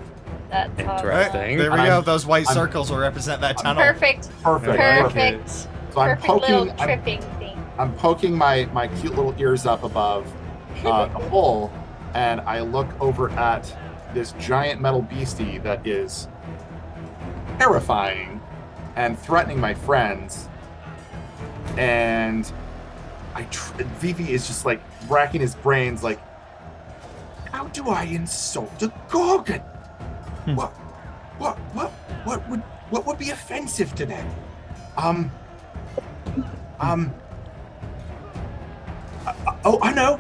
That's all Interesting. right. There we I'm- go. Those white I'm- circles will represent that tunnel. Perfect. Perfect. Perfect. So I'm Perfect little poking tripping thing. I'm poking my cute little ears up above the hole, and I look over at this giant metal beastie that is terrifying and threatening my friends. And Vivi is just like racking his brains, like, how do I insult a Gorgon? What would be offensive to them? Oh, I know.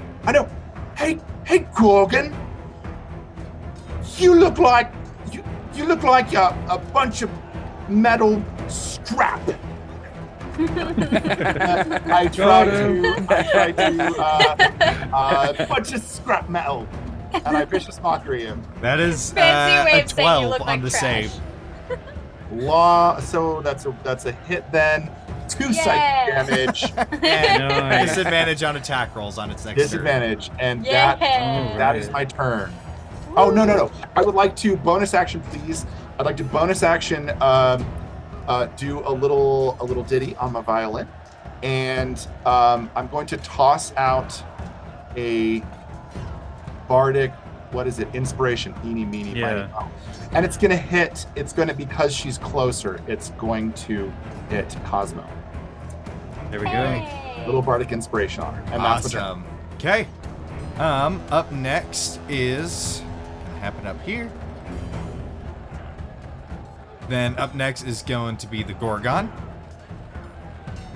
Hey, Gorgon. You look like you look like a bunch of metal scrap. I try to a bunch of scrap metal, and I vicious mockery him. That is Fancy way a of saying you 12 look on like the trash. save. So that's a hit then. 2 psychic Yeah. damage, And Nice. disadvantage on attack rolls on its next turn. disadvantage, and Yeah. that is my turn. Oh no! I would like to bonus action, please. I'd like to bonus action do a little ditty on my violin, and I'm going to toss out a bardic. What is it? Inspiration. Eeny, meeny, Yeah. miny, moe. And it's gonna hit. It's gonna, because she's closer. It's going to hit Cosmo. There we go. Hey. Little bardic inspiration on her, and that's what Awesome. Okay. Up next is gonna happen up here. Then up next is going to be the Gorgon.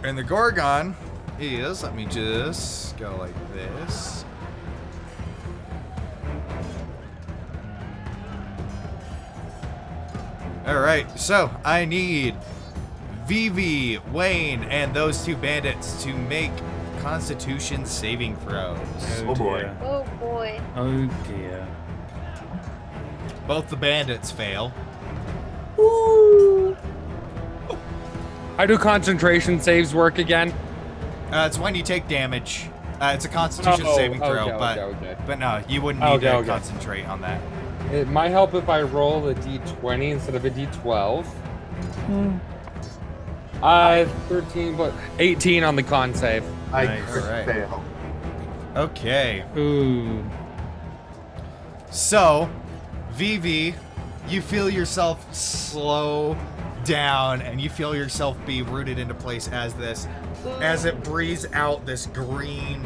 And the Gorgon is, let me just go like this. Alright, so I need Vivi, Wayne, and those 2 bandits to make Constitution saving throws. Oh, boy. dear. Oh boy. Oh dear. Both the bandits fail. How do concentration saves work again? It's when you take damage. It's a Constitution saving throw, okay. but no, you wouldn't need Okay, to okay. concentrate on that. It might help if I roll a d20 instead of a d12. 13, but 18 on the con save. I Nice. crit Alright. fail. Okay, Ooh. so Vivi, you feel yourself slow down, and you feel yourself be rooted into place as it breathes out this green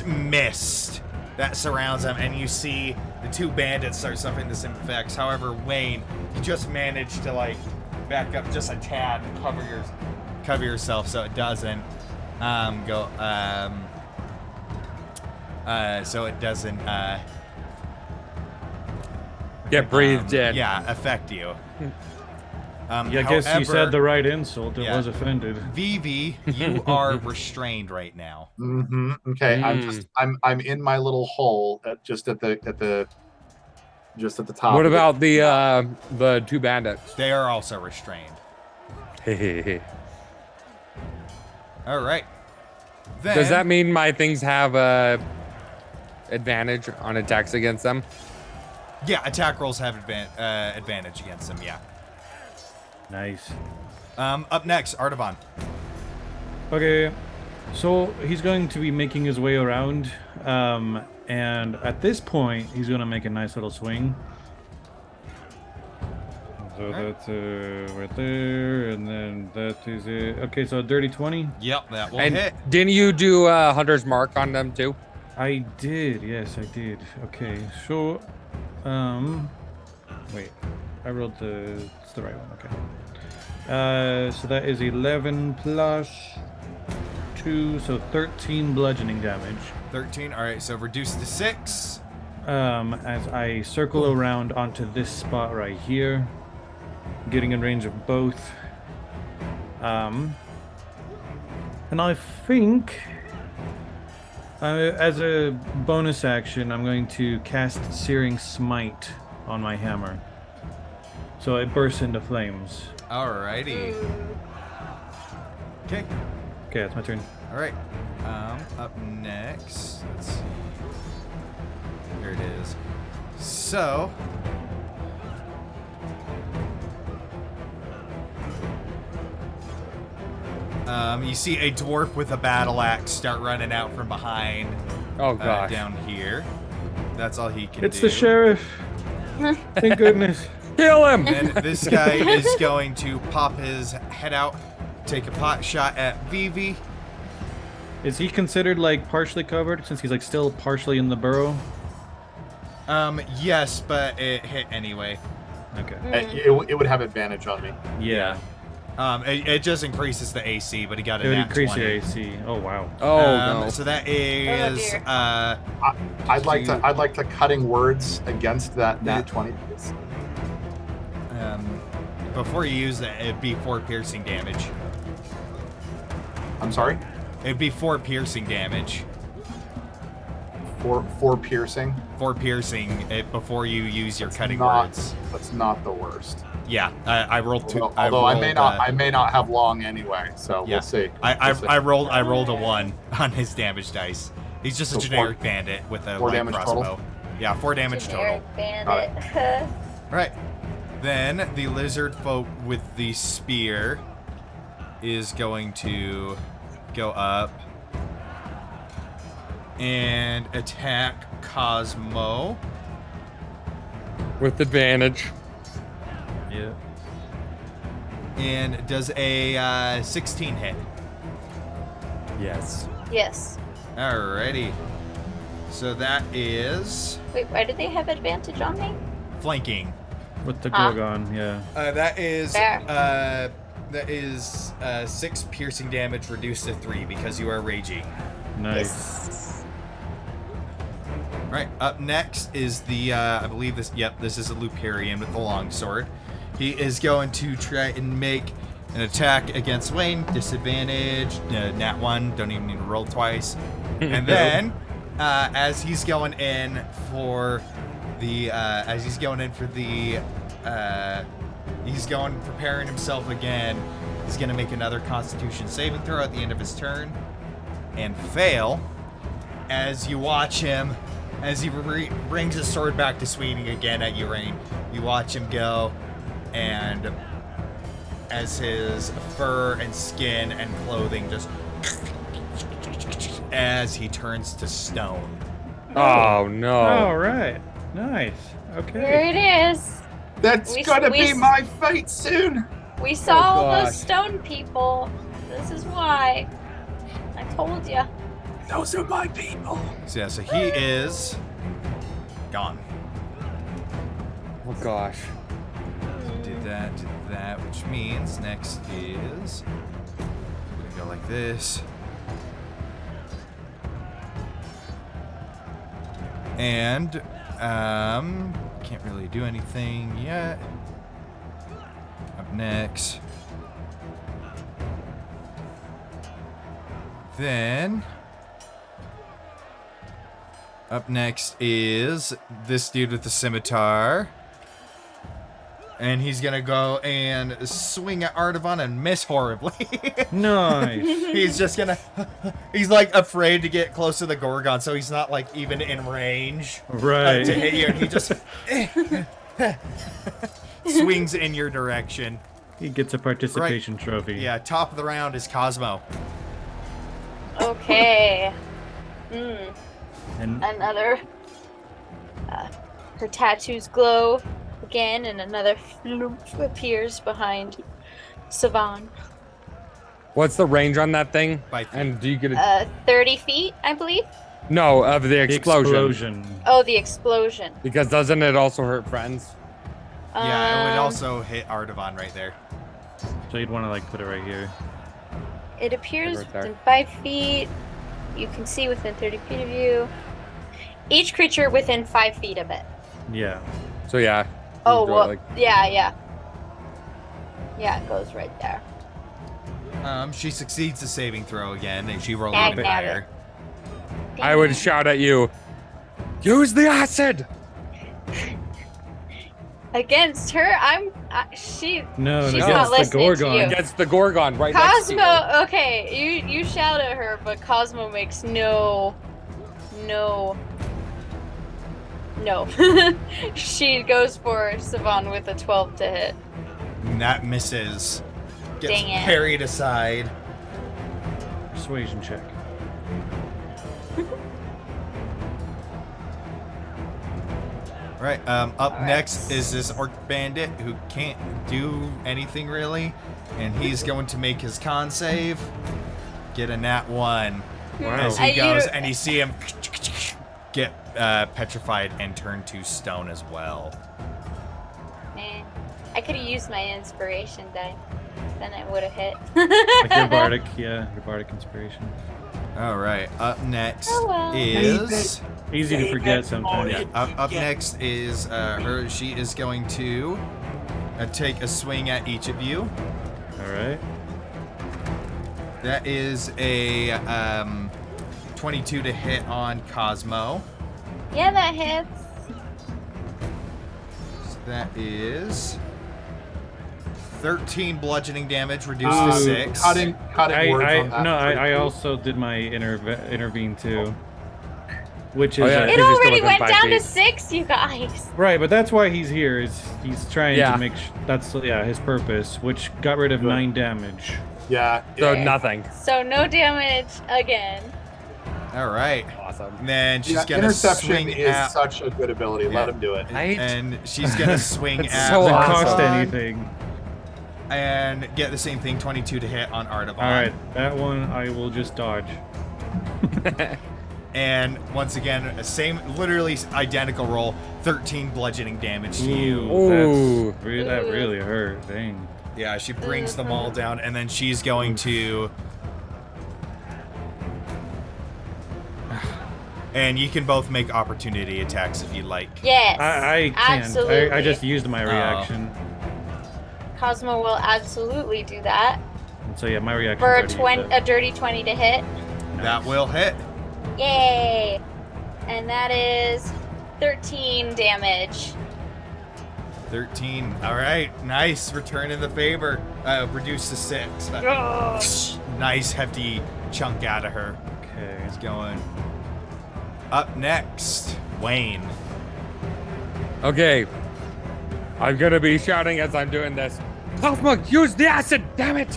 mist that surrounds them, and you see the 2 bandits start suffering the same effects. However, Wayne, you just managed to like back up just a tad and cover yourself so it doesn't Get breathed in. yeah, affect you. Yeah, I guess you however, said the right insult. It Yeah. was offended. Vivi, you are restrained right now. Mm-hmm. Okay, I'm in my little hole just at the top. What of it. about the 2 bandits? They are also restrained. All right. Then, Does that mean my things have a advantage on attacks against them? Yeah, attack rolls have advantage against them, yeah. Nice. Up next, Artavan. Okay, so he's going to be making his way around, and at this point, he's going to make a nice little swing. So that's right there, and then that is it. Okay, so a dirty 20. Yep, that will And hit. didn't you do Hunter's Mark on them too? I did, yes, I did. Okay, so, wait, I rolled it's the right one, okay. So that is 11 plus 2, so 13 bludgeoning damage. 13, alright, so reduced to 6. As I circle around onto this spot right here, getting in range of both. And I think, as a bonus action, I'm going to cast Searing Smite on my hammer. So it bursts into flames. Alrighty. Okay. Okay, that's my turn. Alright. Up next, let's see. Here it is. So, you see a dwarf with a battle axe start running out from behind. Oh gosh. Down here. That's all he can do. It's the sheriff. Thank goodness. Kill him! And this guy is going to pop his head out, take a pot shot at Vivi. Is he considered like partially covered since he's like still partially in the burrow? Yes, but it hit anyway. Okay. It would have advantage on me. Yeah. It just increases the AC, but he got It a would nat increase 20. your AC. Oh wow. Oh no. So that is dear. I'd like to cutting words against that nat 20. Please. Before you use that, it'd be 4 piercing damage. I'm sorry. It'd be 4 piercing damage. For piercing. 4 piercing before you use your cutting Not, words. that's not the worst. Yeah, I rolled 2. Although I may not have long anyway, so Yeah. we'll see. I rolled a 1 on his damage dice. He's just a So generic bandit with a 4 light damage crossbow. total? Yeah, 4 damage Generic total. bandit. Right. Then the lizard folk with the spear is going to go up and attack Cosmo. With advantage. Yeah. And does a 16 hit. Yes. Yes. Alrighty. So that is Wait, why do they have advantage on me? flanking. With the Ah. Gorgon, yeah. That is Fair. 6 piercing damage reduced to 3 because you are raging. Nice. Yes. Right. Up next is the I believe this. Yep, this is a Luparian with the longsword. He is going to try and make an attack against Wayne. Disadvantage. Nat 1. Don't even need to roll twice. And then, as he's going in for the, he's going preparing himself again. He's going to make another Constitution saving throw at the end of his turn, and fail. As you watch him, as he brings his sword back to swinging again at you, Rain, you watch him go, and as his fur and skin and clothing just as he turns to stone. Oh no. All right. Nice. Here Okay. it is. That's We- gonna we- be my fate soon. We saw all gosh. those stone people. This is why. I told ya. Those are my people. So yeah, so he is gone. Oh gosh. Did that, which means next is we're gonna go like this. And can't really do anything yet. Up next. Then up next is this dude with the scimitar. And he's gonna go and swing at Artavan and miss horribly. Nice. He's just gonna... He's, like, afraid to get close to the Gorgon, so he's not, like, even in range Right. to hit you. And he just... swings in your direction. He gets a participation trophy. Yeah, top of the round is Cosmo. Okay. And Another. Her tattoos glow again, and another floop appears behind Savan. What's the range on that thing? By feet. And do you get a 30 feet, I believe. no of the explosion? explosion. Oh, the explosion. Because doesn't it also hurt friends? Yeah, it would Um, also hit Artavan right there. So you'd want to like put it right here. It appears Right there. within 5 feet. You can see within 30 feet of you. Each creature within 5 feet of it. Yeah. So yeah. Oh, you do it well, like- yeah. Yeah, it goes right there. She succeeds the saving throw again, and she rolled Dag even nabbit. higher. I would shout at you, use the acid. Against her, she's No, not against the listening to Gorgon. you. Against the Gorgon right next to you. Cosmo, okay, you shout at her, but Cosmo makes no. She goes for Savan with a 12 to hit. And that misses. Gets Dang it. parried aside. Persuasion check. Right, up next is this orc bandit who can't do anything really. And he's going to make his con save. Get a nat 1. Wow. As I- he goes, you- and you see him get petrified and turn to stone as well. Man, I could have used my inspiration die. Then it would have hit. Like your bardic, your bardic inspiration. All right, up next Oh, well. is... Easy to forget sometimes. Yeah, up next is her. She is going to take a swing at each of you. All right. That is a 22 to hit on Cosmo. Yeah, that hits. So that is 13 bludgeoning damage, reduced Ooh, to 6. Cutting words on that. I also did my intervene too. Which is Oh, yeah. It Because you're still already within went 5 down to feet. 6, you guys. right, but that's why he's here. Is he's trying Yeah. to make that's his purpose, which got rid of 9 damage. Yeah. So yeah. nothing. So no damage again. All right. Awesome. And then she's Yeah, going to interception swing is at... such a good ability. Yeah. Let him do it. Right? And she's going to swing It's at... so Doesn't awesome. cost Artaban anything. and get the same thing, 22 to hit on Artaban. All right, that one I will just dodge. And once again, same, literally identical roll, 13 bludgeoning damage to you. Ooh. That really hurt. Dang. Yeah, she brings them all down, and then she's going to... And you can both make opportunity attacks if you like. Yes. I can't. Absolutely. I just used my reaction. Cosmo will absolutely do that. And so yeah, my reaction. For a dirty 20 to hit. That will hit. Yay! And that is 13 damage. 13. All right, nice. Returning the favor. Reduced to 6. But nice, hefty chunk out of her. Okay. He's going. Up next, Wayne. Okay. I'm gonna be shouting as I'm doing this. Cosmo, use the acid, damn it!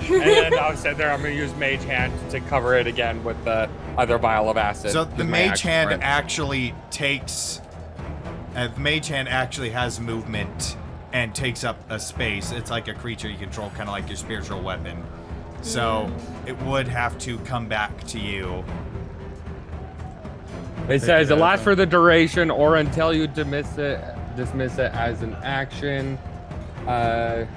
And then I'll sit there, I'm gonna use Mage Hand to cover it again with the other vial of acid. So the Use my Mage action Hand for it. actually takes. The Mage Hand actually has movement and takes up a space. It's like a creature you control, kind of like your spiritual weapon. So it would have to come back to you. It says it it lasts out. for the duration or until you dismiss it as an action. The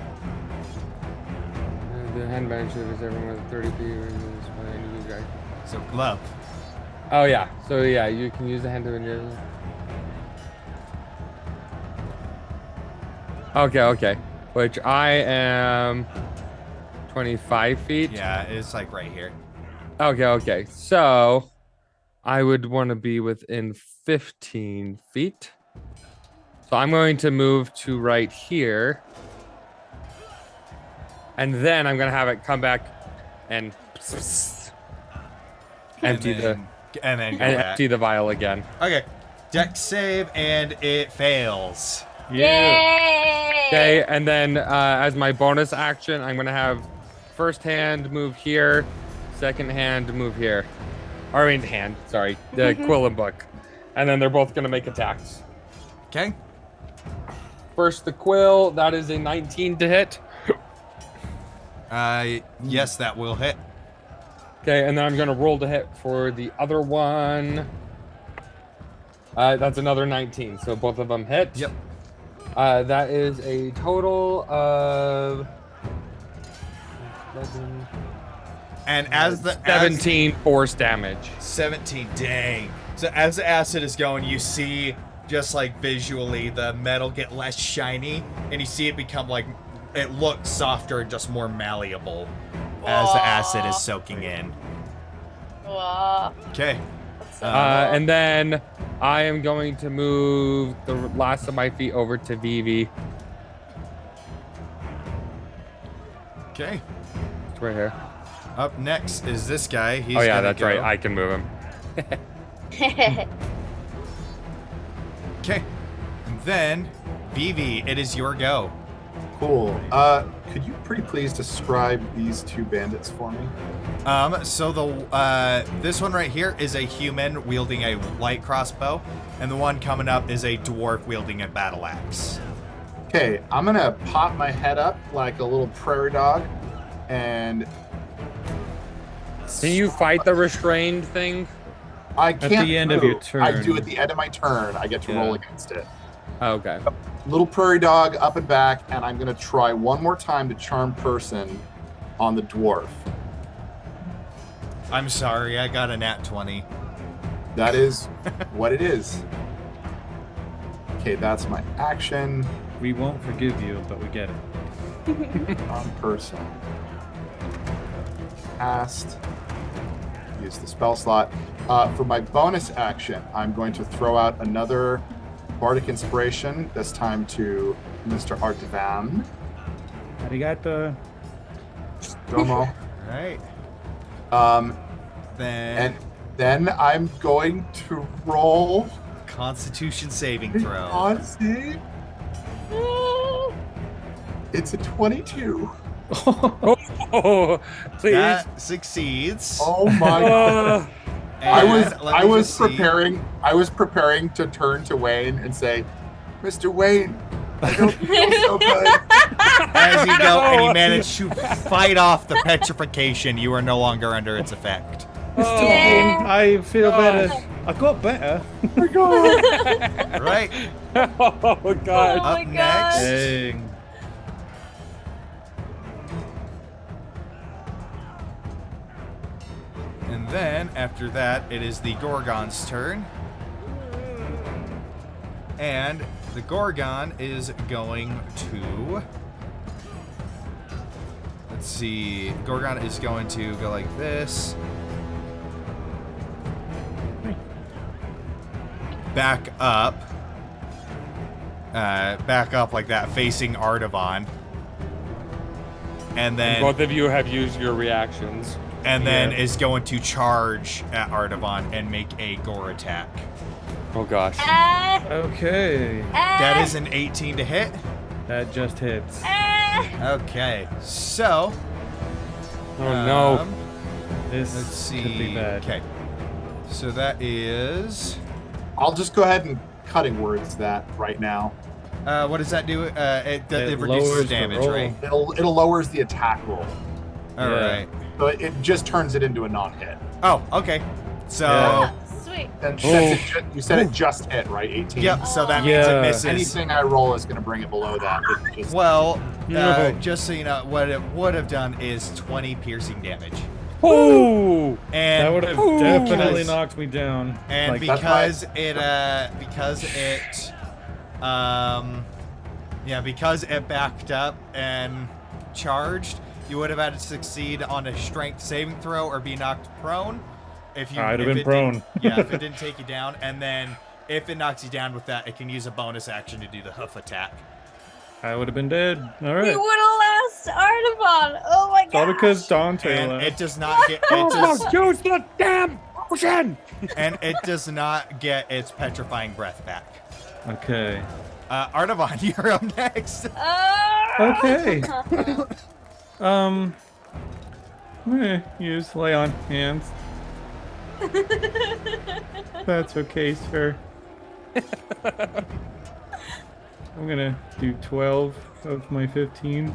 handbag should is everyone with 30 feet. So glove. Oh yeah. So yeah, you can use the hand to Okay. Which I am 25 feet. Yeah, it's like right here. Okay. So I would want to be within 15 feet. So I'm going to move to right here. And then I'm going to have it come back and empty empty the vial again. Okay. Dex save, and it fails. Yay! Okay, and then as my bonus action, I'm going to have first hand move here, second hand move here. Or I mean hand, sorry, the quill and book. And then they're both going to make attacks. Okay. First, the quill, that is a 19 to hit. Yes, that will hit. Okay, and then I'm going to roll to hit for the other one. That's another 19, so both of them hit. Yep. That is a total of... And as the 17 force damage. 17, dang. So as the acid is going, you see just like visually the metal get less shiny, and you see it become like, it looks softer and just more malleable as the acid is soaking in. Wow. Okay. And then I am going to move the last of my feet over to Vivi. Okay. It's right here. Up next is this guy. He's Oh yeah, gonna that's go. right. I can move him. Okay. And then, Vivi, it is your go. Cool. Could you pretty please describe these two bandits for me? So the this one right here is a human wielding a light crossbow, and the one coming up is a dwarf wielding a battle axe. Okay, I'm gonna pop my head up like a little prairie dog, and Can you fight the restrained thing? I can't the end move. of your turn. I do at the end of my turn. I get to Yeah. roll against it. Oh, okay. Little prairie dog up and back, and I'm gonna try one more time to charm person on the dwarf. I'm sorry, I got a nat 20. That is what it is. Okay, that's my action We won't forgive you, but we get it. on person. Cast. Use the spell slot. For my bonus action, I'm going to throw out another Bardic Inspiration, this time to Mr. Artavan. Arigato. Domo. Right. Then And then I'm going to roll Constitution saving a throw. con save. It's a 22. Oh, please. That succeeds. Oh my god. And I let me was just see. preparing to turn to Wayne and say, Mr. Wayne, I don't feel so good. As you go, and you manage to fight off the petrification, you are no longer under its effect. Yeah. I feel better. I got better. Oh my god. Right. Oh, God. Oh my Up gosh. next. Dang. And then, after that, it is the Gorgon's turn. And the Gorgon is going to... Let's see. Gorgon is going to go like this. Back up. Back up like that, facing Artavan. And then... Both of you have used your reactions. And then Yeah. is going to charge at Artavan and make a gore attack. Oh, gosh. Okay. That is an 18 to hit. That just hits. Okay, so Oh, no. This let's see. could be bad. Okay, so that is I'll just go ahead and cutting words that right now. what does that do? It It reduces lowers the damage, roll. right? It'll lowers the attack roll. All Yeah. right. So it just turns it into a non-hit. Oh, okay. So Yeah. Sweet. And since you said it just hit, right? 18? yep. So that means Yeah. it misses. Anything I roll is going to bring it below that. It just, Well, No. just so you know, what it would have done is 20 piercing damage. Oh! And That would have Ooh. definitely Because- knocked me down. And Like, because it because it backed up and charged, you would have had to succeed on a strength saving throw or be knocked prone. If you I'd have if been it prone. didn't- Yeah, if it didn't take you down, and then if it knocks you down with that, it can use a bonus action to do the hoof attack. I would have been dead. All We right. would have lost Artaban. Oh my It's all god. because Dante And left. it does not get. It Oh, does, use the damn potion! and it does not get its petrifying breath back. Okay. Artavan, you're up next. Okay. I'm gonna use lay on hands. That's okay, sir. I'm gonna do 12 of my 15.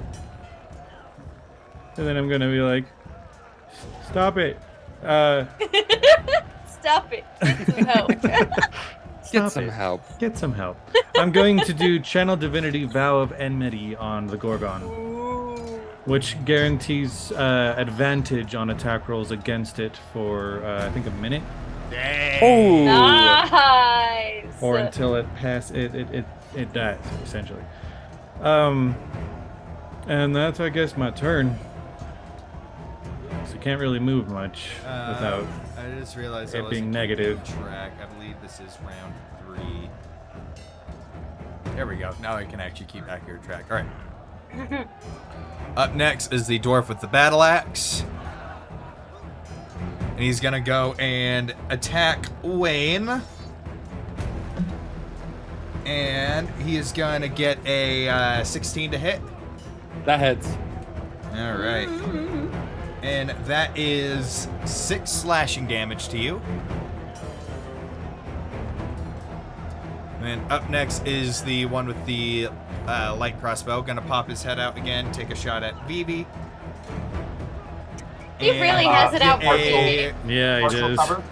And then I'm gonna be like, stop it. Stop it. Get some help. Get some help. Get some help. I'm going to do Channel Divinity Vow of Enmity on the Gorgon, which guarantees advantage on attack rolls against it for, I think, a minute. Oh! Nice. Or until it it dies, essentially. And that's, I guess, my turn. So can't really move much without I just realized it being negative. Track. I believe this is round 3. There we go. Now I can actually keep accurate track. All right. Up next is the dwarf with the battle axe. And he's gonna go and attack Wayne. And he is gonna get a 16 to hit. That hits. All right. And that is 6 slashing damage to you. And then up next is the one with the light crossbow. Gonna pop his head out again, take a shot at Vivi. He really has it out for a- me. Yeah, he Partial does. cover?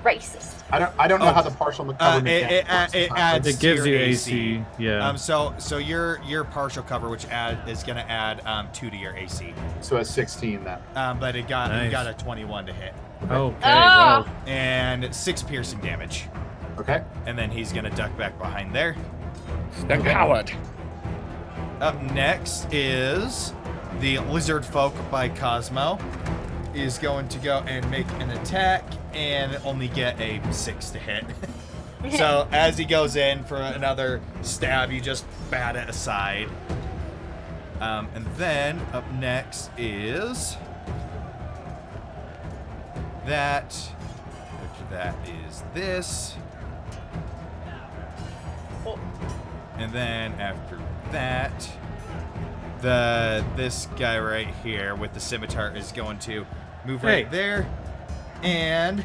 Racist. I don't know how the partial cover mechanic works. it adds It gives to you your AC. Yeah. So your partial cover, which is gonna add 2 to your AC. So it's 16 then. But it got Nice. a 21 to hit, Okay. Ah! Well, and 6 piercing damage. Okay. And then he's gonna duck back behind there. The coward. Up next is the lizard folk by Cosmo. Is going to go and make an attack and only get a 6 to hit. So as he goes in for another stab, you just bat it aside. And then up next is that. After that is this. And then after that, this guy right here with the scimitar is going to move right Hey. there, and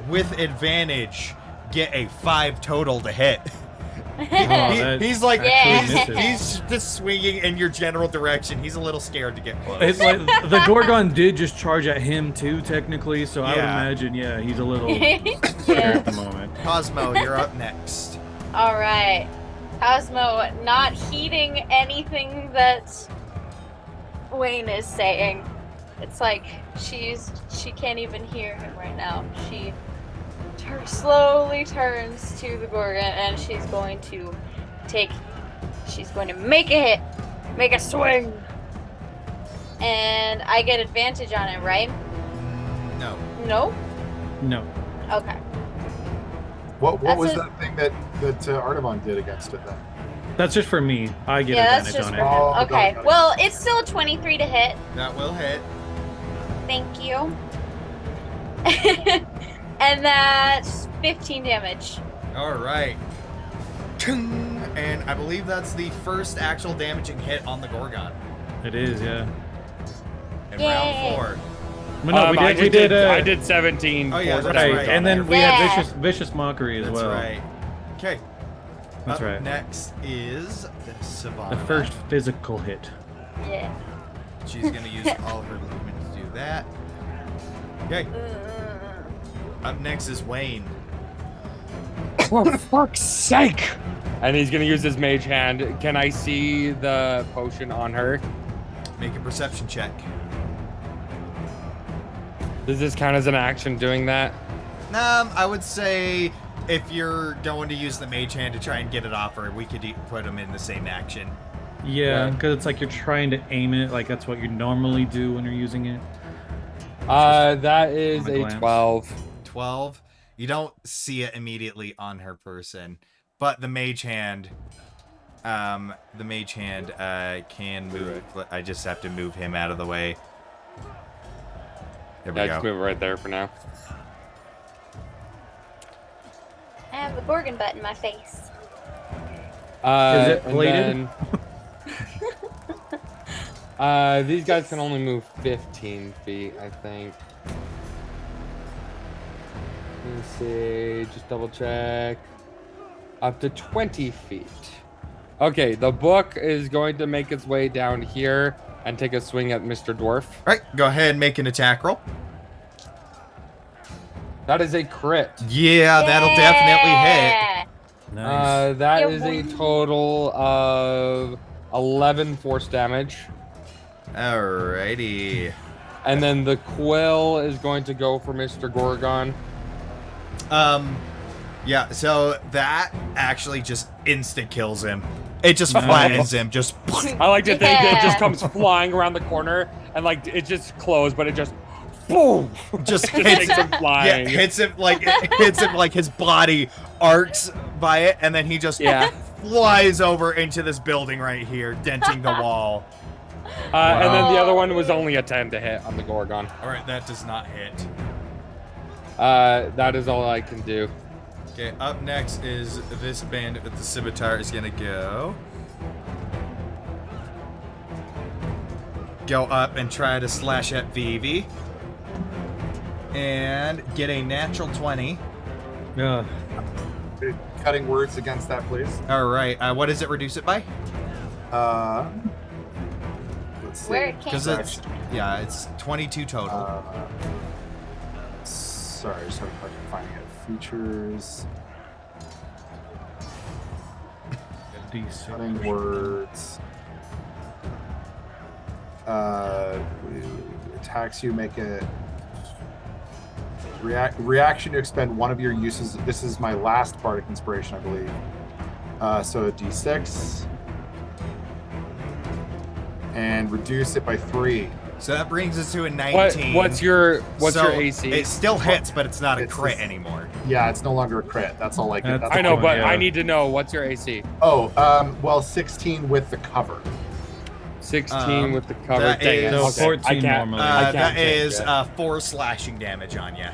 with advantage, get a 5 total to hit. that He's like, actually Yeah. misses. he's just swinging in your general direction. He's a little scared to get close. It's like the Gorgon did just charge at him too, technically. So I would Yeah. imagine, yeah, he's a little scared Yeah. at the moment. Cosmo, you're up next. All right. Cosmo, not heeding anything that Wayne is saying. It's like she can't even hear him right now. She slowly turns to the Gorgon and she's going to make a hit, make a swing. And I get advantage on it, right? No. No? No. Okay. What That's was a- that thing that Artavan did against it then? That's just for me. I get Yeah, that's advantage just on for it. Oh, him. Okay. got it. Well, it's still a 23 to hit. That will hit. Thank you. And that's 15 damage. All right. Chung! And I believe that's the first actual damaging hit on the Gorgon It is, yeah. in Yay. round 4. But no, I we did. I did 17. Oh, yeah, force that's damage right. on And then there. we Yeah. had vicious mockery as That's well. right. Okay. That's Up right. Next is the Savannah. The first physical hit. Yeah. She's going to use all her movement to do that. Okay. Up next is Wayne. For fuck's sake! And he's gonna use his mage hand. Can I see the potion on her? Make a perception check. Does this count as an action doing that? I would say if you're going to use the mage hand to try and get it off her, we could put them in the same action. Yeah, Yeah. because it's like you're trying to aim it, like that's what you normally do when you're using it. That is On a a glance. 12. 12. You don't see it immediately on her person, but the mage hand can move. I just have to move him out of the way. There we Yeah, go. just move it right there for now. I have a Gorgon butt in my face. Is it and bladed? then, these guys can only move 15 feet, I think. Let's see, just double check. Up to 20 feet. Okay, the book is going to make its way down here and take a swing at Mr. Dwarf. All right, go ahead and make an attack roll. That is a crit. Yeah, that'll definitely hit. Nice. That Yeah, is a one- total of 11 force damage. Alrighty. And then the quill is going to go for Mr. Gorgon. Yeah, so that actually just instant kills him. It just flattens him, just I like to think it Yeah. just comes flying around the corner and like it just closed, but it just boom, just takes hits him Yeah, flying. hits him like his body arcs by it, and then he just Yeah. flies over into this building right here, denting the wall. And then the other one was only a 10 to hit on the Gorgon. Alright, that does not hit. That is all I can do. Okay, up next is this bandit with the scimitar is gonna go up and try to slash at Vivi. And get a natural 20. Yeah. Cutting words against that, please. Alright, what does it reduce it by? Let's see. Where it came Because from. it's 22 total. Sorry, just having like finding it. Features, D6. cutting words. Attacks you, make it. Reaction to expend one of your uses. This is my last bardic inspiration, I believe. So a d6. And reduce it by 3. So that brings us to a 19. What's your So AC? It still hits, but it's not a It's crit just- anymore. Yeah, it's no longer a crit. That's all I can. That's- That's I know, all but Yeah. I need to know what's your AC. well, 16 with the cover. 16 with the cover. that Dang it. is- So 14 I can't, normally. I can't That change is it. 4 slashing damage on you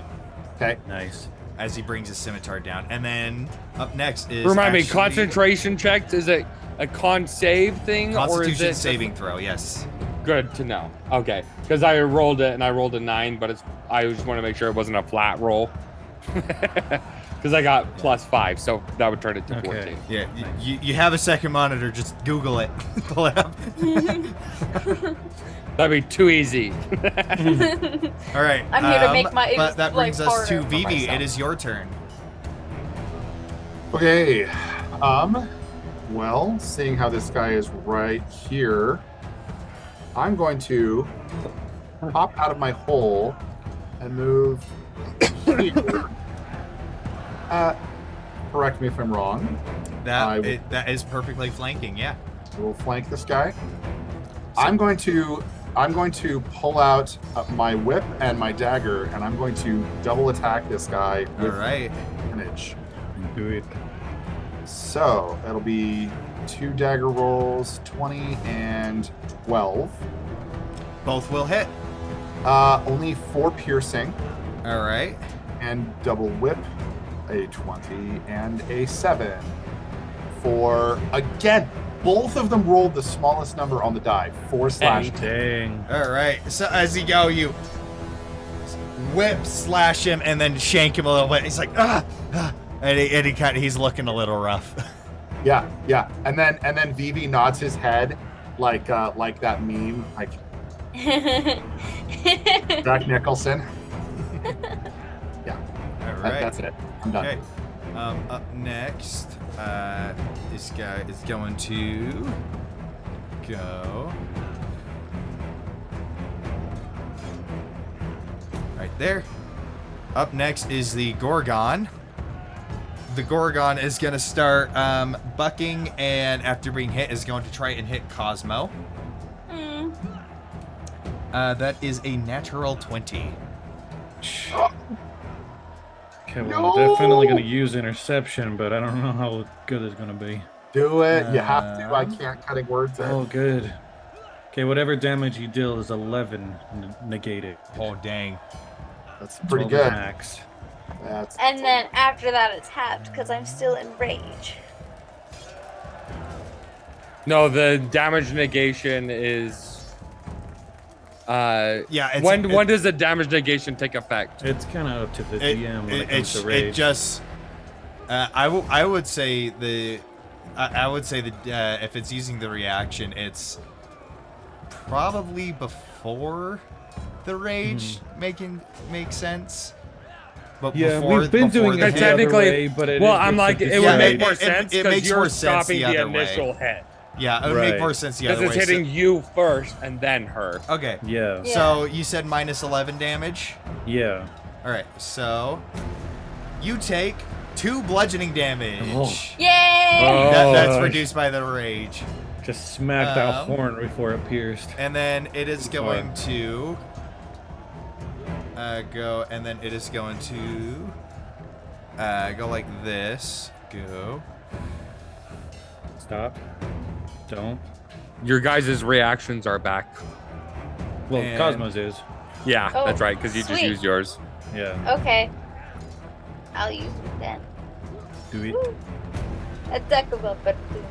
Okay. Nice. as he brings his scimitar down. And then up next is Remind me, actually concentration checks, is it a con save thing? or is Constitution it saving throw, yes. Good to know. Okay, because I rolled it and I rolled a 9, but I just want to make sure it wasn't a flat roll. Because I got +5, so that would turn it to Okay. 14. Yeah, you have a second monitor, just Google it. Pull it up. That'd be too easy. All right. I'm here to make my- But that like, brings us to harder for Vivi. myself. It is your turn. Okay. Well, seeing how this guy is right here, I'm going to pop out of my hole and move here. Correct me if I'm wrong. That is perfectly flanking. Yeah. We'll flank this guy. I'm going to pull out my whip and my dagger, and I'm going to double attack this guy All with right. advantage. Do it. So that'll be 2 dagger rolls, 20 and 12. Both will hit. Only 4 piercing, All right. and double whip, a 20 and a 7. For again, both of them rolled the smallest number on the die, 4 slash. Dang. All right. So as you go, you whip slash him and then shank him a little bit. He's like and he's looking a little rough. Yeah. And then Vivi nods his head like that meme, like Jack Nicholson. All right. That's it. I'm done. Okay. Up next, this guy is going to go right there. Up next is the Gorgon. The Gorgon is going to start bucking, and after being hit, is going to try and hit Cosmo. Mm. That is a natural 20. Okay, well, I'm definitely going to use interception, but I don't know how good it's going to be. Do it. You have to. I can't cutting words Oh, out. good. Okay, whatever damage you deal is 11 negated. Oh, dang. That's pretty 12 good. max. And then after that, it's halved because I'm still in rage. No, the damage negation is. Yeah, when does the damage negation take effect? It's kind of up to the DM when it comes to rage. It just. I would say the. I would say that if it's using the reaction, it's probably before the rage makes sense. But Yeah, before, we've been doing before it the the hit, other Technically, way, but it well, is I'm just like, a it would make more it sense makes because more you're sense stopping the the other way. initial hit. Yeah, it would make Right. more sense the Because other way. it's hitting you first and then her. Okay. Yeah. So you said minus 11 damage. Yeah. All right. So you take 2 bludgeoning damage. Oh. Yay! Oh. That's Gosh. reduced by the rage. Just smack that horn before it pierced. And then it is going to go, and then it is going to go like this. Go. Stop. Don't. Your guys' reactions are back. Well, And- Cosmos is. Yeah, Oh, that's right, because you just sweet. used yours. Yeah. Okay. I'll use it then. Do it. Woo. Attack of opportunity.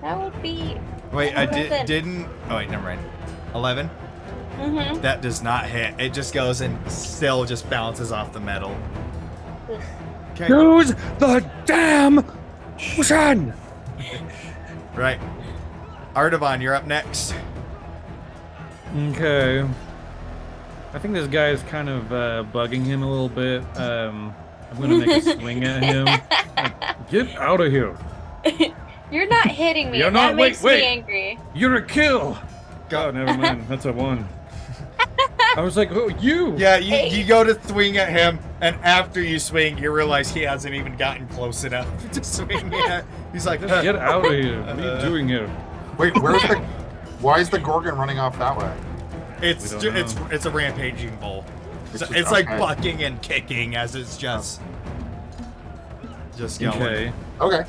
That would be. Wait, I 11. didn't. Oh wait, never mind. 11. Mm-hmm. That does not hit. It just goes and still just bounces off the metal. Okay. Use the damn potion! Right. Artavan, you're up next. Okay. I think this guy is kind of bugging him a little bit. I'm gonna make a swing at him. Like, get out of here! You're not hitting me. You're and not- that wait, makes wait. me angry. You're a kill. Go. Oh, never mind. That's a 1. I was like, oh, you. Yeah, you go to swing at him, and after you swing, you realize he hasn't even gotten close enough to swing at. He's like, Just get out of here. What are you doing here? Wait, where's the? Why is the Gorgon running off that way? It's We don't it's a rampaging bull. It's So just- it's like okay. bucking and kicking as it's just going. Okay. Okay.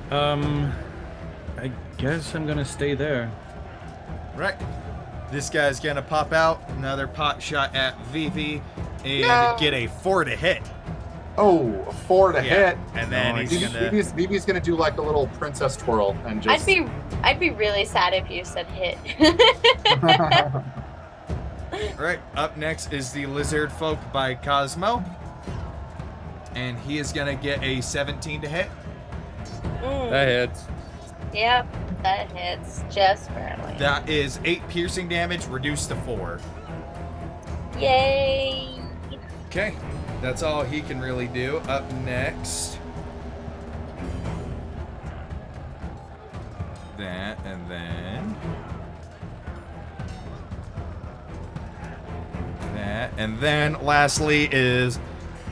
I guess I'm gonna stay there. Right. This guy's gonna pop out another pot shot at Vivi and No. get a 4 to hit. Oh, a 4 to Yeah, hit. and then Nice. he's gonna. BB's gonna do like a little princess twirl and just. I'd be really sad if you said hit. Right. Up next is the lizard folk by Cosmo, and he is gonna get a 17 to hit. That hits. Yep, that hits just barely. That is 8 piercing damage, reduced to 4. Yay! Okay, that's all he can really do. Up next, that, and then that, and then lastly is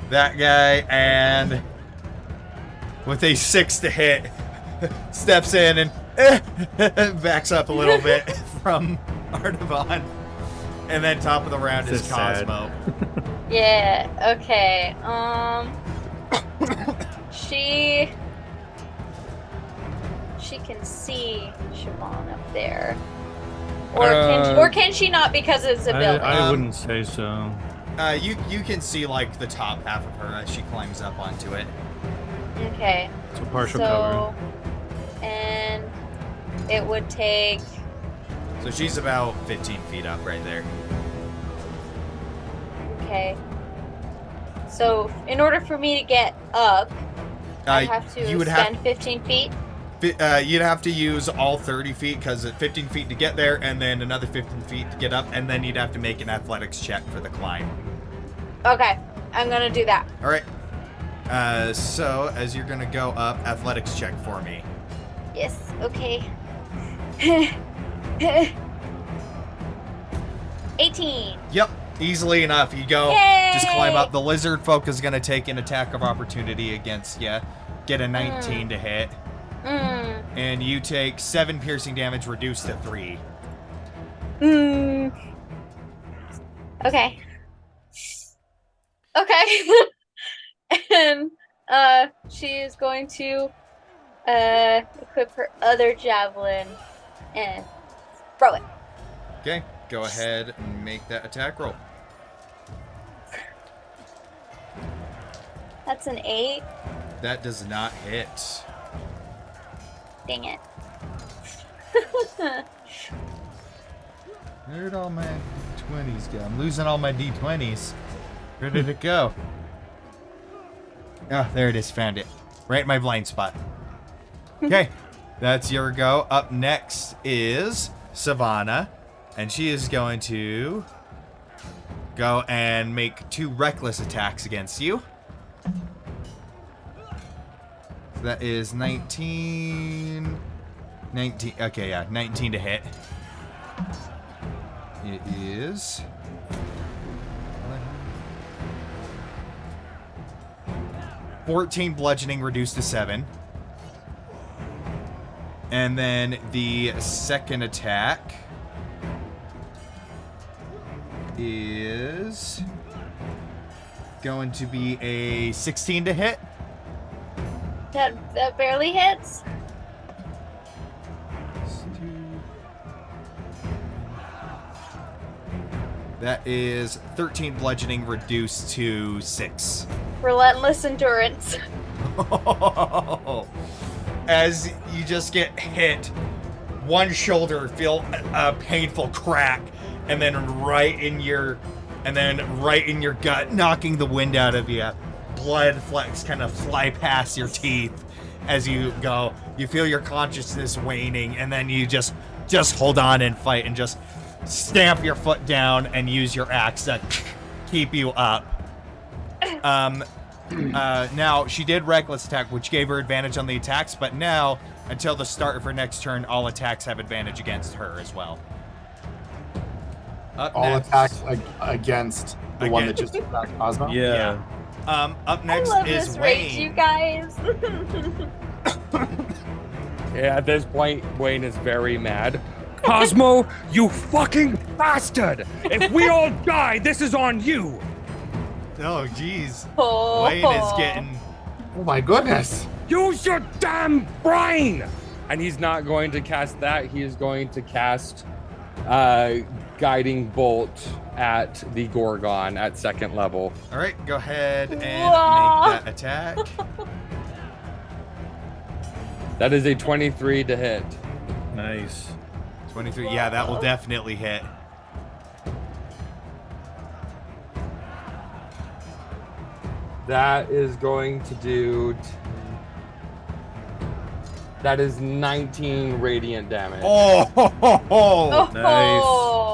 that guy, and with a 6 to hit, steps in and backs up a little bit from Artavan. And then top of the round This is is sad. Cosmo. Yeah. Okay. She can see Siobhan up there, or can she not because it's a building? I wouldn't say so. You can see like the top half of her as she climbs up onto it. Okay. It's a partial cover. And it would take. So she's about 15 feet up right there. Okay. So in order for me to get up, I have to you would spend 15 feet. You'd have to use all 30 feet because it's 15 feet to get there, and then another 15 feet to get up, and then you'd have to make an athletics check for the climb. Okay, I'm gonna do that. All right. So as you're gonna go up, athletics check for me. Yes. Okay. 18. Yep, easily enough. You go, Yay! just climb up. The lizard folk is gonna take an attack of opportunity against you. Get a 19 to hit, and you take 7 piercing damage, reduced to 3. Okay. Okay. And she is going to equip her other javelin and throw it. Okay, go ahead and make that attack roll. That's an 8. That does not hit. Dang it. Where'd all my 20s go? I'm losing all my D20s. Where did it go? Oh, there it is. Found it. Right in my blind spot. Okay, that's your go. Up next is Savannah, and she is going to go and make 2 reckless attacks against you. So that is 19. Okay, yeah, 19 to hit. It is 14 bludgeoning reduced to 7. And then the second attack is going to be a 16 to hit. That barely hits. That is 13 bludgeoning reduced to 6. Relentless endurance. As you just get hit, one shoulder feel a painful crack, and then right in your gut, knocking the wind out of you. Blood flecks kind of fly past your teeth as you go. You feel your consciousness waning, and then you just hold on and fight, and just stamp your foot down and use your axe to keep you up. Now, she did reckless attack, which gave her advantage on the attacks, but now, until the start of her next turn, all attacks have advantage against her as well. Up All next, attacks against the one that just attacked Cosmo? Yeah. up next I love is this Wayne. rage, you guys. Yeah, at this point, Wayne is very mad. Cosmo, you fucking bastard! If we all die, this is on you! Oh, jeez. Oh. Wayne is getting... Oh my goodness. Use your damn brain! And he's not going to cast that. He is going to cast Guiding Bolt at the Gorgon at 2nd level. All right, go ahead and Whoa. make that attack. That is a 23 to hit. Nice. 23. Yeah, that will definitely hit. That is going to do... That is 19 radiant damage. Oh, ho, ho, ho. Oh.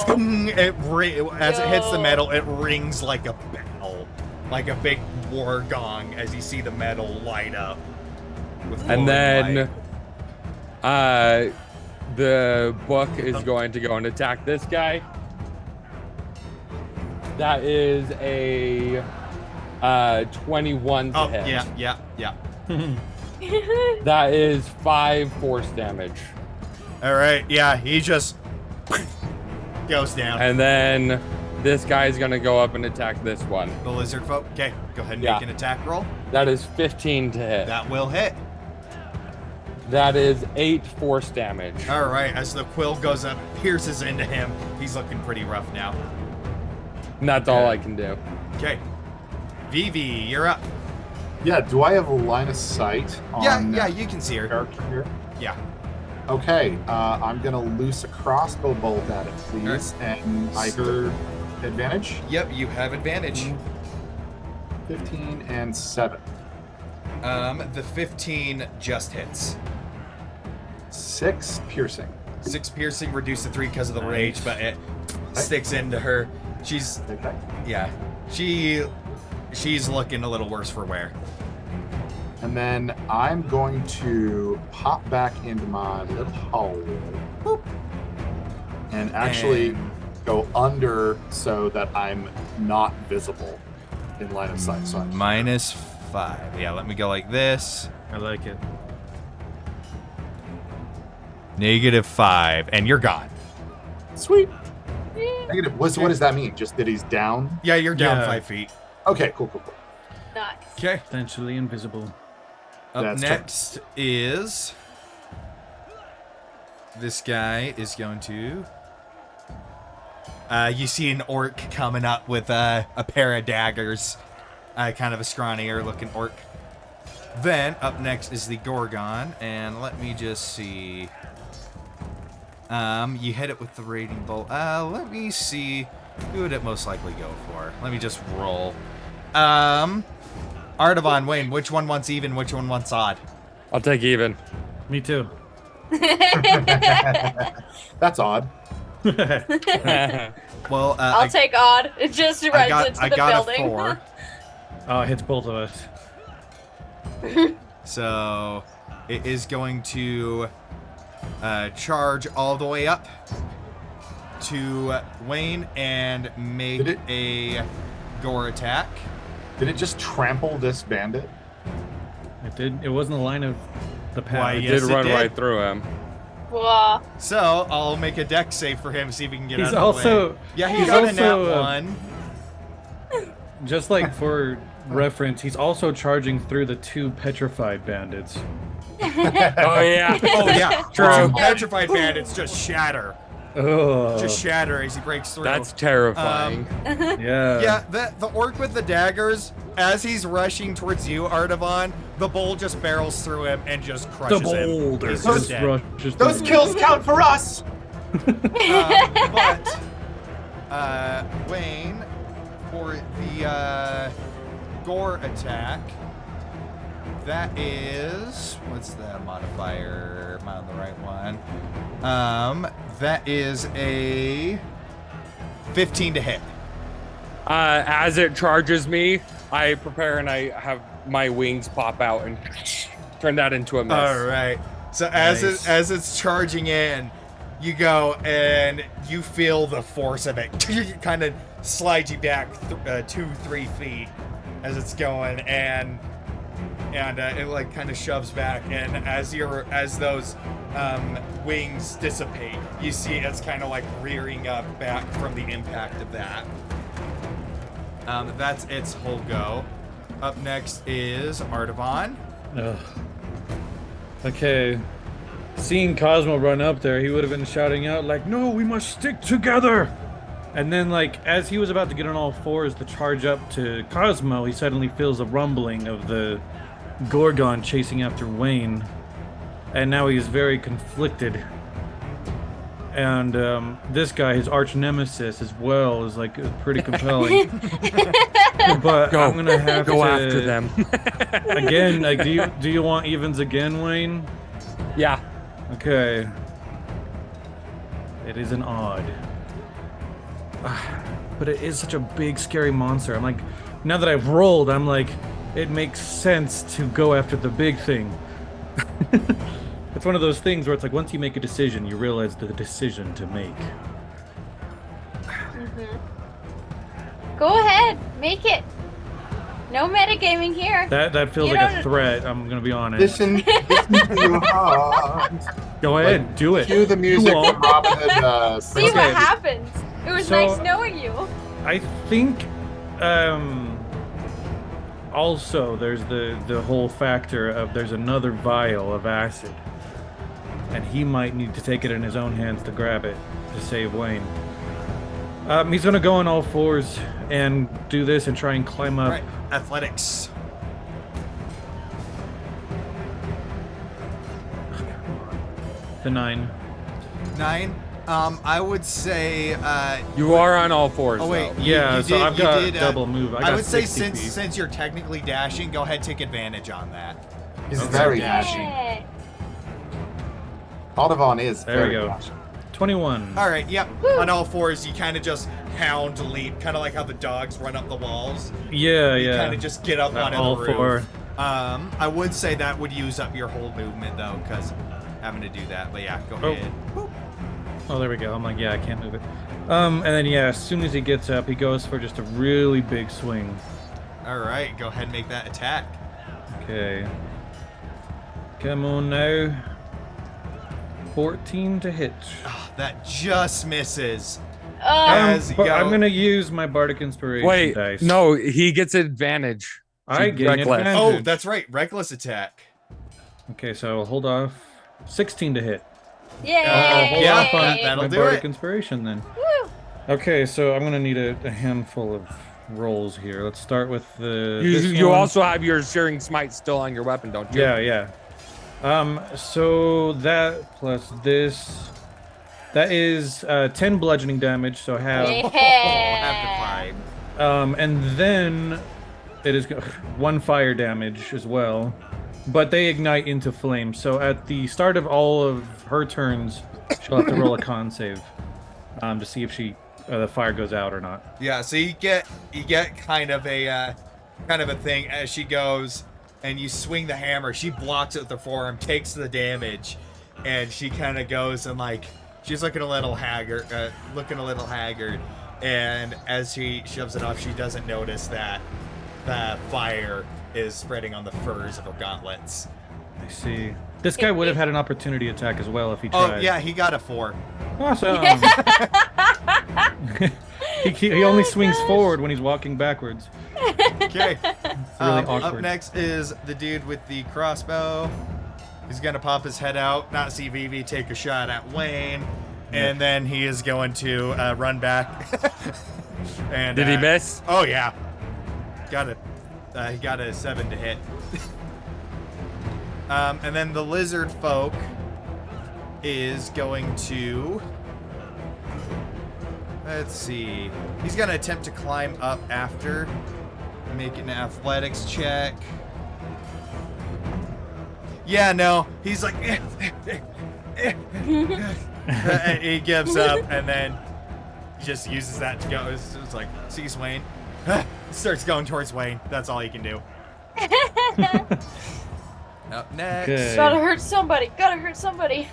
As it hits the Yo. metal, it rings like a bell, like a big war gong as you see the metal light up. With And glowing then light. the book is going to go and attack this guy. That is a 21 to hit. Yeah. That is 5 force damage. All right, yeah, he just goes down. And then this guy's gonna go up and attack this one. The lizard folk. Okay, go ahead and Yeah. make an attack roll. That is 15 to hit. That will hit. That is 8 force damage. All right, as the quill goes up, pierces into him. He's looking pretty rough now. And that's all I can do. Okay, Vivi, you're up. Yeah, do I have a line of sight on Yeah, you can see her. character here? Yeah. Okay, I'm gonna loose a crossbow bolt at it, please. And I heard advantage. Yep, you have advantage. 15 and 7. The 15 just hits. 6 piercing. 6 piercing, reduced to 3 because of the rage, but it sticks into her. She's, Okay. yeah, she's looking a little worse for wear. And then I'm going to pop back into my little hole. Boop. And actually And- go under so that I'm not visible in line of sight. So I'm -5. Yeah, let me go like this. I like it. -5, and you're gone. sweet. Negative. What does that mean? Just that he's down? Yeah, you're down Yeah. 5 feet. Okay, cool. Nice. Okay. Essentially invisible. Up That's next is this guy is going to. You see an orc coming up with a pair of daggers, kind of a scrawnier looking orc. Then up next is the Gorgon, and let me just see. You hit it with the raiding bolt. Let me see. Who would it most likely go for? Let me just roll. Artavan, Wayne, which one wants even, which one wants odd? I'll take even. Me too. That's odd. Well, I'll take odd. It just runs into the building. A 4. Oh, it hits both of us. So it is going to charge all the way up to Wayne and make a gore attack. Did it just trample this bandit? It did. It wasn't the line of the path. Why, It yes, did it run did. right through him. Whoa. So I'll make a dex save for him, see if he can get He's out of the also- way. Yeah, he he's got a nat also, 1. Just like for reference, he's also charging through the 2 petrified bandits. Oh yeah. Oh yeah, True. Two petrified bandits just shatter. Oh, Just shatter as he breaks through. That's terrifying. yeah. Yeah, the orc with the daggers, as he's rushing towards you, Artavan, the bolt just barrels through him and just The crushes him. boulder He's just just dead. rushes Those through. kills count for us. But Wayne, for the gore attack, that is, what's the modifier? Am I on the right one? That is a 15 to hit. As it charges me, I prepare and I have my wings pop out and turn that into a mess. All right. So as Nice. as it's charging in, you go and you feel the force of it kind of slide you back 2-3 feet as it's going, and it like kind of shoves back, and as those wings dissipate, you see it's kind of like rearing up back from the impact of that. That's its whole go. Up next is Artavan. Ugh. Okay. Seeing Cosmo run up there, he would have been shouting out like, "No, we must stick together!" And then, like, as he was about to get on all fours to charge up to Cosmo, he suddenly feels a rumbling of the Gorgon chasing after Wayne. And now he's very conflicted. And this guy, his arch nemesis as well, is like pretty compelling. But Go. I'm gonna have Go to after them. again. Like, do you want evens again, Wayne? Yeah. Okay. It is an odd. But it is such a big, scary monster. I'm like, now that I've rolled, I'm like, it makes sense to go after the big thing. It's one of those things where it's like, once you make a decision, you realize the decision to make. Go ahead, make it. No metagaming here. That feels You like a don't- threat, I'm gonna be honest. Listen to your heart. Go ahead, do it. Cue the music won't. from Robin Hood. See Okay. what happens. It was So- nice knowing you. I think also there's the whole factor of there's another vial of acid, and he might need to take it in his own hands to grab it to save Wayne. He's gonna go on all fours and do this and try and climb up. Right. Athletics. The 9. 9. I would say. You are on all fours. Oh wait. though. Yeah, you so did- I've you got did, double move. I got would say 60 feet. since you're technically dashing, go ahead, take advantage on that. He's Okay. very Yeah. dashing. Yeah. Aldavon is There we very go. dashing. 21. All right. Yep. Woo. On all fours, you kind of just hound leap, kind of like how the dogs run up the walls. Yeah, You yeah. kind of just get up on all the roof. four. I would say that would use up your whole movement though, because having to do that. But yeah, go Oh. ahead. Oh, there we go. I'm like, yeah, I can't move it. And then yeah, as soon as he gets up, he goes for just a really big swing. All right. Go ahead and make that attack. Okay. Come on now. 14 to hit. That just misses. As you But go- I'm gonna use my bardic inspiration Wait, dice. no, he gets advantage. I She- gain reckless. advantage. Oh, that's right. Reckless attack. Okay, so hold off. 16 to hit. Yay! I'll hold Yeah, off on that'll my do bardic it. inspiration then. Woo! Okay, so I'm gonna need a handful of rolls here. Let's start with the. You, this you one. also have your Searing Smite still on your weapon, don't you? Yeah. So that plus this, that is 10 bludgeoning damage. So I have. Yeah. And then it is 1 fire damage as well, but they ignite into flame. So at the start of all of her turns, she'll have to roll a con save to see if the fire goes out or not. Yeah, so you get kind of a thing as she goes, and you swing the hammer. She blocks it with her forearm, takes the damage, and she kind of goes and like she's looking a little haggard, and as she shoves it off, she doesn't notice that the fire is spreading on the furs of her gauntlets. I see. This guy would have had an opportunity attack as well if he Oh tried. yeah, he got a 4. Awesome. he only swings forward when he's walking backwards. Okay. really Up awkward. next is the dude with the crossbow. He's gonna pop his head out, not see Vivi take a shot at Wayne, and then he is going to run back. And Did he miss? Oh yeah, he got a 7 to hit. And then the lizard folk is going to. Let's see. He's gonna attempt to climb up after. Make an athletics check. Yeah, no. He's like. He gives up, and then he just uses that to go. It's like, sees Wayne. Starts going towards Wayne. That's all he can do. Up next. Okay. Gotta hurt somebody. Gotta hurt somebody.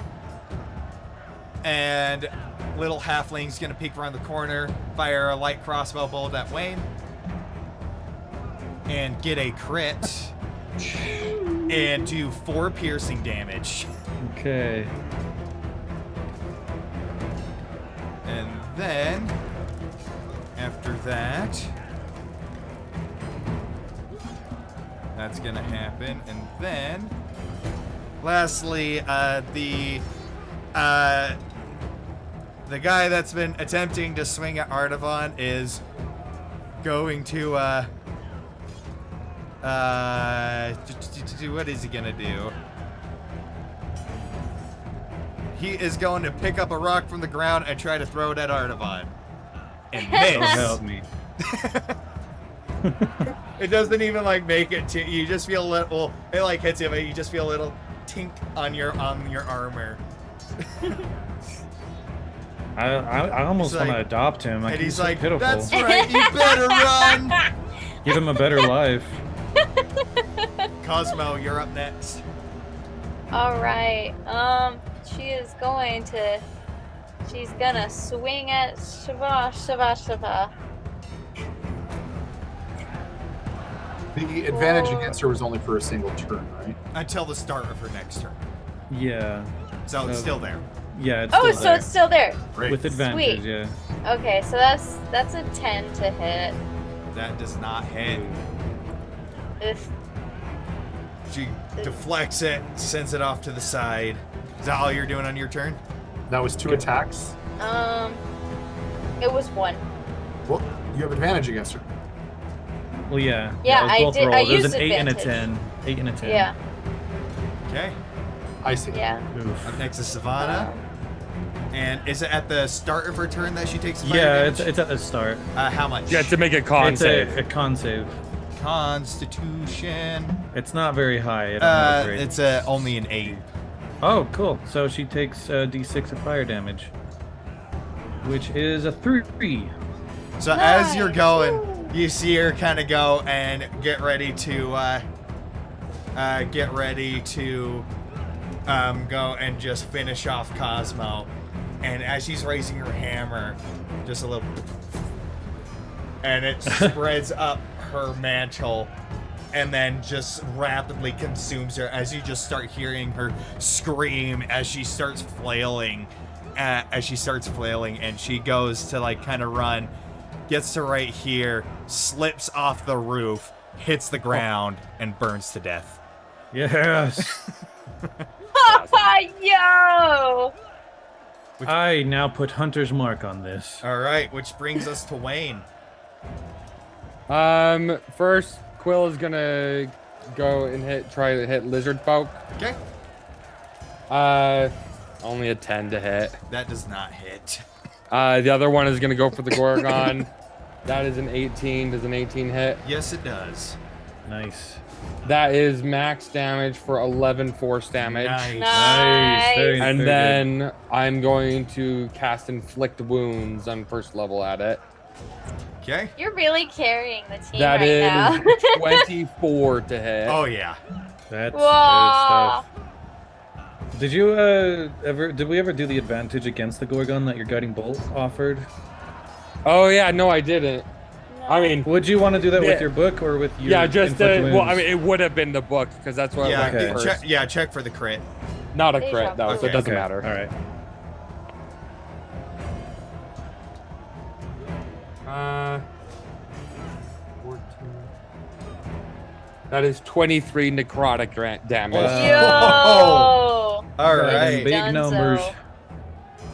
And little halfling's gonna peek around the corner, fire a light crossbow bolt at Wayne, and get a crit, and do 4 piercing damage. Okay. And then, after that, that's gonna happen. And then, lastly, the guy that's been attempting to swing at Artavan is going to what is he gonna do? He is going to pick up a rock from the ground and try to throw it at Artavan. And miss. Oh, help me. It doesn't even like make it to you. Just feel a little. It like hits you, but you just feel a little tink on your armor. I almost He's want to like- adopt him. And He's he's so like, pitiful. "That's right. You better run." Give him a better life. Cosmo, you're up next. All right. She's gonna swing at Shava. The advantage against her was only for a single turn, right? Until the start of her next turn. Yeah. So it's still there. Yeah. It's Oh, still so there. it's still there. Great. With advantage. Sweet. Yeah. Okay, so that's a 10 to hit. That does not hit. If She deflects it, sends it off to the side. Is that all you're doing on your turn? That was 2 attacks. it was 1. Well, you have advantage against her. Well, yeah. Yeah, it was I both did- I rolls. It was used an 8 and a advantage. 10. 8 and a 10. Yeah, Okay. I see. yeah. Oof. Up next is Savannah. And is it at the start of her turn that she takes fire Yeah, damage? it's at the start. How much? Yeah, to make a con It's save. a con save. Constitution. It's not very high. I don't have a grade. It's only an 8. Oh, cool. So she takes D6 of fire damage, which is a 3. So as you're going, you see her kind of go and get ready to go and just finish off Cosmo. And as she's raising her hammer, just a little, and it spreads up her mantle, and then just rapidly consumes her as you just start hearing her scream as she starts flailing, as she starts flailing, and she goes to like kind of run, gets to right here, slips off the roof, hits the ground, and burns to death. Yes. Yo! I now put Hunter's Mark on this. All right, which brings us to Wayne. First, Quill is gonna go and try to hit lizard folk. Okay. Only a 10 to hit. That does not hit. The other one is gonna go for the Gorgon. That is an 18. Does an 18 hit? Yes, it does. Nice. That is max damage for 11 force damage. Nice. Nice. Very, And very then good. I'm going to cast Inflict Wounds on first level at it. Okay. You're really carrying the team That right is now. 24 to hit. Oh yeah. That's good Whoa. stuff. Did you did we ever do the advantage against the Gorgon that your guiding bolt offered? Oh yeah, no, I didn't. I mean, Would you want to do that Yeah. with your book or with your yeah, just inflict well, I wounds? mean, it would have been the book because that's what Yeah. I went Okay. first. Check for the crit. Not a Deja crit though, so vu. it doesn't Okay, matter. All right. 14. That is 23 necrotic damage. Yo! All That's right. big Dunzo. numbers.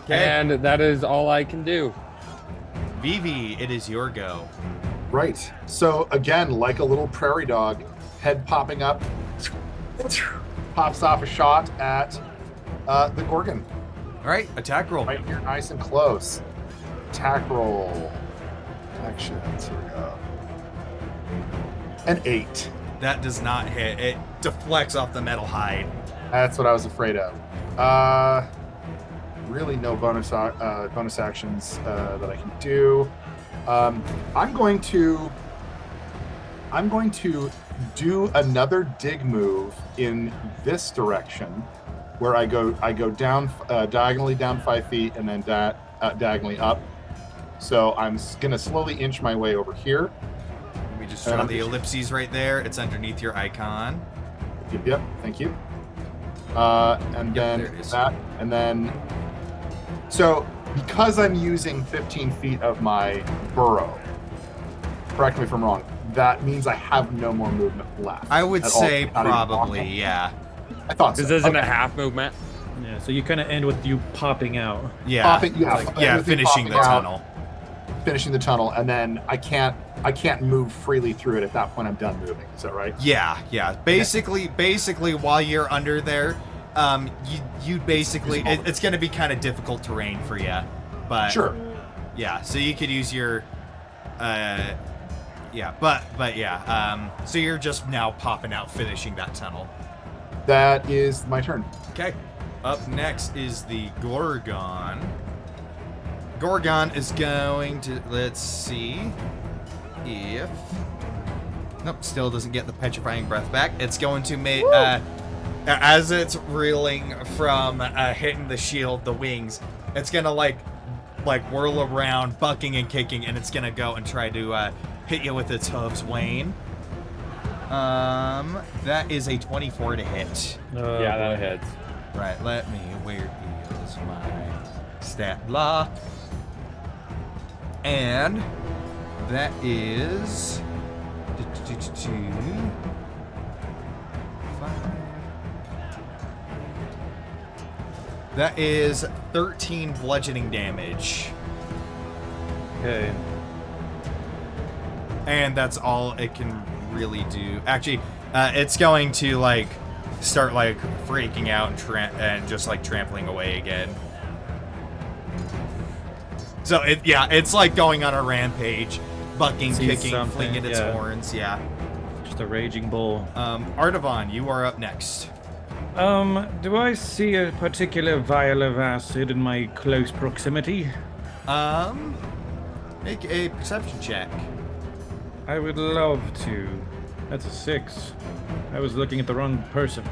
Okay. And that is all I can do. Vivi, it is your go. Right. So again, like a little prairie dog, head popping up, pops off a shot at the Gorgon. All right, attack roll. Right here, nice and close. Attack roll. Actions. Here we go. An 8. That does not hit. It deflects off the metal hide. That's what I was afraid of. Really, no bonus actions that I can do. I'm going to do another dig move in this direction, where I go down diagonally down 5 feet and then diagonally up. So I'm gonna slowly inch my way over here. Let me just show the ellipses right there. It's underneath your icon. Yep. Thank you. And Yep, then there it is. that, and then so because I'm using 15 feet of my burrow, correct me if I'm wrong, that means I have no more movement left. I would at all. say Not even probably, walking. yeah. I thought so. This isn't Okay. a half movement. Yeah, so you kind of end with you popping out. Yeah. Popping- yeah, Like, yeah, everything finishing the popping out. tunnel. Finishing the tunnel, and then I can't move freely through it. At that point, I'm done moving. Is that right? Yeah. Basically, while you're under there, you basically it's going to be kind of difficult terrain for you, but Sure. yeah. So you could use your, so you're just now popping out, finishing that tunnel. That is my turn. Okay. Up next is the Gorgon. Gorgon is going to, let's see if, nope, still doesn't get the petrifying breath back. It's going to make, as it's reeling from hitting the shield, the wings, it's gonna like whirl around, bucking and kicking, and it's gonna go and try to hit you with its hooves, Wayne. That is a 24 to hit. Yeah, that hits. Right, let me, where is my stat block? And that is... That is 13 bludgeoning damage. Okay. And that's all it can really do. Actually, it's going to like start like freaking out and just like trampling away again. So it's like going on a rampage, bucking, Sees kicking, something, flinging its yeah. horns. Yeah. Just a raging bull. Artavan, you are up next. Do I see a particular vial of acid in my close proximity? Make a perception check. I would love to. That's a 6. I was looking at the wrong person.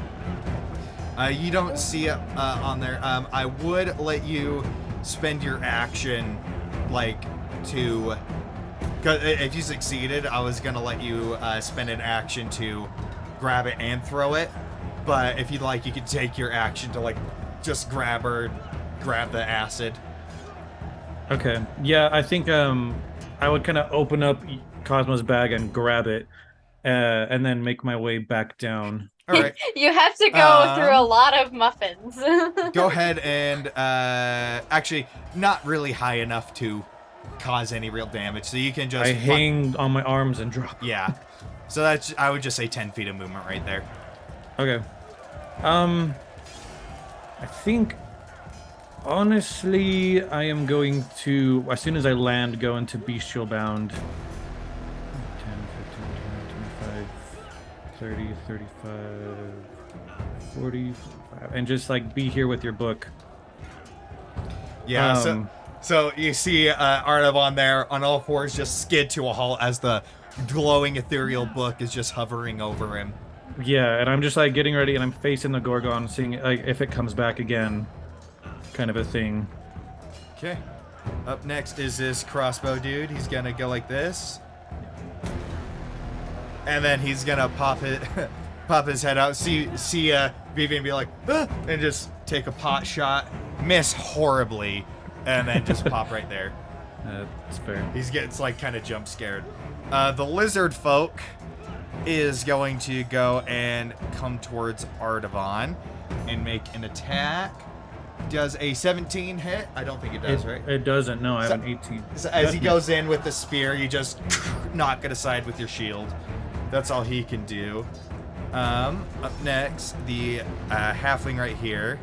You don't see it on there. I would let you spend your action, like, to... Cause if you succeeded, I was gonna let you spend an action to grab it and throw it. But if you'd like, you could take your action to, like, just grab her, grab the acid. Okay. Yeah, I think I would kind of open up Cosmo's bag and grab it, and then make my way back down. All right. You have to go through a lot of muffins. Go ahead and actually not really high enough to cause any real damage, so you can just I hang on my arms and drop. Yeah. So that's, I would just say 10 feet of movement right there. Okay. I think honestly I am going to, as soon as I land, go into bestial bound. 10, 15, 20, 25, 30, 35, 40, 45, and just like be here with your book. Yeah, so you see Arnav on there on all fours just skid to a halt as the glowing ethereal book is just hovering over him. Yeah, and I'm just like getting ready, and I'm facing the Gorgon, seeing like if it comes back again, kind of a thing. Okay. Up next is this crossbow dude. He's gonna go like this, and then he's gonna pop his head out. See Vivian be like, ah! And just take a pot shot, miss horribly, and then just pop right there. That's fair. He gets like kind of jump scared. The lizard folk is going to go and come towards Ardavan and make an attack. Does a 17 hit? I don't think it does, right? It doesn't. No, I have an 18. So as he goes in with the spear, you just knock it aside with your shield. That's all he can do. Up next, the halfling right here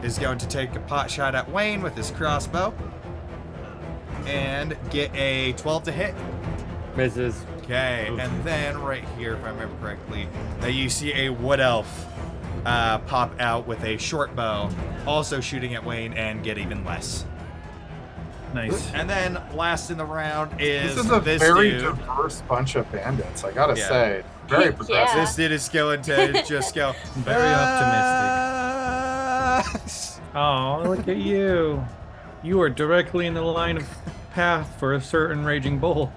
is going to take a pot shot at Wayne with his crossbow and get a 12 to hit. Misses. Okay, and then right here, if I remember correctly, you see a wood elf pop out with a short bow, also shooting at Wayne and get even less. Nice. And then last in the round is this is a this very dude. diverse bunch of bandits. I gotta Yeah. say, very progressive. This dude is going to just go Very optimistic. Oh, look at you. You are directly in the line of path for a certain raging bull.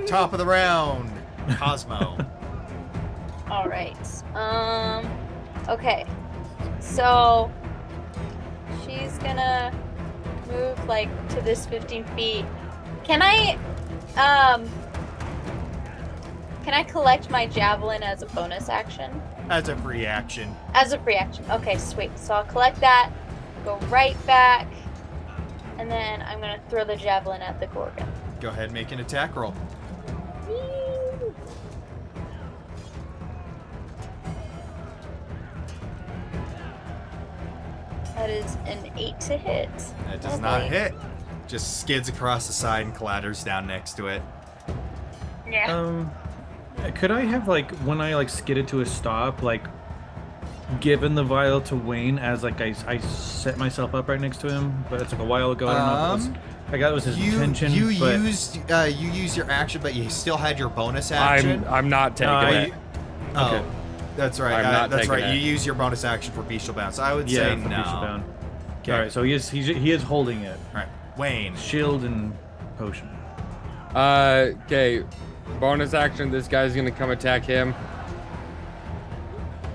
Top of the round, Cosmo. All right. Okay. So she's gonna move like to this 15 feet. Can I collect my javelin as a bonus action? As a free action. As a free action. Okay, sweet. So I'll collect that, go right back, and then I'm gonna throw the javelin at the Gorgon. Go ahead and make an attack roll. Whee! That is an 8 to hit. That does Lovely. not hit. Just skids across the side and clatters down next to it. Yeah. Could I have like when I like skidded to a stop, like given the vial to Wayne as like I set myself up right next to him, but it's like a while ago. I don't know. If it was, I got it was his intention. You but used your action, but you still had your bonus action. I'm not taking it. Oh, Okay. that's right. I'm not that's taking right. it. You use your bonus action for bestial bounce. I would Yeah, say for no. Bestial Bound. Okay. All right, so he is holding it. All right, Wayne. Shield and potion. Okay. Bonus action. This guy's gonna come attack him,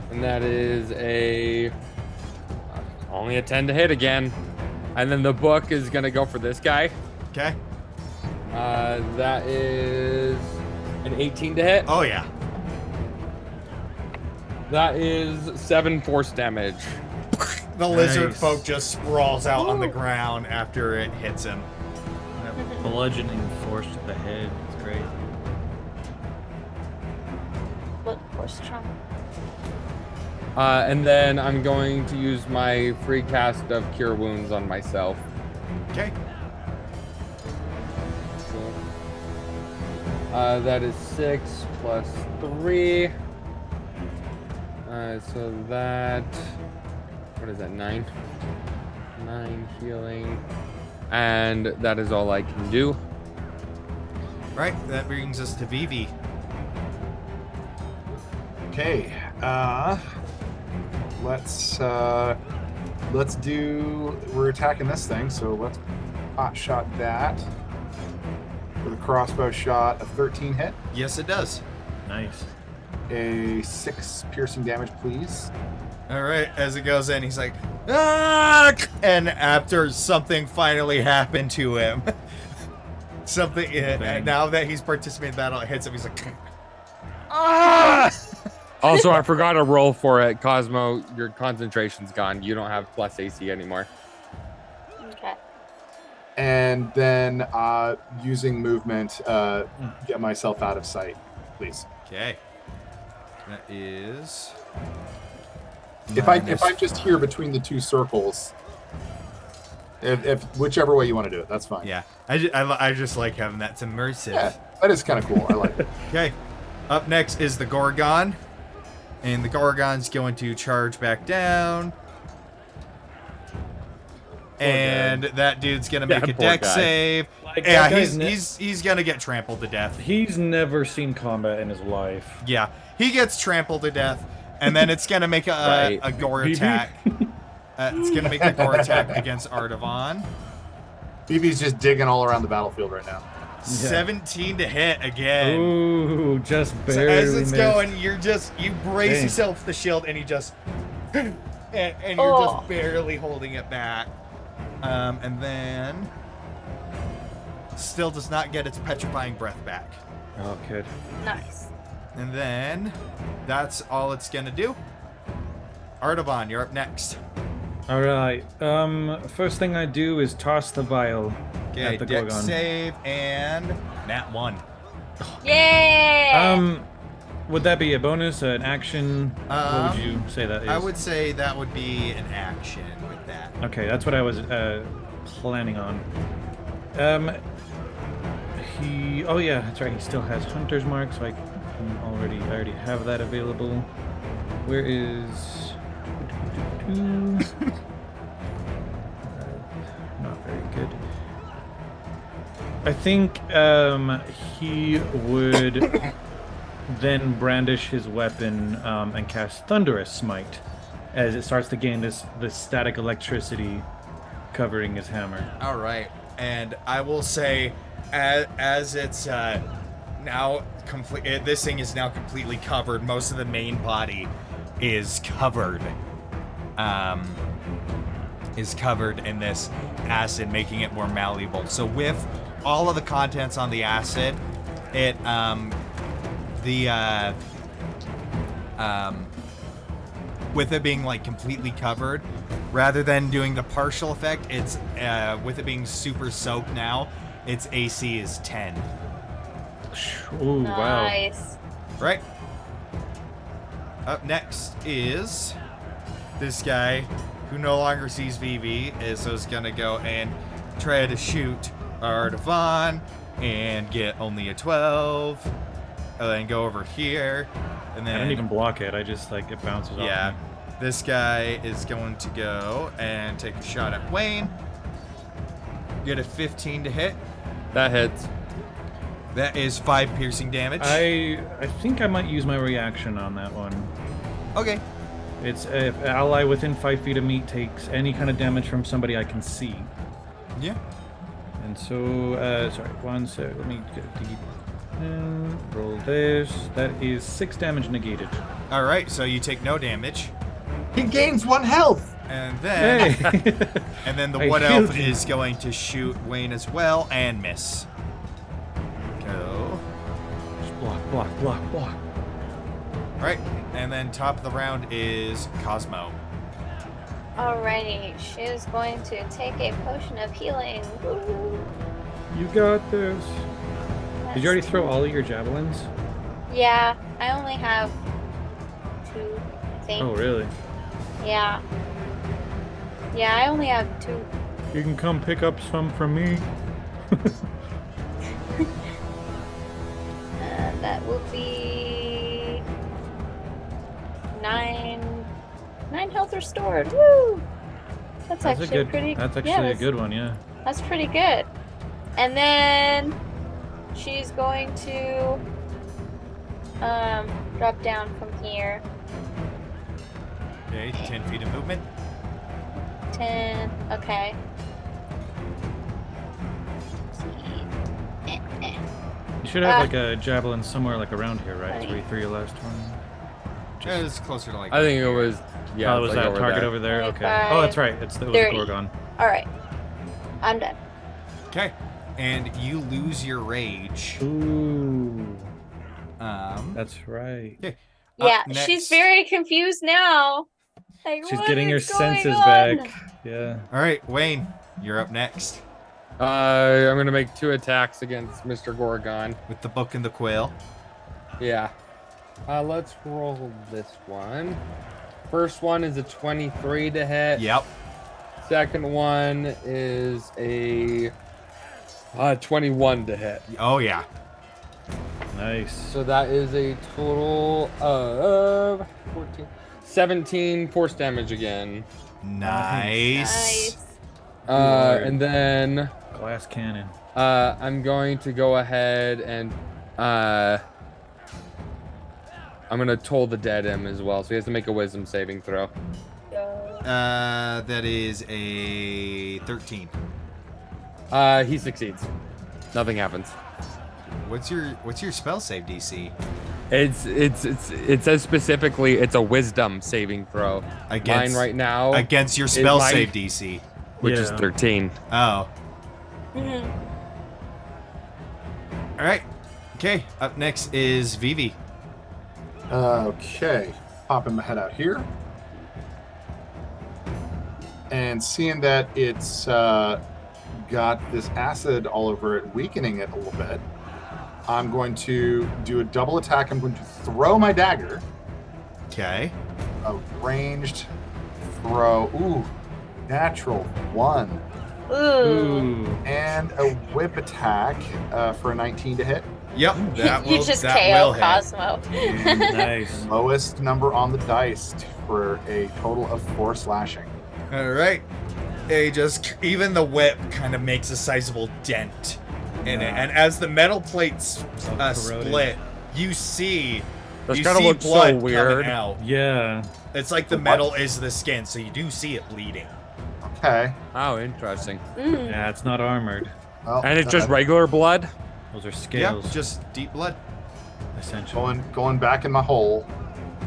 and that is only a 10 to hit again. And then the book is gonna go for this guy. Okay. That is an 18 to hit. Oh yeah. That is 7 force damage. The lizard Nice. folk just sprawls out on the ground after it hits him. That bludgeoning force to the head. It's great. Blood force trauma. And then I'm going to use my free cast of Cure Wounds on myself. Okay. So, that is 6 plus 3. So that, what is that, 9? 9 healing. And that is all I can do. Right. That brings us to Vivi. Okay. Let's do. We're attacking this thing, so let's hot shot that with a crossbow shot. A 13 hit. Yes, it does. Nice. A 6 piercing damage, please. All right. As it goes in, he's like, Ah! And after something finally happened to him, now that he's participating in battle, it hits him. He's like, ah! Also, I forgot to roll for it. Cosmo, your concentration's gone. You don't have plus AC anymore. Okay. And then using movement, get myself out of sight, please. Okay. That is. If I'm just here between the two circles, if whichever way you want to do it, that's fine. Yeah. I just like having that. It's immersive. Yeah, that is kind of cool. I like it. Okay. Up next is the Gorgon. And the Gorgon's going to charge back down. And that dude's gonna make a poor dex guy. save. Like, Yeah, that guy's he's gonna get trampled to death. He's never seen combat in his life. Yeah, he gets trampled to death, and then it's gonna make Right. a gore attack. It's gonna make a gore attack against Artavan. BB's just digging all around the battlefield right now. 17 to hit again. Ooh, just So barely as it's missed. going, you brace Dang. yourself with the shield, and you just and you're Oh. just barely holding it back. And then still does not get its petrifying breath back. Oh, good. Nice. And then that's all it's gonna do. Artavan, you're up next. All right. First thing I do is toss the vial Okay, at the dex Gorgon. save and nat 1. Yeah. Would that be a bonus, an action? What would you say that is? I would say that would be an action with that. Okay, that's what I was planning on. Oh yeah, that's right. He still has Hunter's Mark, so I already have that available. Where is? Not very good. I think he would then brandish his weapon and cast Thunderous Smite as it starts to gain this static electricity covering his hammer. All right, and I will say, as it's now complete, this thing is now completely covered. Most of the main body is covered, in this acid, making it more malleable. So with all of the contents on the acid, it with it being like completely covered, rather than doing the partial effect, it's with it being super soaked now, its AC is 10. Ooh, wow. Nice. Right. Up next is this guy who no longer sees VV, so is gonna go and try to shoot Artavan and get only a 12, and then go over here, and then I didn't even block it. I just like it bounces yeah, off. Me. this guy is going to go and take a shot at Wayne. Get a 15 to hit. That hits. That is 5 piercing damage. I think I might use my reaction on that one. Okay. It's if an ally within 5 feet of me takes any kind of damage from somebody I can see. Yeah. And so, sorry, one sec. Let me get roll this. That is 6 damage negated. All right. So you take no damage, He gains 1 health. and then Hey! and then the I wood healed elf you. is going to shoot Wayne as well and miss. Go. Just block. Right. And then top of the round is Cosmo. Alrighty, she's going to take a potion of healing. Woo. You got this. Did you already throw all of your javelins? Yeah, I only have 2, I think. Oh, really? Yeah. Yeah, I only have 2. You can come pick up some from me. That will be 9 health restored. Woo! That's actually pretty. That's actually yeah, a good one, yeah. That's pretty good. And then she's going to drop down from here. Okay. 10 feet of movement. 10. Okay. You should have like a javelin somewhere like around here, right? That's where you threw your last one. It's closer to like. I think it was. Yeah, Oh, was like that over target there. over there? Okay. 25, Oh, that's right. It was the 30. Gorgon. All right. I'm done. Okay, and you lose your rage. Ooh. That's right. Okay. Yeah, Up next- she's very confused now. Like, She's what getting her is going senses on? back. Yeah. All right, Wayne, you're up next I'm gonna make 2 attacks against Mr. Gorgon. with the book and the quail. Yeah. Let's roll this one. First one is a 23 to hit. Yep. Second one is a 21 to hit. Oh yeah. Nice. So that is a total of 17 force damage again. Nice. Nice. And then Glass cannon. I'm going to go ahead and I'm gonna toll the dead him as well, so he has to make a wisdom saving throw. That is a 13. He succeeds. Nothing happens. What's your spell save DC? It says specifically it's a wisdom saving throw. Against Mine right now against your spell mine- save DC. which is Yeah. 13. Oh. Mhm. All right. Okay. Up next is Vivi. Okay, popping my head out here. And seeing that it's got this acid all over it, weakening it a little bit, I'm going to do a double attack. I'm going to throw my dagger. Okay. A ranged throw. Ooh, natural 1. Ooh. And a whip attack for a 19 to hit. Yep. That You will, just that KO will hit. Cosmo. Nice. Lowest number on the dice for a total of 4 slashing. All right. Even the whip kind of makes a sizable dent in it, and as the metal plates corroded. split, you see That's you gotta see look so blood weird. coming out. Yeah. It's like the What? metal is the skin, so you do see it bleeding. Okay. Oh, interesting. Mm. Yeah, it's not armored. Well, And it's just regular blood? Those are Yeah, scales, just deep blood. essentially. going back in my hole.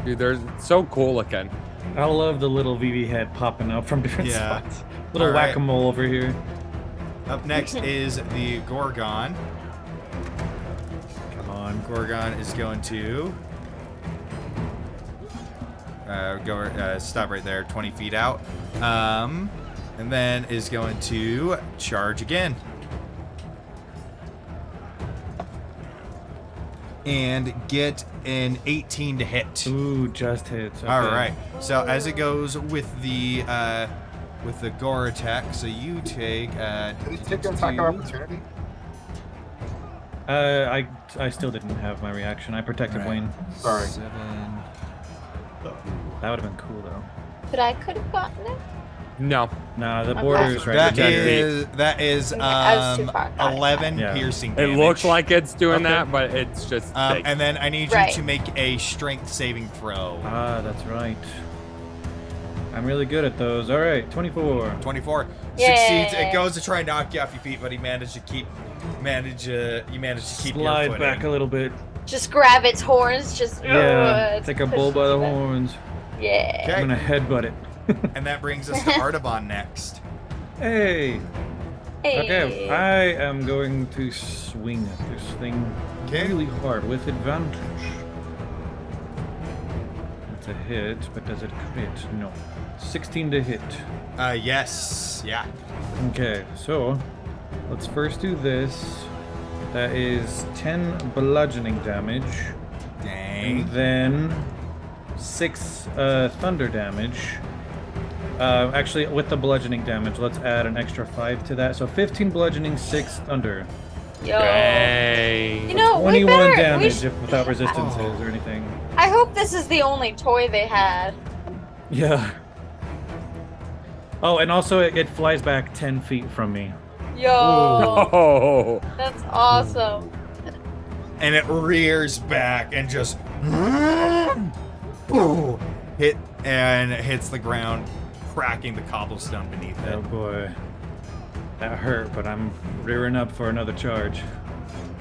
Dude, they're so cool looking. I love the little VV head popping up from different Yeah. spots. Little All right. whack-a-mole over here. Up next is the Gorgon. Come on. Gorgon is going to stop right there, 20 feet out, and then is going to charge again. And get an 18 to hit. Ooh, just hits. Okay. All right. So as it goes with the gore attack, so you take Did he take an attack of opportunity? I still didn't have my reaction. I protected Right. Wayne. Sorry. 7. That would have been cool though. But I could have gotten it. No. Nah, the Okay. border's right. That there. is I was too far. Got it. 11 Yeah. piercing It damage. looks like it's doing Okay. that, but it's just big. And then I need Right. you to make a strength saving throw. Ah, that's right. I'm really good at those. All right, 24. 24 Yay. succeeds. It goes to try and knock you off your feet, but you manage to keep your Slide footing. back a little bit. Just grab its horns. Just Yeah, it's take a bull by the horns. Yeah. Okay. I'm gonna headbutt it. And that brings us to Artaban next. Hey. Hey. Okay, I am going to swing at this thing Okay. really hard with advantage. It's a hit, but does it crit? No. 16 to hit. Yes. Yeah. Okay, so let's first do this. That is 10 bludgeoning damage, Dang. and then 6 thunder damage. Actually, with the bludgeoning damage, let's add an extra 5 to that. So 15 bludgeoning, 6 thunder. Yo. Dang. You know, we 21 better. damage We if without resistances or anything. I hope this is the only toy they had. Yeah. Oh, and also it flies back 10 feet from me. Yo. Oh. That's awesome. And it rears back and just hits the ground, cracking the cobblestone beneath it. Oh boy. That hurt, but I'm rearing up for another charge.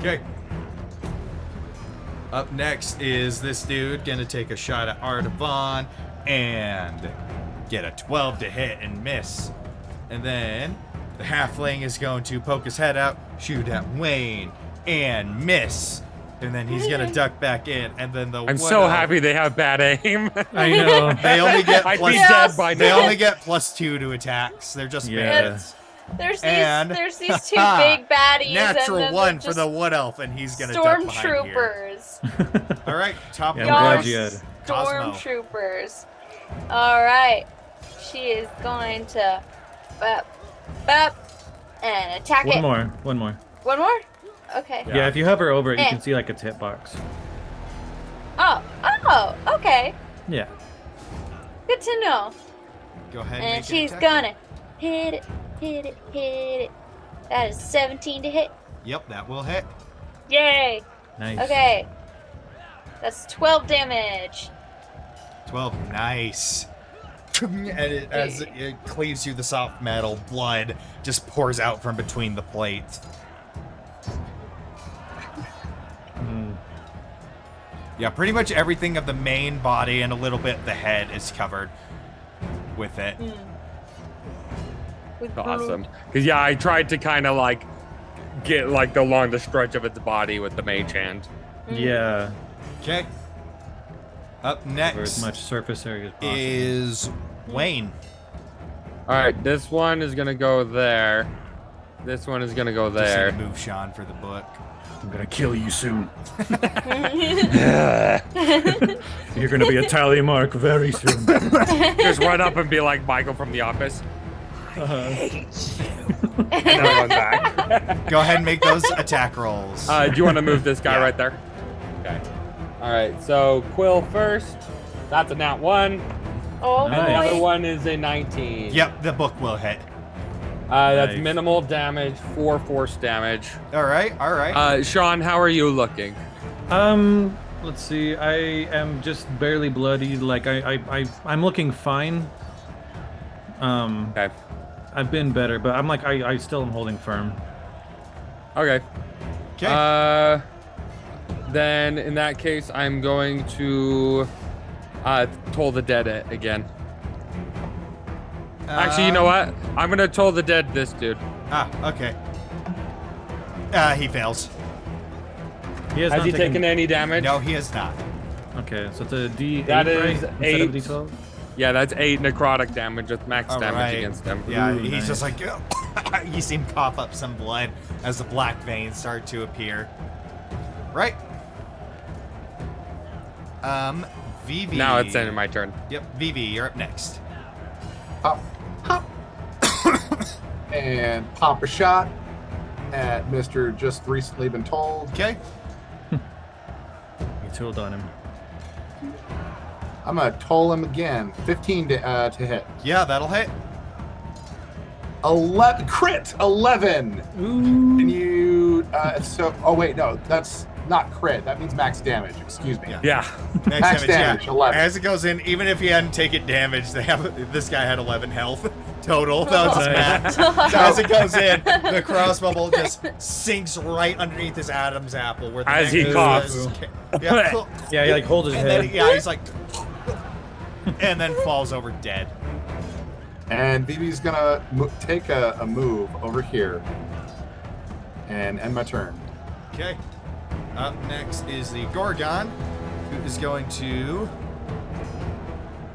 Okay. Up next is this dude gonna take a shot at Artavan and get a 12 to hit and miss. And then the halfling is going to poke his head out, shoot at Wayne, and miss. And then he's gonna duck back in, and then the I'm so happy they have bad aim. I know. They only get I'd plus, be dead by they now. only get +2 to attacks. They're just bandits. There's And- these two big baddies. Natural and then 1 they're for just the wood elf, and he's gonna duck behind here. stormtroopers. All right, top Yeah, of I'm the glad list. you had. Cosmo. Stormtroopers. All right. She is going to bap, and attack it. One more. One more? Okay. Yeah, if you hover over it, you Eh. can see like its hitbox. Oh, okay. Yeah. Good to know. Go ahead And make she's an attack. gonna hit it. That is 17 to hit. Yep, that will hit. Yay. Nice. Okay. That's 12 damage. 12, nice. And as it cleaves through the soft metal, blood just pours out from between the plates. Yeah, pretty much everything of the main body and a little bit the head is covered with it. With Awesome. Because yeah, I tried to kind of like get like along the stretch of its body with the mage hand. Yeah. Okay. Up Cover next as much surface area as possible. is Wayne. All right, this one is gonna go there. This one is gonna go Just there. need to move Sean for the book. I'm gonna kill you soon. Just You're gonna be a tally mark very soon. run up and be like Michael from The Office. And then run back. Go ahead and make those attack rolls. Do you want to move this guy Yeah. right there? Okay. All right. So Quill first. That's a nat 1. Oh Nice. boy. The other one is a 19. Yep, the book will hit. That's Nice. minimal damage, 4 force damage. All right. Sean, how are you looking? Let's see. I am just barely bloody. Like I'm looking fine. Okay. I've been better, but I'm like I still am holding firm. Okay. Okay. Then in that case, I'm going to Toll the Dead it again. Actually, you know what? I'm gonna Toll the Dead this dude. Okay. He fails. He has Has not he taken taken any damage? No, he has not. Okay, so it's a D8, That is right? Instead of 8. D12? Yeah, that's 8 necrotic damage with max All damage right. against him. Yeah, Ooh, he's nice. just like, you see him cough up some blood as the black veins start to appear. Right. Vivi. Now it's in my turn. Yep, Vivi, you're up next. Pop. And pop a shot at Mr. Just Recently Been Told. Okay. You tooled on him. I'm gonna toll him again. 15 to hit. Yeah, that'll hit. 11 crit. 11. Can you? Oh wait, no, that's not crit. That means max damage. Excuse me. Yeah. Yeah. Max damage, 11. As it goes in, even if he hadn't taken damage, this guy had 11 health total. That was his max. So as it goes in, the crossbow bolt just sinks right underneath his Adam's apple. Where the As he neck coughs. is. Yeah, Yeah, he like holds his and head. then, yeah, he's like, and then falls over dead. And Vivi's gonna take a move over here and end my turn. Okay. Up next is the Gorgon, who is going to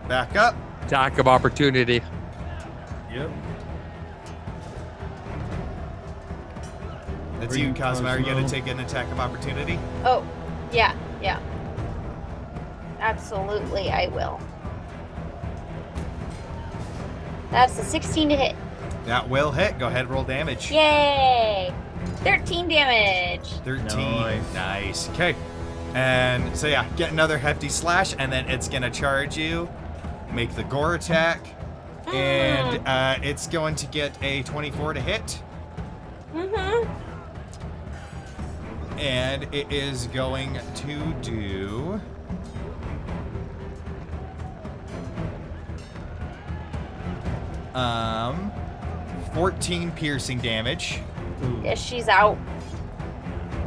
back up. Attack of opportunity. Yep. That's Bring you, Cosmo. Are you going to Cosmo. take an attack of opportunity? Oh, yeah. Absolutely, I will. That's a 16 to hit. That will hit. Go ahead, roll damage. Yay! 13 damage. 13. Nice. Nice. Okay. And so, yeah, get another hefty slash, and then it's going to charge you. Make the gore attack. And it's going to get a 24 to hit. Mm-hmm. And it is going to do... 14 piercing damage. Yes, she's out.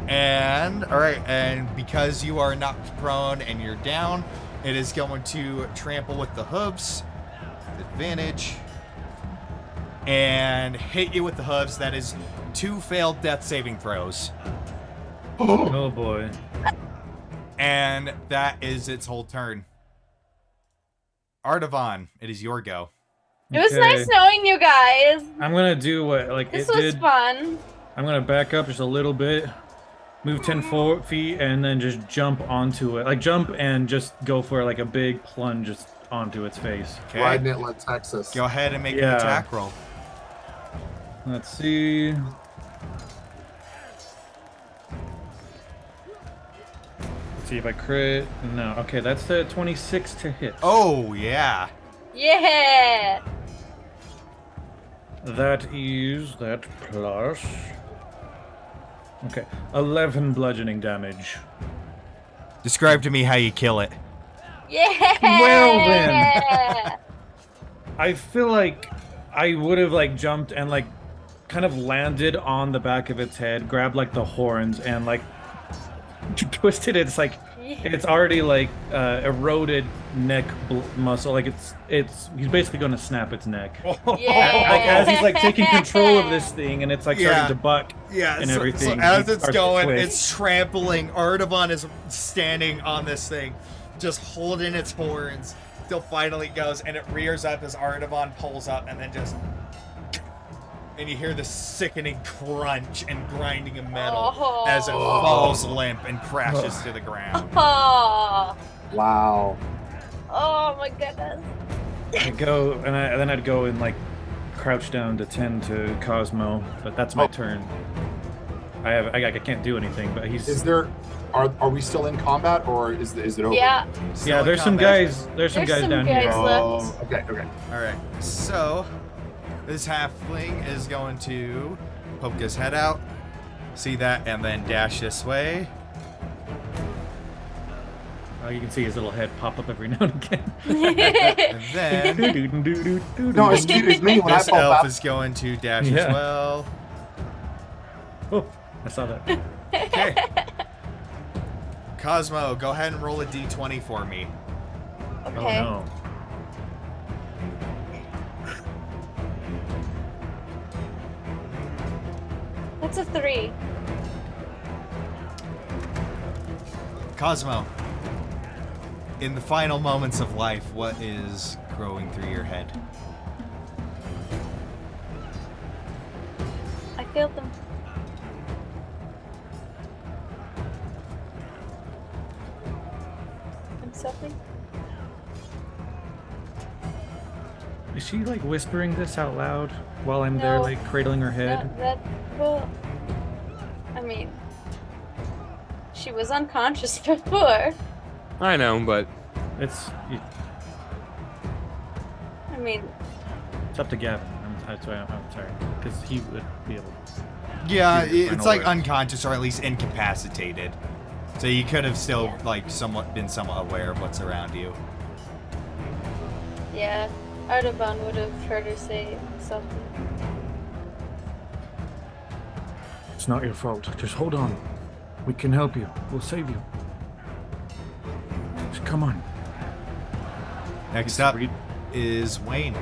And all right, and because you are knocked prone and you're down, it is going to trample with the hooves, advantage, and hit you with the hooves. That is 2 failed death saving throws. Oh boy. And that is its whole turn. Artavan, it is your go. It was Okay. nice knowing you guys. I'm gonna do what like This it was did. fun. I'm gonna back up just a little bit, move 10 feet, and then just jump onto it. Like jump and just go for like a big plunge just onto its face. Okay. Riding it like Texas. Go ahead and make an Yeah. attack roll. Let's see. Let's see if I crit. No. Okay, that's the 26 to hit. Oh, yeah. Yeah. That is that plus. Okay, 11 bludgeoning damage. Describe to me how you kill it. Yeah. Well then. I feel like I would have like jumped and like kind of landed on the back of its head, grabbed like the horns and like twisted it. It's like it's already like eroded neck muscle. Like it's he's basically going to snap its neck. Yeah. Like as he's like taking control of this thing and it's like Yeah. starting to buck. Yeah, And so everything, as he it's starts to going, twist. it's trampling. Artavan is standing on this thing, just holding its horns till finally goes, and it rears up as Artavan pulls up, and then just... And you hear the sickening crunch and grinding of metal Oh. as it falls limp and crashes to the ground. Oh. Wow. Oh my goodness. I go and then I'd go and like crouch down to tend to Cosmo, but that's my turn. I can't do anything, but he's Is there? Are we still in combat, or is it over? Yeah. Still yeah. in There's some combat. guys. There's some There's guys some down guys here. left. Oh, okay, okay. All right, so this halfling is going to poke his head out, see that, and then dash this way. You can see his little head pop up every now and again. And then No, excuse me. When I this pop elf out, is going to dash Yeah. as well. Oh, I saw that. Okay. Cosmo, go ahead and roll a d20 for me. Oh Okay. no. That's a 3. Cosmo, in the final moments of life, what is growing through your head? I failed them. I'm something. Is she like whispering this out loud while I'm there, No. like cradling her head? Well, I mean, she was unconscious before. I know, but It's I mean, it's up to Gavin. I'm sorry, because he would be able. Yeah, Give your it's final like words. unconscious or at least incapacitated. So you could have still like somewhat aware of what's around you. yeah, Artaban would have heard her say something. It's not your fault. Just hold on. We can help you. We'll save you. Just come on. Next up is Wayne.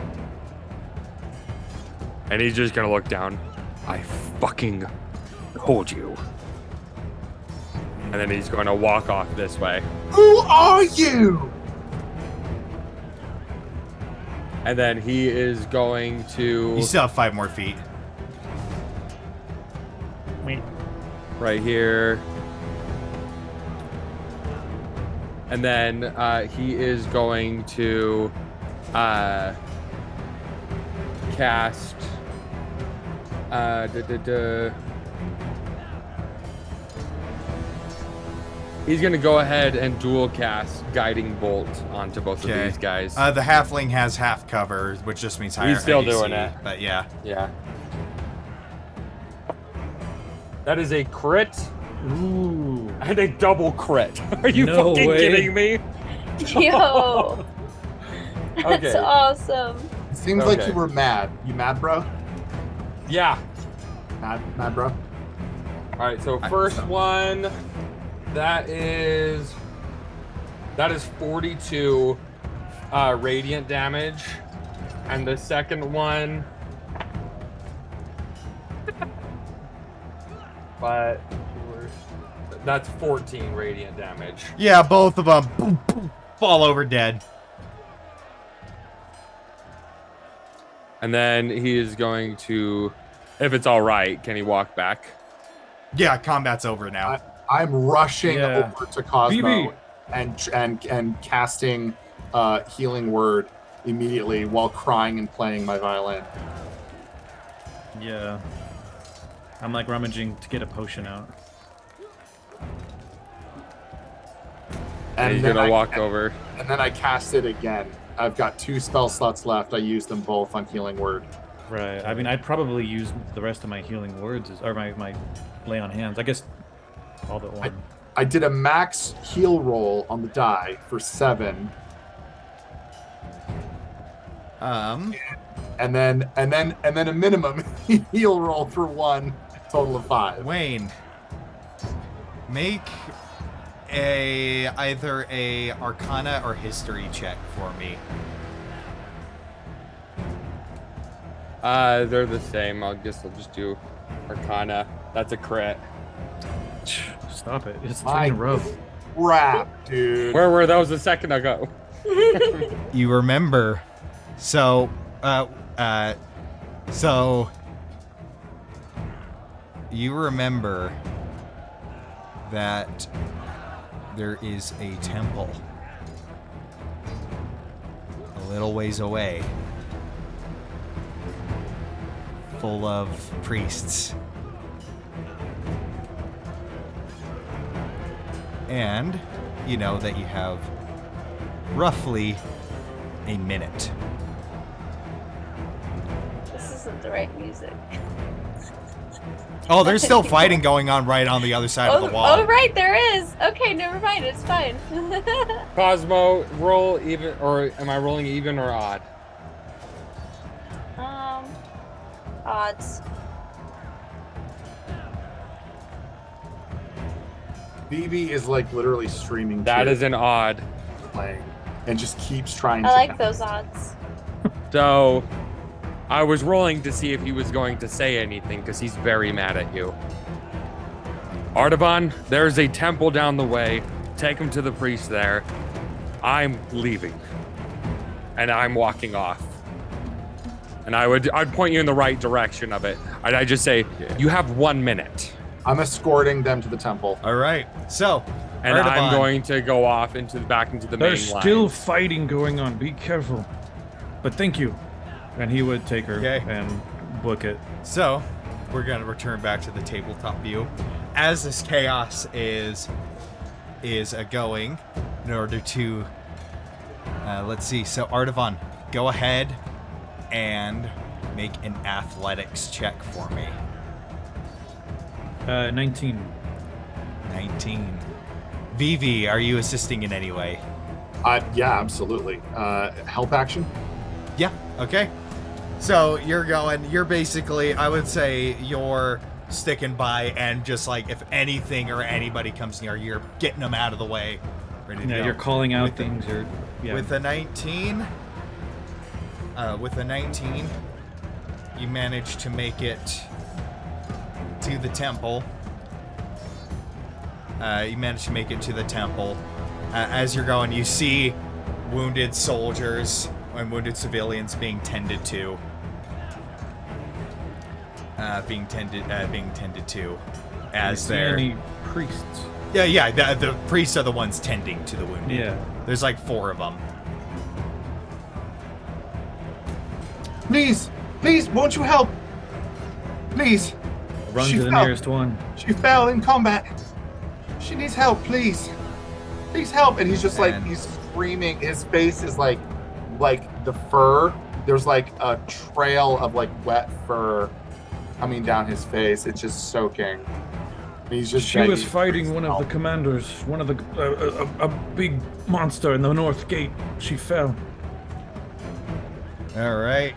and he's just gonna look down. I fucking told you. And then he's going to walk off this way. who are you? And then he is going to You still have 5 more feet. Wait. right here. And then he is going to cast he's gonna go ahead and dual cast Guiding Bolt onto both of Okay. these guys. The halfling has half cover, which just means higher He's still AC, doing it. But yeah. Yeah. That is a crit Ooh. and a double crit. Are you No fucking way. kidding me? Yo, that's Okay. awesome. It seems like Okay. you were mad. You mad, bro? Yeah. Mad, bro? All right, so first one, that is 42 radiant damage, and the second one, but that's 14 radiant damage. Yeah, both of them boom, boom, fall over dead. And then he is going to, if it's all right, can he walk back? Yeah, combat's over now. I'm rushing Yeah. over to Cosmo BB. and casting healing word immediately while crying and playing my violin. Yeah. I'm like rummaging to get a potion out. And he's then gonna I- walk over. And then I cast it again. I've got 2 spell slots left. I use them both on healing word. Right. I mean, I'd probably use the rest of my healing words or my lay on hands. I guess all but one. I did a max heal roll on the die for 7, and then a minimum heal roll for 1, total of 5. Wayne, make either a Arcana or History check for me. They're the same. I'll just do Arcana. That's a crit. Stop it. It's 3 My in a row. crap, dude. Where were those a second ago? You remember, so you remember that there is a temple a little ways away, full of priests. And you know that you have roughly a minute. This isn't the right music. Oh, there's still fighting going on right on the other side of the wall. Oh, right, there is. Okay, never mind. It's fine. Cosmo, roll even, or am I rolling even or odd? Odds. BB is like literally streaming. That tears is an odd. playing and just keeps trying I to. like those odds. So, I was rolling to see if he was going to say anything because he's very mad at you. Artaban, there's a temple down the way. Take him to the priest there. I'm leaving. And I'm walking off. And I'd point you in the right direction of it. I'd just say, you have 1 minute. I'm escorting them to the temple. All right. So, And I'm Artaban, going to go off back into the main There's line. still fighting going on. Be careful. But thank you. And he would take her Okay. and book it. So, we're going to return back to the tabletop view. As this chaos is going, in order to, let's see. So, Artavan, go ahead and make an athletics check for me. 19. 19. Vivi, are you assisting in any way? Yeah, absolutely. Help action. Yeah, okay. So you're basically, I would say you're sticking by and just like if anything or anybody comes near, you're getting them out of the way. Ready to Yeah, go. you're calling out With- things. With a 19, you manage to make it to the temple. As you're going, you see wounded soldiers and wounded civilians being tended to. Being tended to, as Do you see they're any priests? yeah. The priests are the ones tending to the wounded. Yeah. There's like 4 of them. Please, won't you help? Please. Run She to the fell. nearest one. She fell in combat. She needs help, please. Please help. And he's just like, And- he's screaming. His face is like the fur. There's like a trail of like wet fur coming down his face. It's just soaking. And he's just She was begging fighting for one of the help. commanders, one of the a big monster in the north gate. She fell. All right.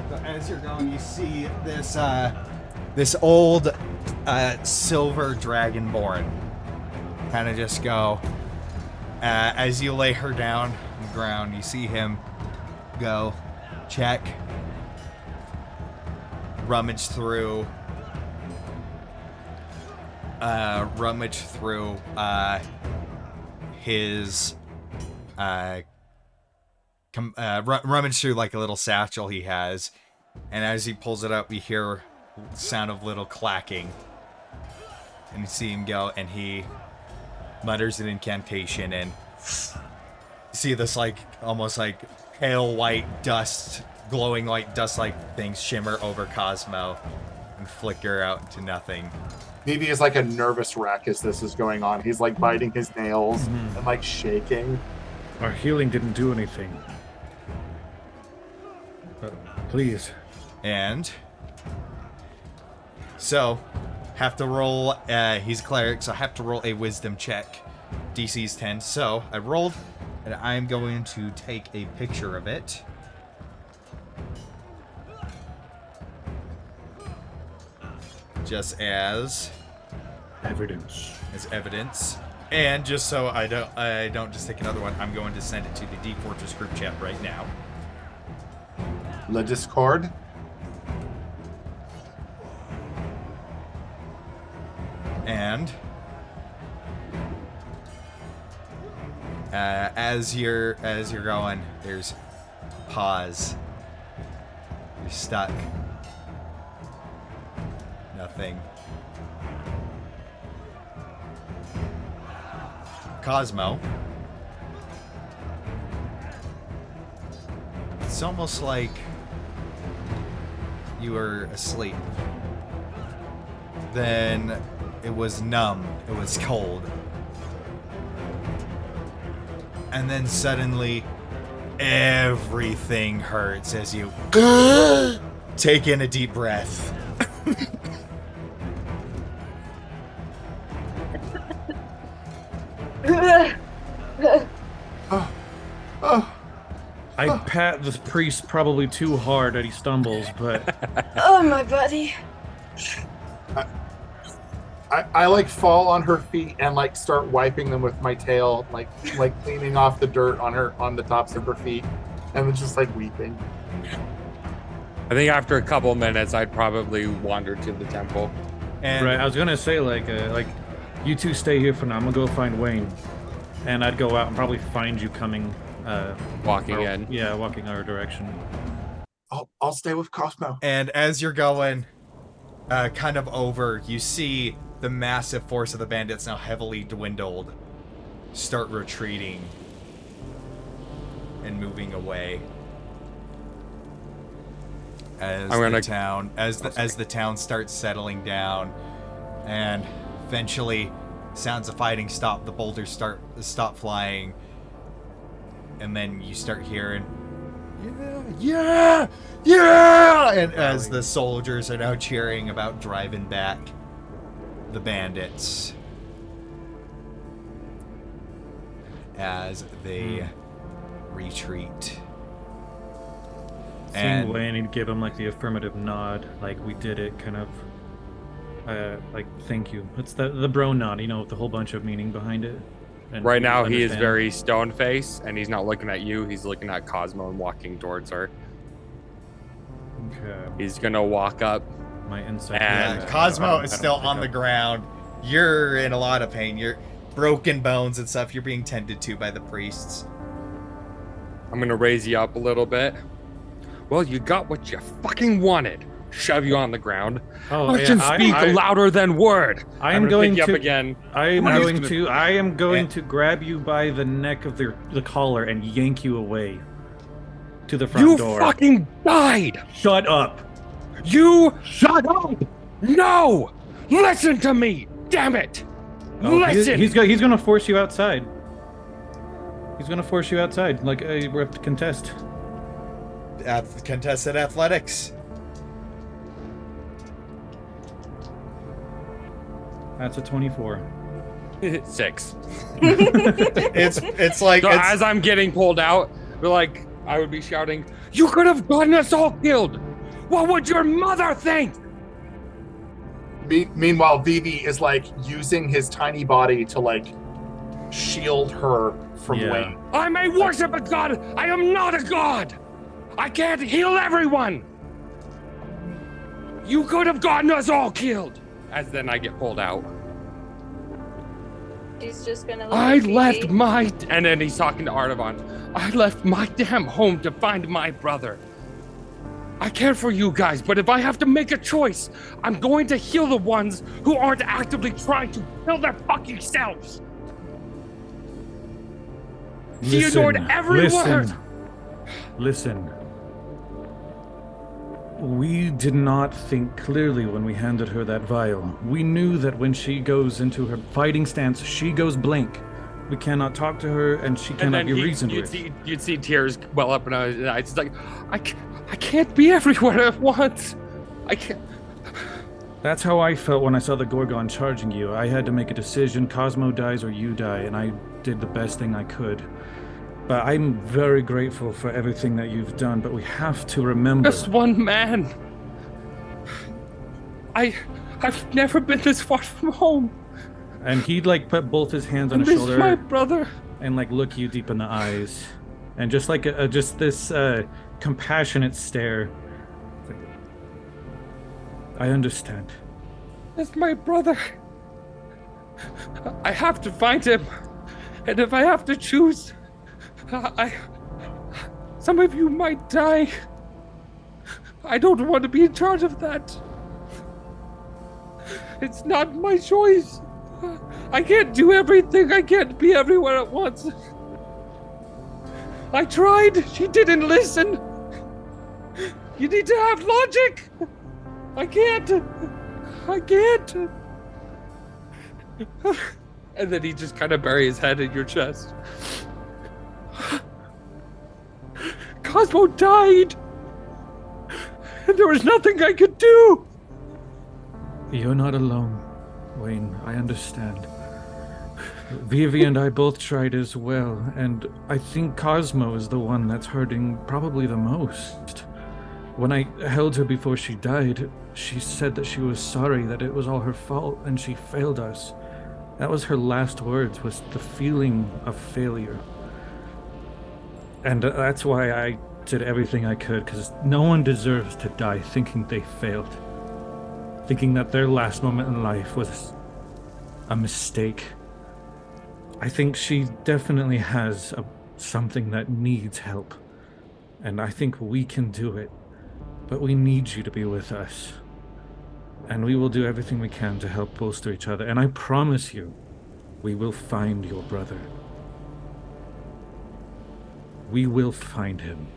So as you're going, you see this old silver dragonborn kind of just go. As you lay her down on the ground, you see him go, check, rummage through his rummage through like a little satchel he has, and as he pulls it up, you hear the sound of little clacking, and you see him go, and he mutters an incantation, and you see this like almost like pale white dust, glowing white dust like things shimmer over Cosmo and flicker out into nothing. Vivi is like a nervous wreck as this is going on. He's like biting his nails and like shaking. Our healing didn't do anything. Please. And so, have to roll, he's a cleric, so I have to roll a wisdom check. DC's 10. So, I rolled, and I'm going to take a picture of it. Just as evidence. And just so I don't just take another one, I'm going to send it to the D-Fourtress group chat right now. Le Discord. And as you're going, there's pause. You're stuck. Nothing. Cosmo. It's almost like you were asleep. Then it was numb. It was cold. And then suddenly everything hurts as you take in a deep breath. I pat the priest probably too hard that he stumbles, but Oh, my buddy. I like fall on her feet and like start wiping them with my tail, like cleaning off the dirt on the tops of her feet, and then just like weeping. I think after a couple minutes, I'd probably wander to the temple. And right, I was gonna say like you two stay here for now. I'm gonna go find Wayne, and I'd go out and probably find you coming. Walking in. Yeah, walking our direction. I'll stay with Cosmo. And as you're going, kind of over, you see the massive force of the bandits, now heavily dwindled, start retreating and moving away. As the town starts settling down, and eventually sounds of fighting stop, the boulders stop flying, and then you start hearing yeah, and as the soldiers are now cheering about driving back the bandits as they retreat. Seeing Wayne, he'd give him like the affirmative nod, like we did it, kind of like thank you. It's the bro nod, you know, with a whole bunch of meaning behind it. And right now he is very stone faced, and he's not looking at you, he's looking at Cosmo and walking towards her. Okay. He's gonna walk up. My insight. And Cosmo is still on the ground. You're in a lot of pain. You're broken bones and stuff. You're being tended to by the priests. I'm gonna raise you up a little bit. Well, you got what you fucking wanted. Shove you on the ground. Actions speak louder than word. I am going pick you to up again. I am going to grab you by the neck of the collar and yank you away to the front door. You fucking died. Shut up. You shut up. No. Listen to me. Damn it. Listen. He's going to force you outside. He's going to force you outside. Like we have to contest. Contested athletics. That's a 24. 6. It's like so as I'm getting pulled out, like I would be shouting, "You could have gotten us all killed. What would your mother think?" Meanwhile, Vivi is like using his tiny body to like shield her from Wayne. I may worship a god. I am not a god. I can't heal everyone. You could have gotten us all killed. As then I get pulled out. She's just gonna look I at Vivi. left my, and then he's talking to Artavan. I left my damn home to find my brother. I care for you guys, but if I have to make a choice, I'm going to heal the ones who aren't actively trying to kill their fucking selves. Theodore, everyone. Listen. We did not think clearly when we handed her that vial. We knew that when she goes into her fighting stance, she goes blank. We cannot talk to her, and she cannot be reasoned with. You'd see tears well up in his eyes. It's like, I can't be everywhere at once. I can't. That's how I felt when I saw the Gorgon charging you. I had to make a decision. Cosmo dies or you die, and I did the best thing I could. But I'm very grateful for everything that you've done, but we have to remember... Just one man. I've never been this far from home. And he'd like put both his hands on And his this shoulder. my brother. And like look you deep in the eyes. And just like just this compassionate stare. I understand. That's my brother. I have to find him. And if I have to choose, some of you might die. I don't want to be in charge of that. It's not my choice. I can't do everything. I can't be everywhere at once. I tried. She didn't listen. You need to have logic. I can't. And then he just kind of buries his head in your chest. Cosmo died. And there was nothing I could do. You're not alone, Wayne. I understand. Vivi and I both tried as well, and I think Cosmo is the one that's hurting probably the most. When I held her before she died, she said that she was sorry, that it was all her fault, and she failed us. That was her last words, was the feeling of failure. And that's why I did everything I could, because no one deserves to die thinking they failed. Thinking that their last moment in life was a mistake. I think she definitely has something that needs help. And I think we can do it. But we need you to be with us. And we will do everything we can to help bolster each other. And I promise you, we will find your brother. We will find him.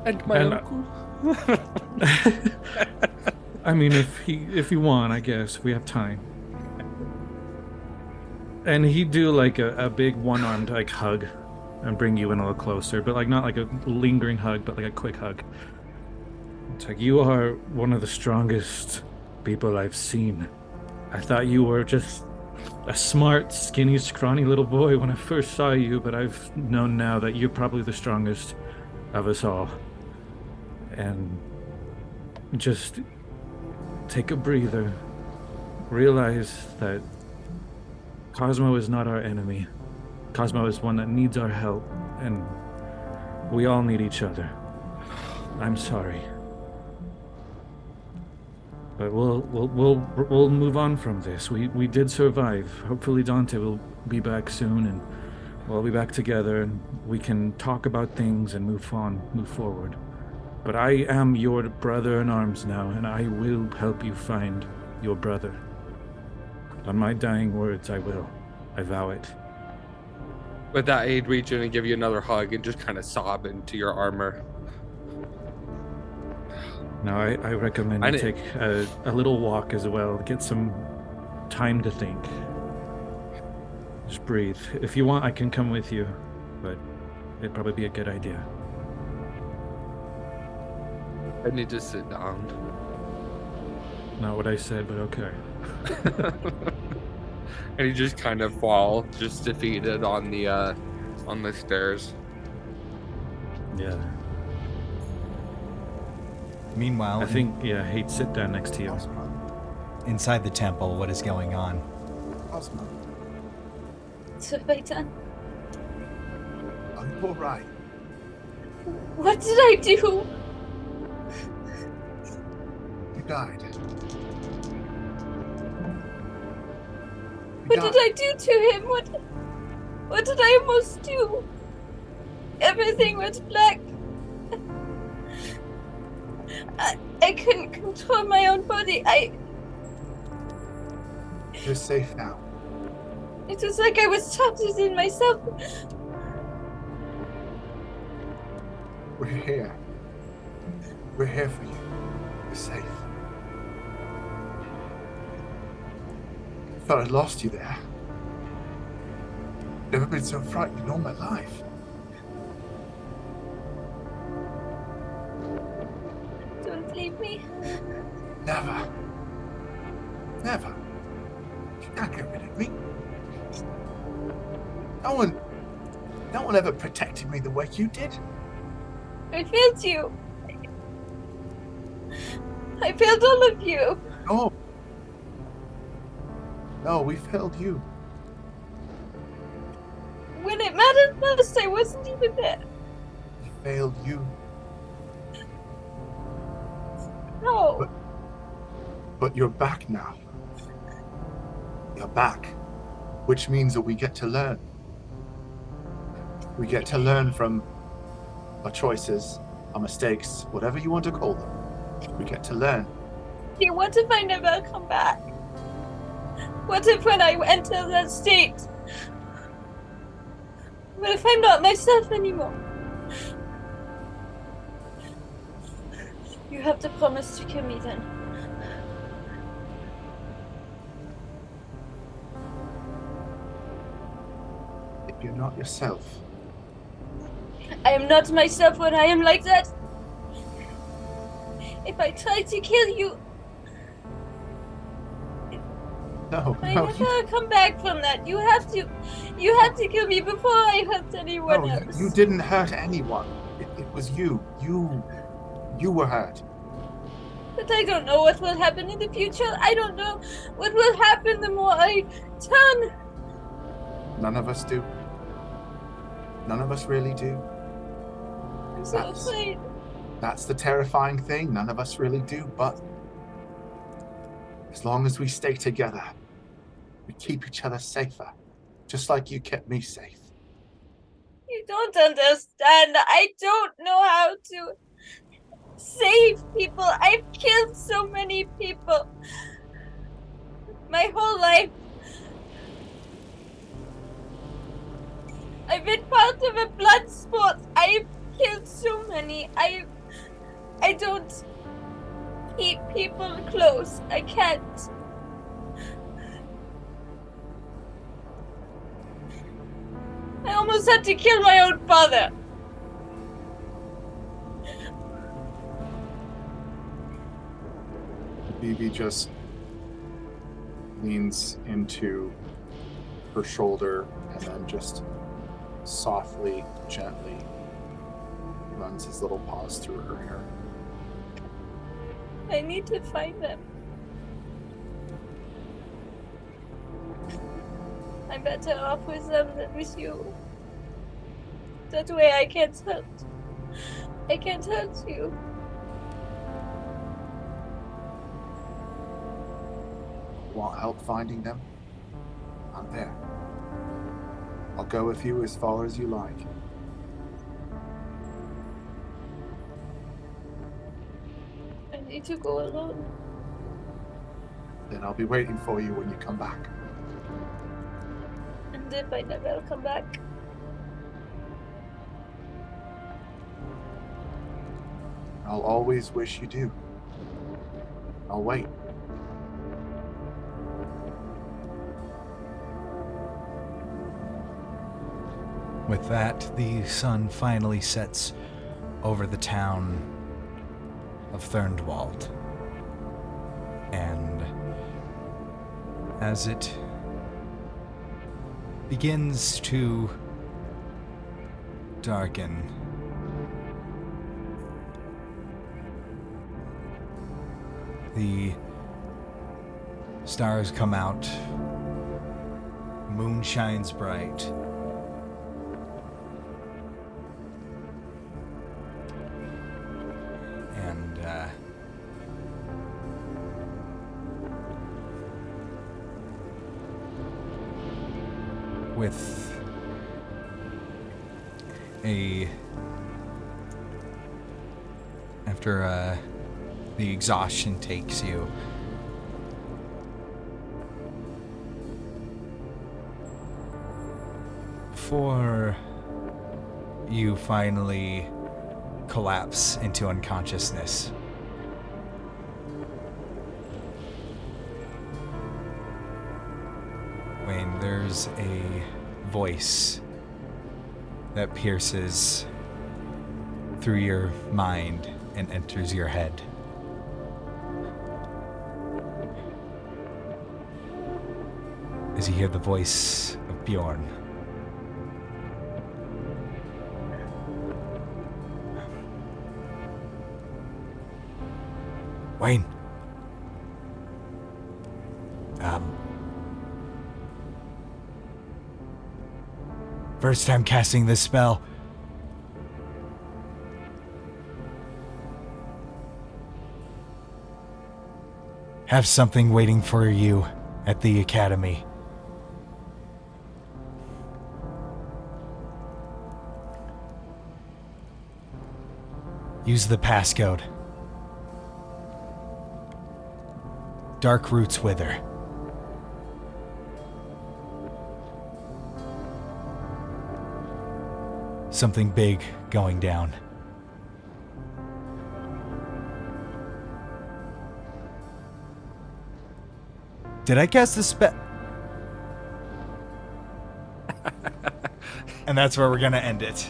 And my uncle. I mean, if you want, I guess we have time. And he'd do like a big one-armed like hug and bring you in a little closer, but like not like a lingering hug, but like a quick hug. It's like, you are one of the strongest people I've seen. I thought you were just a smart, skinny, scrawny little boy when I first saw you, but I've known now that you're probably the strongest of us all. And just take a breather. Realize that Cosmo is not our enemy. Cosmo is one that needs our help, and we all need each other. I'm sorry. But we'll move on from this. We did survive. Hopefully Dante will be back soon, and we'll be back together, and we can talk about things and move forward. But I am your brother in arms now, and I will help you find your brother. On my dying words, I will. I vow it. With that, I'd reach in and give you another hug and just kind of sob into your armor. Now, I recommend you take a little walk as well. Get some time to think. Just breathe. If you want, I can come with you, but it'd probably be a good idea. I need to sit down. Not what I said, but okay. And you just kind of fall, just defeated on the stairs. Yeah. Meanwhile, I think, he'd sit down next to you. Cosmo. inside the temple, what is going on? Cosmo. What have I done? Are you alright? What did I do? You died. What did I do to him? What did I almost do? Everything was black. I couldn't control my own body. You're safe now. It was like I was trapped within myself. We're here. We're here for you. You're safe. I thought I'd lost you there. Never been so frightened in all my life. Don't leave me. Never. Never. You can't get rid of me. No one ever protected me the way you did. I failed you. I failed all of you. No. No, we failed you. When it mattered most, I wasn't even there. We failed you. No. But you're back now. You're back. Which means that we get to learn. We get to learn from our choices, our mistakes, whatever you want to call them. We get to learn. What if I never come back? What if when I enter that state? What if I'm not myself anymore? You have to promise to kill me then. If you're not yourself, I am not myself when I am like that. If I try to kill you, no, I no, never come back from that. You have to kill me before I hurt anyone no, else. you didn't hurt anyone. It was you. You were hurt. But I don't know what will happen in the future. I don't know what will happen the more I turn. None of us do. None of us really do. I'm so That's- afraid. That's the terrifying thing. None of us really do, but as long as we stay together, we keep each other safer, just like you kept me safe. You don't understand. I don't know how to save people. I've killed so many people. My whole life. I've been part of a blood sport. I've killed so many. I don't keep people close. I can't. I almost had to kill my own father. Bibi just leans into her shoulder and then just softly, gently runs his little paws through her hair. I need to find them. I'm better off with them than with you. That way I can't hurt you. Want help finding them? I'm there. I'll go with you as far as you like. I need to go alone. Then I'll be waiting for you when you come back. And if I never come back, I'll always wish you do. I'll wait. With that, the sun finally sets over the town of Thurndwald. And as it begins to darken, The stars come out. Moon shines bright. And, with after the exhaustion takes you, before you finally collapse into unconsciousness, Wayne, there's a voice that pierces through your mind and enters your head. As you hear the voice of Bjorn. Wayne. First time casting this spell. Have something waiting for you at the academy. Use the passcode. Dark roots wither. Something big going down. Did I cast the spell? And that's where we're gonna end it.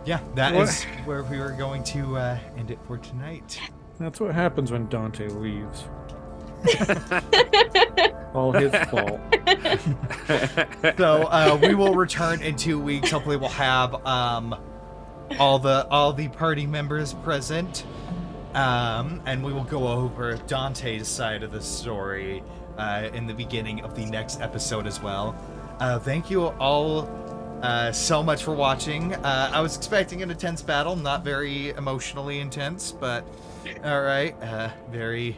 Yeah, that is where we were going to end it for tonight. That's what happens when Dante leaves. All his fault. So we will return in 2 weeks. Hopefully, we'll have all the party members present, and we will go over Dante's side of the story in the beginning of the next episode as well. Thank you all so much for watching. I was expecting an intense battle, not very emotionally intense, but all right, very.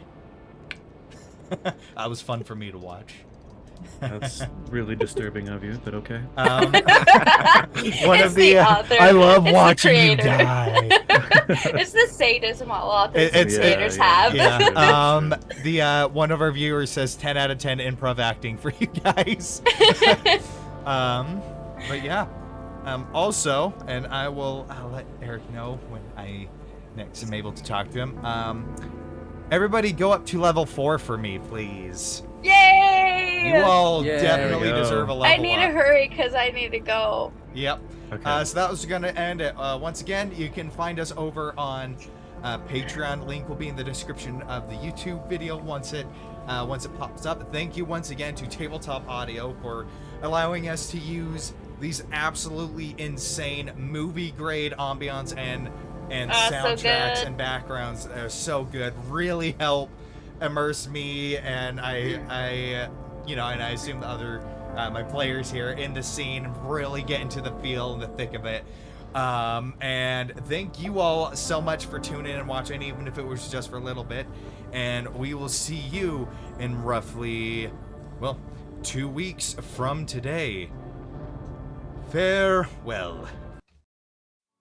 That was fun for me to watch. That's really disturbing of you, but okay. One It's of the author. I love It's the watching you creator. die. It's the sadism all authors and It's- creators yeah, have. Yeah. The one of our viewers says 10 out of 10 improv acting for you guys. But yeah. Also, and I'll let Eric know when I next am able to talk to him. Everybody go up to level 4 for me, please. Yay! You all Yay. definitely There you go. deserve a level I need up. to hurry because I need to go. Yep. Okay. So that was going to end it. Once again, you can find us over on Patreon. Link will be in the description of the YouTube video once it pops up. Thank you once again to Tabletop Audio for allowing us to use these absolutely insane movie-grade ambiance and soundtracks good. and backgrounds. They're so good. Really help immerse me, and I assume the other my players here in the scene really get into the feel and the thick of it. And thank you all so much for tuning in and watching, even if it was just for a little bit. And we will see you in roughly, 2 weeks from today. Farewell.